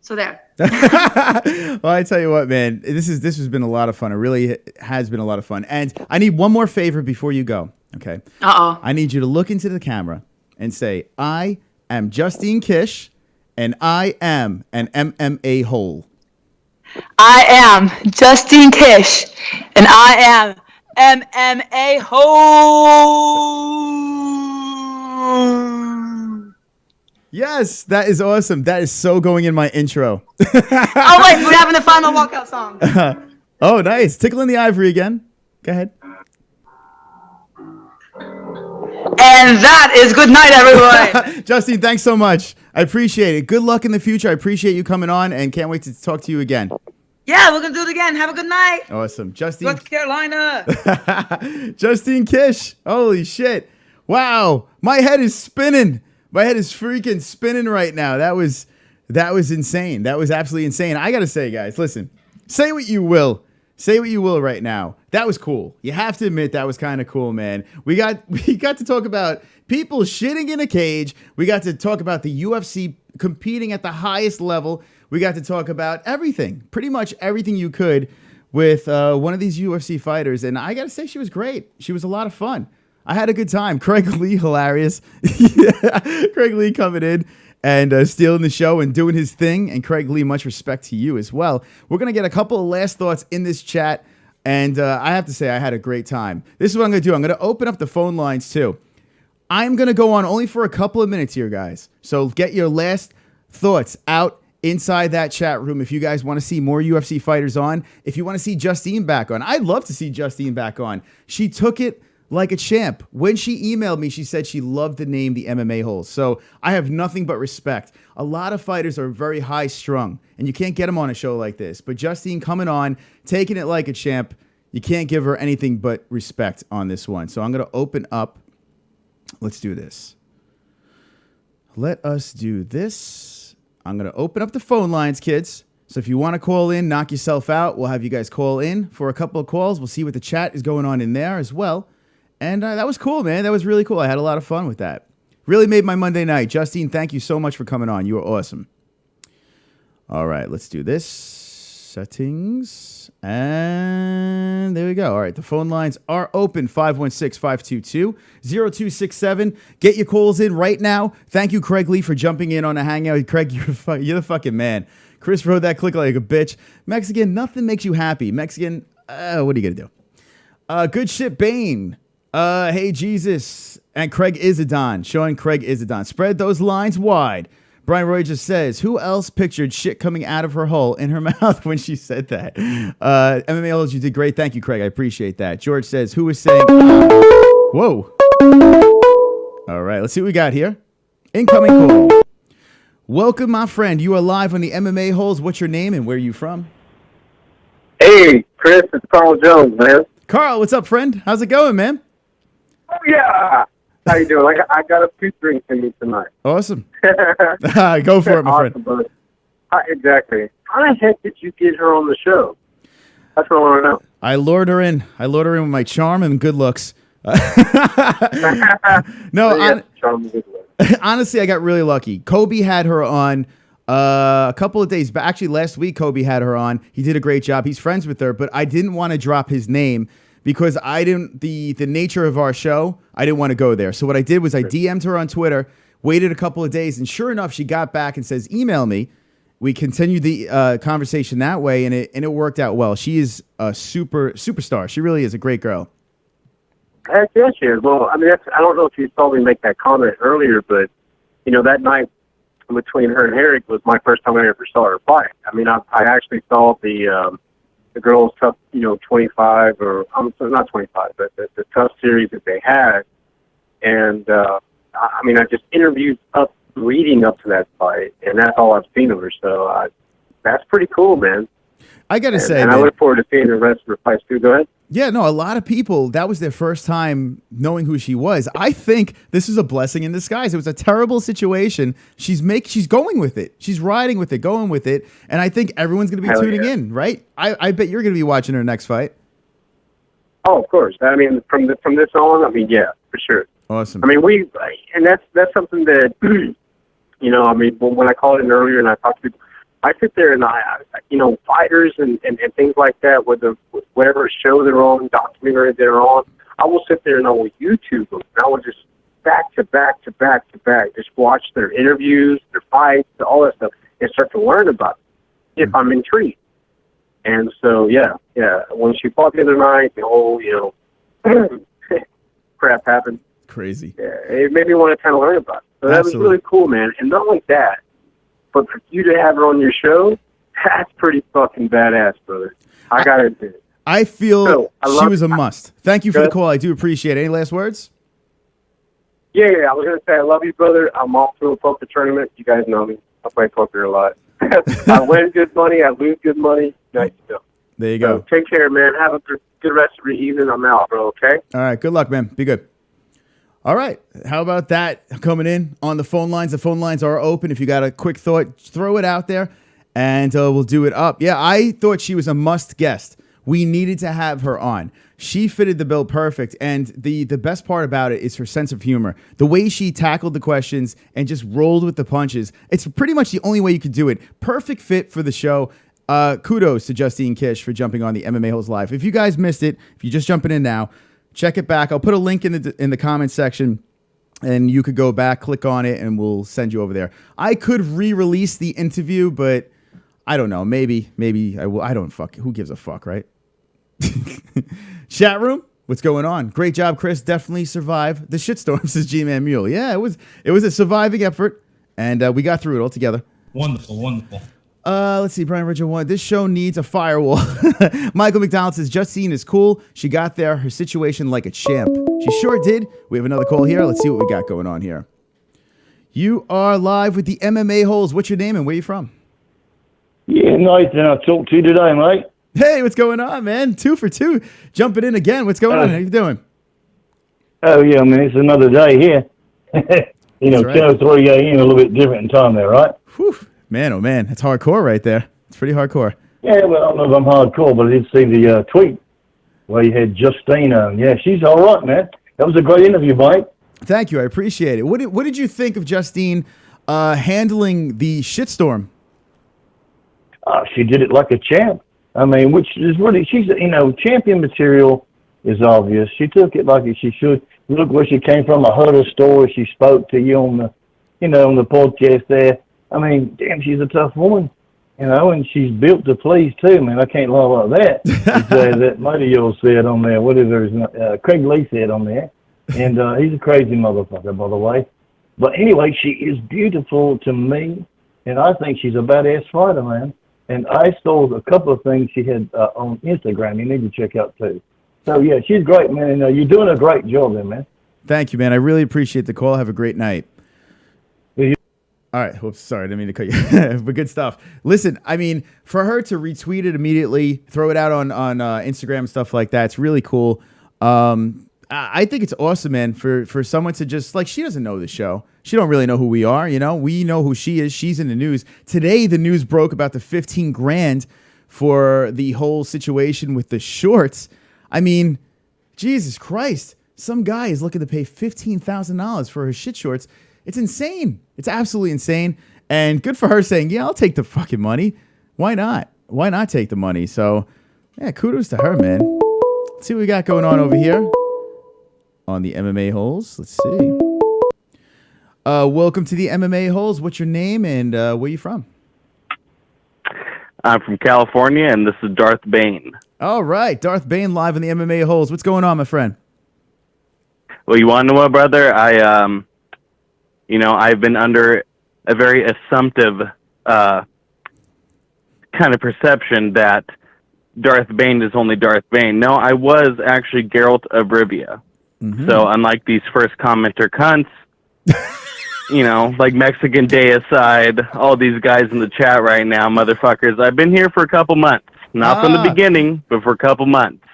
Speaker 7: So there.
Speaker 3: Well, I tell you what, man, this has been a lot of fun. It really has been a lot of fun. And I need one more favor before you go. Okay. I need you to look into the camera and say, I am Justine Kish, and I am an MMA hole.
Speaker 7: I am Justine Kish, and I am MMA hole.
Speaker 3: Yes, that is awesome. That is so going in my intro.
Speaker 7: Oh, wait, we're having the final walkout song.
Speaker 3: Oh, nice. Tickling the ivory again. Go ahead.
Speaker 7: And that is good night, everyone.
Speaker 3: Justine, thanks so much. I appreciate it. Good luck in the future. I appreciate you coming on, and can't wait to talk to you again.
Speaker 7: Yeah, we're going to do it again. Have a good night.
Speaker 3: Awesome. Justine.
Speaker 7: North Carolina.
Speaker 3: Justine Kish. Holy shit. Wow. My head is spinning. My head is freaking spinning right now. That was insane. That was absolutely insane. I got to say, guys, listen, say what you will. Say what you will right now. That was cool. You have to admit that was kind of cool, man. We got to talk about people shitting in a cage. We got to talk about the UFC competing at the highest level. We got to talk about everything, pretty much everything you could with one of these UFC fighters. And I got to say, she was great. She was a lot of fun. I had a good time. Craig Lee, hilarious. Craig Lee coming in and stealing the show and doing his thing. And Craig Lee, much respect to you as well. We're going to get a couple of last thoughts in this chat. And I have to say, I had a great time. This is what I'm going to do. I'm going to open up the phone lines too. I'm going to go on only for a couple of minutes here, guys. So get your last thoughts out inside that chat room. If you guys want to see more UFC fighters on, if you want to see Justine back on, I'd love to see Justine back on. She took it like a champ. When she emailed me, she said she loved the name the MMA-Holes. So I have nothing but respect. A lot of fighters are very high strung, and you can't get them on a show like this. But Justine coming on, taking it like a champ, you can't give her anything but respect on this one. So I'm going to open up. Let's do this. Let us do this. I'm going to open up the phone lines, kids. So if you want to call in, knock yourself out. We'll have you guys call in for a couple of calls. We'll see what the chat is going on in there as well. And that was cool, man. That was really cool. I had a lot of fun with that. Really made my Monday night. Justine, thank you so much for coming on. You were awesome. All right, let's do this. Settings. And there we go. All right, the phone lines are open. 516-522-0267. Get your calls in right now. Thank you, Craig Lee, for jumping in on a hangout. Craig, you're the fucking man. Chris wrote that click like a bitch. Mexican, nothing makes you happy. Mexican, what are you going to do? Good shit, Bane. Hey, Jesus. And Craig Isadon. Showing Craig Isadon. Spread those lines wide. Brian Roy just says, who else pictured shit coming out of her hole in her mouth when she said that? MMA-Holes, you did great. Thank you, Craig. I appreciate that. George says, who was saying... Whoa. All right, let's see what we got here. Incoming call. Welcome, my friend. You are live on the MMA-Holes. What's your name and where are you from?
Speaker 9: Hey, Chris, it's Carl Jones, man.
Speaker 3: Carl, what's up, friend? How's it going, man?
Speaker 9: Oh, yeah. How you doing? I got a few drinks in me tonight.
Speaker 3: Awesome. Go for it, my
Speaker 9: awesome,
Speaker 3: friend.
Speaker 9: Exactly. How the heck did you get her on the show? That's what I want to know.
Speaker 3: I lured her in. with my charm and good looks. No, honestly, I got really lucky. Kobe had her on a couple of days back. Actually, last week, Kobe had her on. He did a great job. He's friends with her, but I didn't want to drop his name because the nature of our show, I didn't want to go there. So what I did was I DM'd her on Twitter, waited a couple of days, and sure enough, she got back and says, email me. We continued the conversation that way, and it worked out well. She is a superstar. She really is a great girl.
Speaker 9: Heck yes, she is. Well, I mean, I don't know if you saw me make that comment earlier, but, you know, that night between her and Eric was my first time I ever saw her fight. I mean, I actually saw the girls' tough, 25, or not 25, but the tough series that they had. And, I mean, I just interviewed leading up to that fight, and that's all I've seen of her. So that's pretty cool, man.
Speaker 3: I got to say,
Speaker 9: and I look forward to seeing the rest of her fights too. Go ahead.
Speaker 3: Yeah, no, a lot of people, that was their first time knowing who she was. I think this is a blessing in disguise. It was a terrible situation. She's going with it. She's riding with it, going with it. And I think everyone's going to be tuning in, right? I bet you're going to be watching her next fight.
Speaker 9: Oh, of course. I mean, from this on, I mean, yeah, for sure.
Speaker 3: Awesome.
Speaker 9: I mean, and that's something that, I mean, when I called in earlier and I talked to people, I sit there and fighters and things like that, whatever show they're on, documentary they're on, I will sit there and I will YouTube them. And I will just back to back, just watch their interviews, their fights, all that stuff, and start to learn about it if I'm intrigued. And so, yeah. When she fought the other night, the whole, crap happened.
Speaker 3: Crazy.
Speaker 9: Yeah, it made me want to kind of learn about it. So that was really cool, man. And not like that, but for you to have her on your show, that's pretty fucking badass, brother. I got to admit.
Speaker 3: I feel she was a must. Thank you for the call. I do appreciate it. Any last words?
Speaker 9: Yeah. I was going to say, I love you, brother. I'm off to a poker tournament. You guys know me. I play poker a lot. I win good money. I lose good money. Nice stuff.
Speaker 3: There you go.
Speaker 9: Take care, man. Have a good rest of your evening. I'm out, bro, okay?
Speaker 3: All right. Good luck, man. Be good. All right. How about that coming in on the phone lines? The phone lines are open. If you got a quick thought, throw it out there, and we'll do it up. Yeah, I thought she was a must guest. We needed to have her on. She fitted the bill perfect, and the best part about it is her sense of humor. The way she tackled the questions and just rolled with the punches. It's pretty much the only way you could do it. Perfect fit for the show. Kudos to Justine Kish for jumping on the MMA-Holes Live. If you guys missed it, if you're just jumping in now, check it back. I'll put a link in the comment section, and you could go back, click on it, and we'll send you over there. I could re-release the interview, but I don't know. Maybe I will. I don't fuck. Who gives a fuck, right? Chat room, what's going on? Great job, Chris. Definitely survived the shitstorm, says G-Man Mule. Yeah, it was a surviving effort, and we got through it all together.
Speaker 4: Wonderful.
Speaker 3: Let's see. Brian Richard 1. This show needs a firewall. Michael McDonald says, Justine is cool. She got there, her situation like a champ. She sure did. We have another call here. Let's see what we got going on here. You are live with the MMA-Holes. What's your name and where you from?
Speaker 10: Yeah, Nathan, I talked to you today, mate.
Speaker 3: Hey, what's going on, man? 2 for 2. Jumping in again. What's going on? How you doing?
Speaker 10: Oh, yeah, I mean, it's another day here. You know,
Speaker 3: That's right.
Speaker 10: 2 or 3 a.m. a little bit different in time there, right?
Speaker 3: Whew. Man, oh man, that's hardcore right there. It's pretty hardcore.
Speaker 10: Yeah, well, I don't know if I'm hardcore, but I did see the tweet where you had Justine on. Yeah, she's all right, man. That was a great interview, mate.
Speaker 3: Thank you. I appreciate it. What did you think of Justine handling the shitstorm?
Speaker 10: She did it like a champ. I mean, which is really, she's, you know, champion material is obvious. She took it like she should. Look where she came from. I heard her story. She spoke to you on the, you know, on the podcast there. I mean, damn, she's a tough woman, you know, and she's built to please too, man. I can't lie about that. That mate of yours said on there, whatever his Craig Lee said on there, and he's a crazy motherfucker, by the way. But anyway, she is beautiful to me, and I think she's a badass fighter, man. And I stole a couple of things she had on Instagram. You need to check out too. So yeah, she's great, man. And, you're doing a great job there, man.
Speaker 3: Thank you, man. I really appreciate the call. Have a great night. All right. Whoops. Sorry. I didn't mean to cut you. But good stuff. Listen, I mean, for her to retweet it immediately, throw it out on Instagram and stuff like that, it's really cool. I think it's awesome, man, for someone to just, like, she doesn't know the show. She don't really know who we are, you know? We know who she is. She's in the news. Today, the news broke about the 15 grand for the whole situation with the shorts. I mean, Jesus Christ. Some guy is looking to pay $15,000 for her shit shorts. It's insane. It's absolutely insane. And good for her saying, yeah, I'll take the fucking money. Why not? Why not take the money? So, yeah, kudos to her, man. Let's see what we got going on over here on the MMA-Holes. Let's see. Welcome to the MMA-Holes. What's your name and where you from?
Speaker 11: I'm from California, and this is Darth Bane.
Speaker 3: All right. Darth Bane live in the MMA-Holes. What's going on, my friend?
Speaker 11: Well, you want to know what, brother? I've been under a very assumptive kind of perception that Darth Bane is only Darth Bane. No, I was actually Geralt of Rivia. Mm-hmm. So unlike these first commenter cunts, you know, like Mexican Day aside, all these guys in the chat right now, motherfuckers, I've been here for a couple months. Not from the beginning, but for a couple months.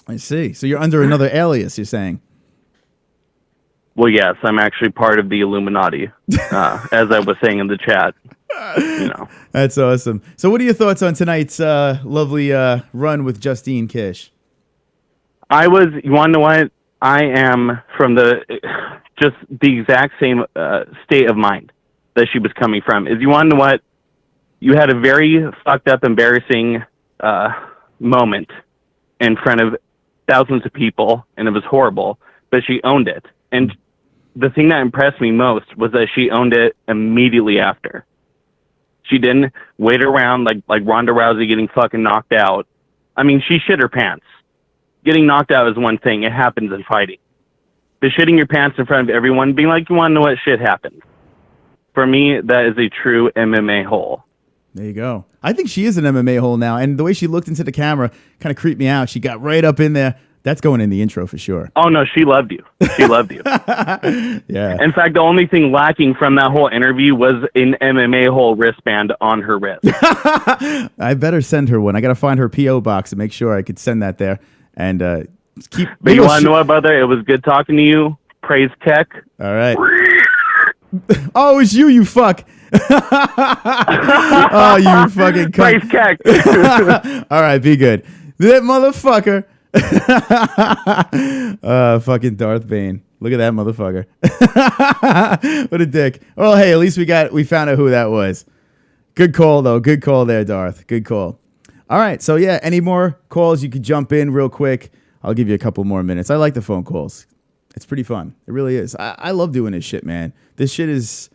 Speaker 3: I see. So you're under another alias, you're saying?
Speaker 11: Well, yes, I'm actually part of the Illuminati, as I was saying in the chat. You know.
Speaker 3: That's awesome. So what are your thoughts on tonight's lovely run with Justine Kish?
Speaker 11: You want to know what? I am from just the exact same state of mind that she was coming from. You want to know what? You had a very fucked up, embarrassing moment in front of thousands of people, and it was horrible, but she owned it. And the thing that impressed me most was that she owned it immediately after. She didn't wait around like Ronda Rousey getting fucking knocked out. I mean, she shit her pants. Getting knocked out is one thing. It happens in fighting. But shitting your pants in front of everyone, being like, you want to know what shit happened? For me, that is a true MMA hole.
Speaker 3: There you go. I think she is an MMA hole now. And the way she looked into the camera kind of creeped me out. She got right up in there. That's going in the intro for sure.
Speaker 11: Oh, no, she loved you. She loved you.
Speaker 3: Yeah.
Speaker 11: In fact, the only thing lacking from that whole interview was an MMA hole wristband on her wrist.
Speaker 3: I better send her one. I got to find her P.O. box and make sure I could send that there. And keep.
Speaker 11: But you want to know what, brother? It was good talking to you. Praise tech.
Speaker 3: All right. Oh, it's you fuck. Oh, you fucking cunt.
Speaker 11: Praise tech.
Speaker 3: All right, be good. That motherfucker. Fucking Darth Bane. Look at that motherfucker. What a dick. Well, hey, at least we found out who that was. Good call though. Good call there, Darth. Good call. All right, so yeah, any more calls you could jump in real quick. I'll give you a couple more minutes. I like the phone calls. It's pretty fun. It really is. I love doing this shit, man. This shit is...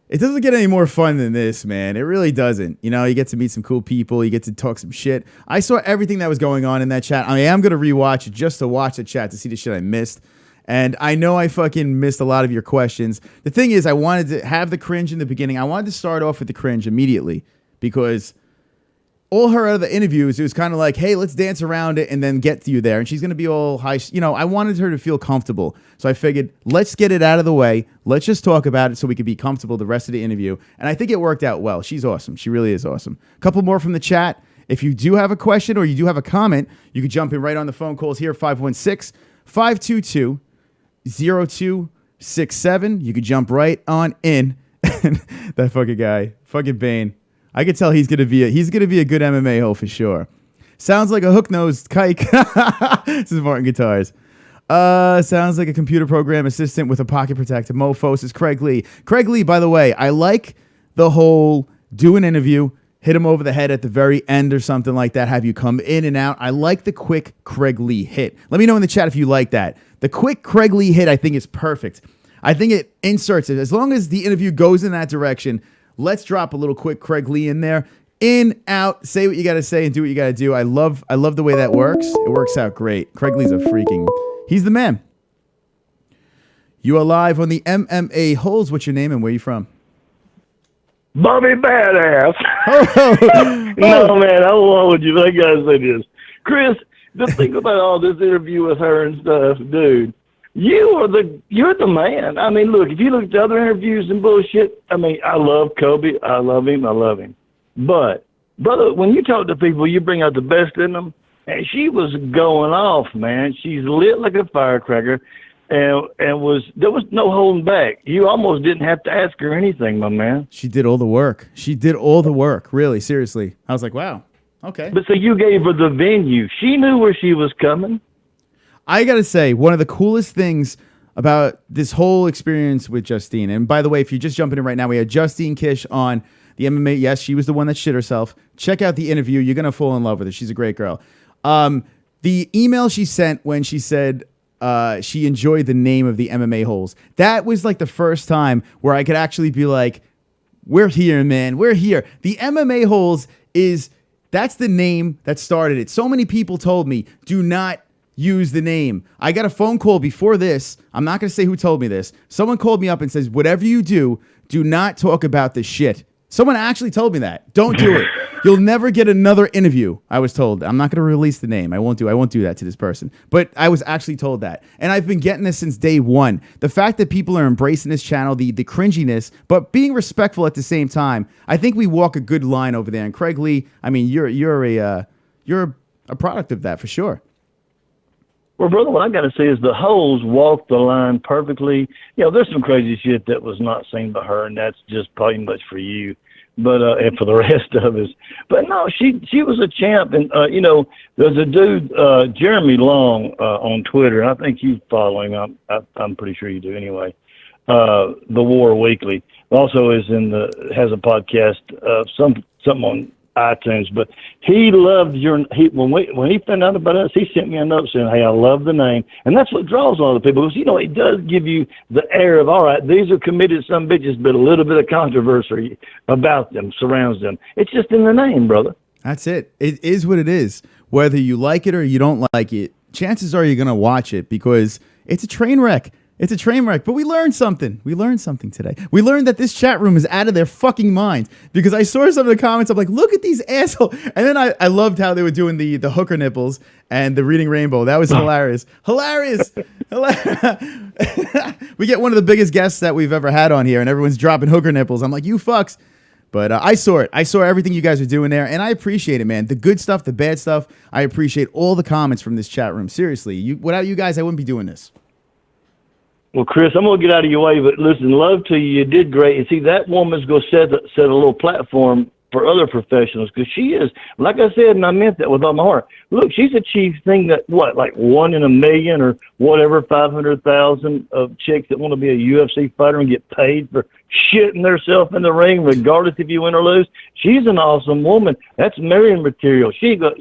Speaker 3: It doesn't get any more fun than this, man. It really doesn't. You know, you get to meet some cool people. You get to talk some shit. I saw everything that was going on in that chat. I am going to rewatch it just to watch the chat to see the shit I missed. And I know I fucking missed a lot of your questions. The thing is, I wanted to have the cringe in the beginning. I wanted to start off with the cringe immediately because all her other interviews, it was kind of like, hey, let's dance around it and then get you there. And she's going to be all high. I wanted her to feel comfortable. So I figured, let's get it out of the way. Let's just talk about it so we could be comfortable the rest of the interview. And I think it worked out well. She's awesome. She really is awesome. A couple more from the chat. If you do have a question or you do have a comment, you can jump in right on the phone calls here, 516-522-0267. You could jump right on in. That fucking guy, fucking Bane. I could tell he's gonna be a good MMA hole for sure. Sounds like a hook-nosed kike. This is Martin Guitars. Sounds like a computer program assistant with a pocket protector. Mofos is Craig Lee. Craig Lee, by the way, I like the whole do an interview, hit him over the head at the very end or something like that, have you come in and out. I like the quick Craig Lee hit. Let me know in the chat if you like that. The quick Craig Lee hit, I think, is perfect. I think it inserts it. As long as the interview goes in that direction, let's drop a little quick Craig Lee in there. In, out, say what you got to say and do what you got to do. I love the way that works. It works out great. Craig Lee's he's the man. You are live on the MMA-Holes. What's your name and where you from?
Speaker 10: Bobby Badass. No, man, I want you. I gotta say this. Chris, the thing about all this interview with her and stuff, dude, you're the man. I mean, look, if you look at the other interviews and bullshit, I mean, I love Kobe. I love him. But, brother, when you talk to people, you bring out the best in them. And she was going off, man. She's lit like a firecracker. And there was no holding back. You almost didn't have to ask her anything, my man.
Speaker 3: She did all the work. Really, seriously. I was like, wow, okay.
Speaker 10: But so you gave her the venue. She knew where she was coming.
Speaker 3: I got to say, one of the coolest things about this whole experience with Justine, and by the way, if you're just jumping in right now, we had Justine Kish on the MMA. Yes, she was the one that shit herself. Check out the interview. You're going to fall in love with her. She's a great girl. The email she sent when she said she enjoyed the name of the MMA-Holes, that was like the first time where I could actually be like, we're here, man. We're here. The MMA-Holes that's the name that started it. So many people told me, do not use the name. I got a phone call before this. I'm not going to say who told me this. Someone called me up and says, whatever you do not talk about this shit. Someone actually told me that. Don't do it. You'll never get another interview, I was told. I'm not going to release the name. I won't do that to this person. But I was actually told that. And I've been getting this since day one. The fact that people are embracing this channel, the cringiness, but being respectful at the same time, I think we walk a good line over there. And Craig Lee, I mean, you're a product of that for sure.
Speaker 10: Well, brother, what I got to say is the Holes walked the line perfectly. You know, there's some crazy shit that was not seen by her, and that's just pretty much for you, but and for the rest of us. But no, she was a champ, and you know, there's a dude, Jeremy Long, on Twitter, and I think you follow him. I'm pretty sure you do anyway. The War Weekly also has a podcast, something on iTunes, but he loved when he found out about us, he sent me a note saying, hey, I love the name. And that's what draws a lot of people, because, you know, it does give you the air of, all right, these are committed some bitches, but a little bit of controversy about them surrounds them. It's just in the name, brother.
Speaker 3: That's it. It is what it is. Whether you like it or you don't like it, chances are you're going to watch it because it's a train wreck. It's a train wreck, but we learned something. We learned something today. We learned that this chat room is out of their fucking minds because I saw some of the comments. I'm like, look at these assholes. And then I loved how they were doing the hooker nipples and the reading rainbow. That was hilarious. Hilarious. We get one of the biggest guests that we've ever had on here and everyone's dropping hooker nipples. I'm like, you fucks. But I saw it. I saw everything you guys are doing there, and I appreciate it, man. The good stuff, the bad stuff. I appreciate all the comments from this chat room. Seriously, without you guys, I wouldn't be doing this.
Speaker 10: Well, Chris, I'm going to get out of your way, but listen, love to you. You did great. And see, that woman's going to set a little platform for other professionals because she is, like I said, and I meant that with all my heart. Look, she's achieved things that, like 1 in a million or whatever, 500,000 of chicks that want to be a UFC fighter and get paid for shitting themselves in the ring, regardless if you win or lose. She's an awesome woman. That's Marion material. She ain't going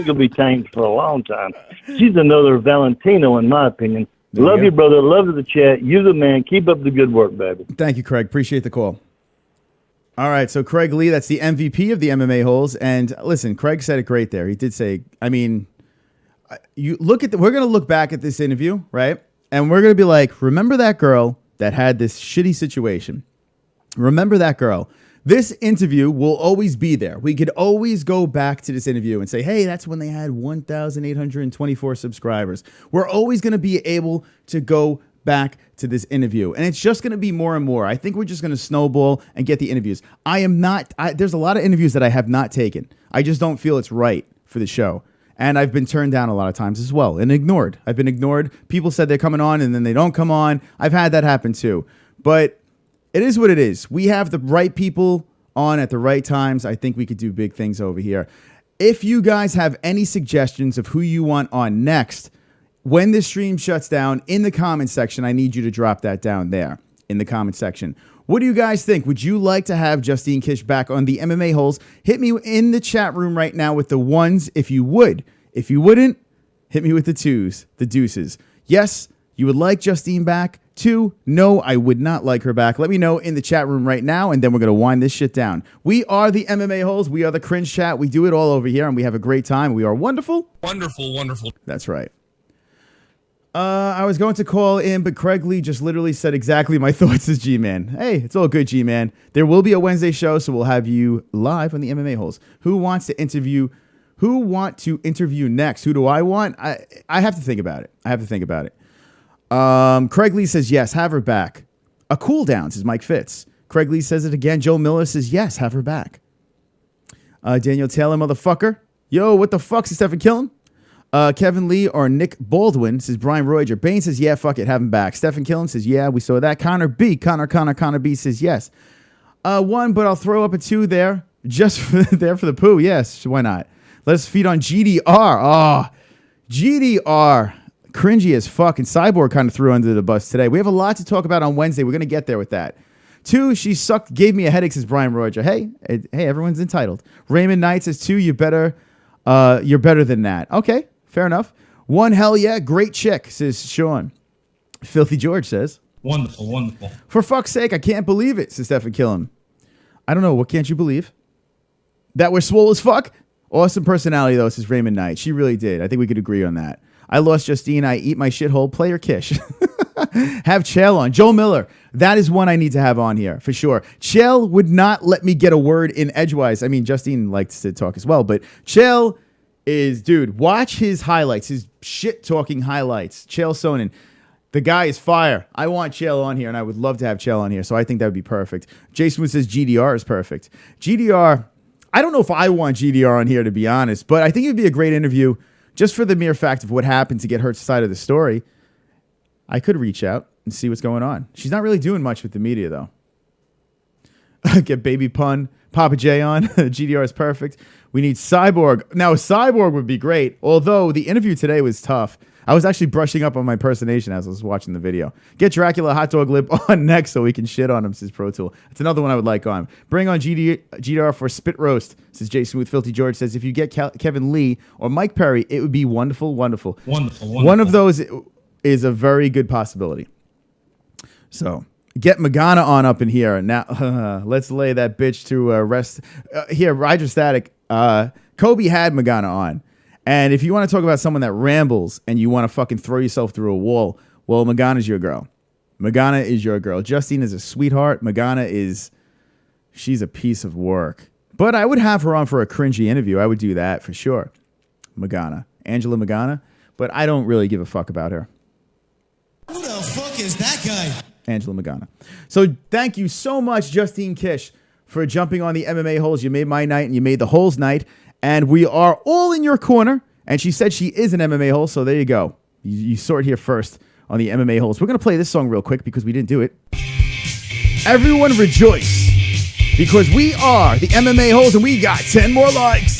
Speaker 10: to be tamed for a long time. She's another Valentino, in my opinion. Love you, brother. Love the chat. You the man. Keep up the good work, baby.
Speaker 3: Thank you, Craig. Appreciate the call. All right, so Craig Lee, that's the MVP of the MMA-Holes. And listen, Craig said it great there. He did say, I mean, we're going to look back at this interview, right? And we're going to be like, remember that girl that had this shitty situation? Remember that girl This interview will always be there. We could always go back to this interview and say, hey, that's when they had 1,824 subscribers. We're always going to be able to go back to this interview. And it's just going to be more and more. I think we're just going to snowball and get the interviews. There's a lot of interviews that I have not taken. I just don't feel it's right for the show. And I've been turned down a lot of times as well and ignored. I've been ignored. People said they're coming on and then they don't come on. I've had that happen too. But it is what it is. We have the right people on at the right times. I think we could do big things over here. If you guys have any suggestions of who you want on next, when the stream shuts down, in the comment section, I need you to drop that down there in the comment section. What do you guys think? Would you like to have Justine Kish back on the MMA-Holes? Hit me in the chat room right now with the ones if you would. If you wouldn't, hit me with the twos, the deuces. Yes, you would like Justine back. 2, no, I would not like her back. Let me know in the chat room right now, and then we're going to wind this shit down. We are the MMA-Holes. We are the cringe chat. We do it all over here, and we have a great time. We are wonderful.
Speaker 4: Wonderful, wonderful.
Speaker 3: That's right. I was going to call in, but Craig Lee just literally said exactly my thoughts as G-Man. Hey, it's all good, G-Man. There will be a Wednesday show, so we'll have you live on the MMA-Holes. Who want to interview next? Who do I want? I have to think about it. Craig Lee says yes, have her back. A cool down, says Mike Fitz. Craig Lee says it again. Joe Miller says yes, have her back. Daniel Taylor, motherfucker. Yo, what the fuck, is Stephen Killen? Kevin Lee or Nick Baldwin, says Brian Royer. Bain says yeah, fuck it, have him back. Stephen Killen says yeah, we saw that. Connor B says yes. 1, but I'll throw up a 2 there, just for the poo. Yes, why not? Let's feed on GDR. Oh, GDR. Cringy as fuck, and Cyborg kind of threw under the bus today. We have a lot to talk about on Wednesday. We're going to get there with that. 2, she sucked, gave me a headache, says Brian Roger. Hey, everyone's entitled. Raymond Knight says 2, you're better than that. Okay, fair enough. 1, hell yeah, great chick, says Sean. Filthy George says.
Speaker 4: Wonderful, wonderful.
Speaker 3: For fuck's sake, I can't believe it, says Stephen Killam. I don't know, what can't you believe? That we're swole as fuck? Awesome personality, though, says Raymond Knight. She really did. I think we could agree on that. I lost Justine. I eat my shithole. Player Kish. Have Chael on. Joe Miller. That is one I need to have on here for sure. Chael would not let me get a word in edgewise. I mean, Justine likes to talk as well, but Chael is, dude, watch his highlights, his shit talking highlights. Chael Sonnen. The guy is fire. I want Chael on here, and I would love to have Chael on here, so I think that would be perfect. Jay Smooth says GDR is perfect. GDR, I don't know if I want GDR on here, to be honest, but I think it would be a great interview. Just for the mere fact of what happened to get her side of the story, I could reach out and see what's going on. She's not really doing much with the media, though. Get Baby Pun, Papa J on. GDR is perfect. We need Cyborg. Now, Cyborg would be great, although the interview today was tough. I was actually brushing up on my impersonation as I was watching the video. Get Dracula Hot Dog Lip on next so we can shit on him, says Pro Tool. It's another one I would like on. Bring on GDR for Spit Roast, says Jay Smooth. Filthy George says, if you get Kevin Lee or Mike Perry, it would be wonderful, wonderful.
Speaker 4: Wonderful, wonderful.
Speaker 3: One of those is a very good possibility. So, get Magana on up in here. Now, let's lay that bitch to rest. Here, Hydrostatic. Kobe had Magana on. And if you want to talk about someone that rambles and you want to fucking throw yourself through a wall, well, Magana's your girl. Magana is your girl. Justine is a sweetheart. She's a piece of work. But I would have her on for a cringy interview. I would do that for sure. Angela Magana. But I don't really give a fuck about her.
Speaker 5: Who the fuck is that guy?
Speaker 3: Angela Magana. So thank you so much, Justine Kish, for jumping on the MMA-Holes. You made my night and you made the Holes night. And we are all in your corner. And she said she is an MMA-Hole, so there you go. You saw it here first on the MMA-Holes. We're going to play this song real quick because we didn't do it. Everyone rejoice because we are the MMA-Holes and we got 10 more likes.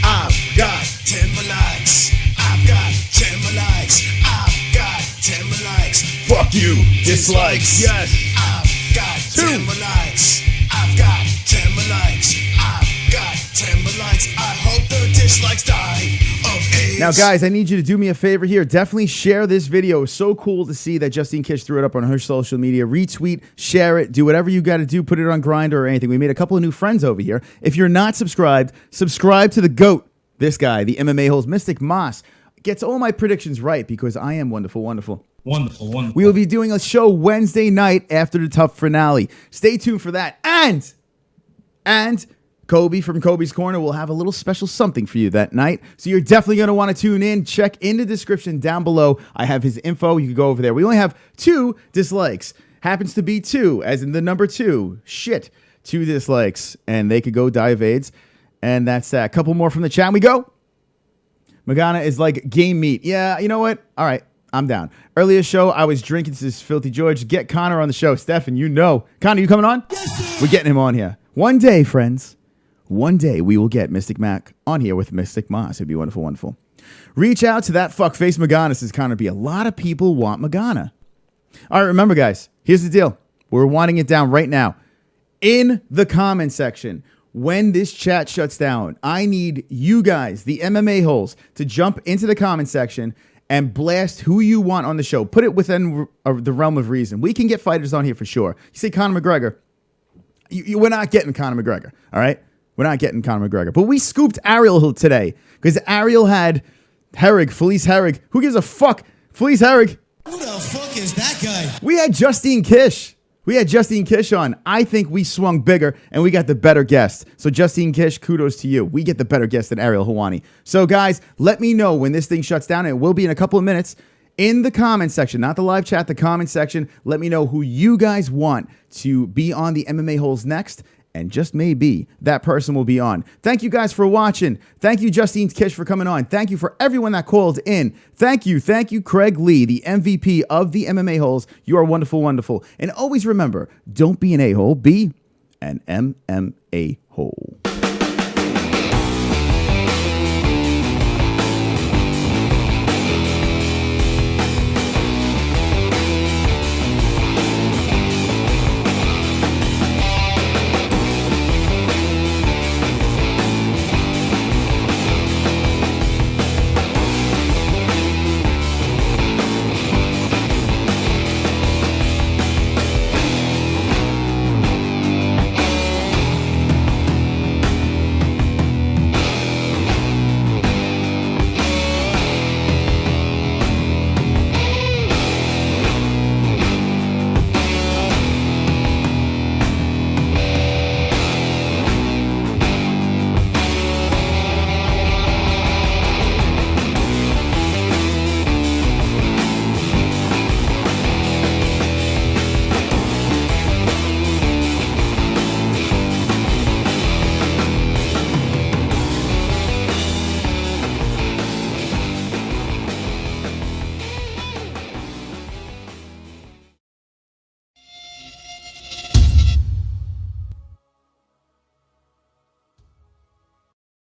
Speaker 5: I've got 10 more likes. I've got 10 more likes. I've got 10 more likes.
Speaker 3: Fuck you, dislikes. Yes.
Speaker 5: I've got 10 more likes. I've got 10 more likes. I've got 10 more likes. I hope the dislikes die of AIDS.
Speaker 3: Now, guys, I need you to do me a favor here. Definitely share this video. It's so cool to see that Justine Kish threw it up on her social media. Retweet, share it, do whatever you got to do. Put it on Grindr or anything. We made a couple of new friends over here. If you're not subscribed, subscribe to the GOAT. This guy, the MMA-Holes Mystic Moss, gets all my predictions right because I am wonderful, wonderful.
Speaker 4: Wonderful, wonderful.
Speaker 3: We will be doing a show Wednesday night after the tough finale. Stay tuned for that. And Kobe from Kobe's Corner will have a little special something for you that night. So you're definitely going to want to tune in. Check in the description down below. I have his info. You can go over there. We only have 2 dislikes. Happens to be 2, as in the number 2. Shit. 2 dislikes. And they could go die of AIDS. And that's that. A couple more from the chat. We go. Magana is like game meat. Yeah, you know what? All right. I'm down. Earlier show, I was drinking to this filthy George. Get Conor on the show. Stefan, you know. Conor, you coming on? Yes, we're getting him on here. One day, friends. One day we will get Mystic Mac on here with Mystic Moss. It'd be wonderful, wonderful. Reach out to that fuckface Magana, says Conor B. A lot of people want Magana. All right, remember, guys, here's the deal. We're winding it down right now. In the comment section, when this chat shuts down, I need you guys, the MMA-Holes, to jump into the comment section and blast who you want on the show. Put it within the realm of reason. We can get fighters on here for sure. You say Conor McGregor. We're not getting Conor McGregor, all right? We're not getting Conor McGregor. But we scooped Ariel today because Ariel had Herrig, Felice Herrig. Who gives a fuck? Felice Herrig.
Speaker 5: Who the fuck is that guy?
Speaker 3: We had Justine Kish. We had Justine Kish on. I think we swung bigger and we got the better guest. So Justine Kish, kudos to you. We get the better guest than Ariel Helwani. So guys, let me know when this thing shuts down. It will be in a couple of minutes. In the comment section, not the live chat, the comment section, let me know who you guys want to be on the MMA-Holes next. And just maybe that person will be on. Thank you guys for watching. Thank you, Justine Kish, for coming on. Thank you for everyone that called in. Thank you, Craig Lee, the MVP of the MMA-Holes. You are wonderful, wonderful. And always remember, don't be an a-hole, be an MMA-Hole.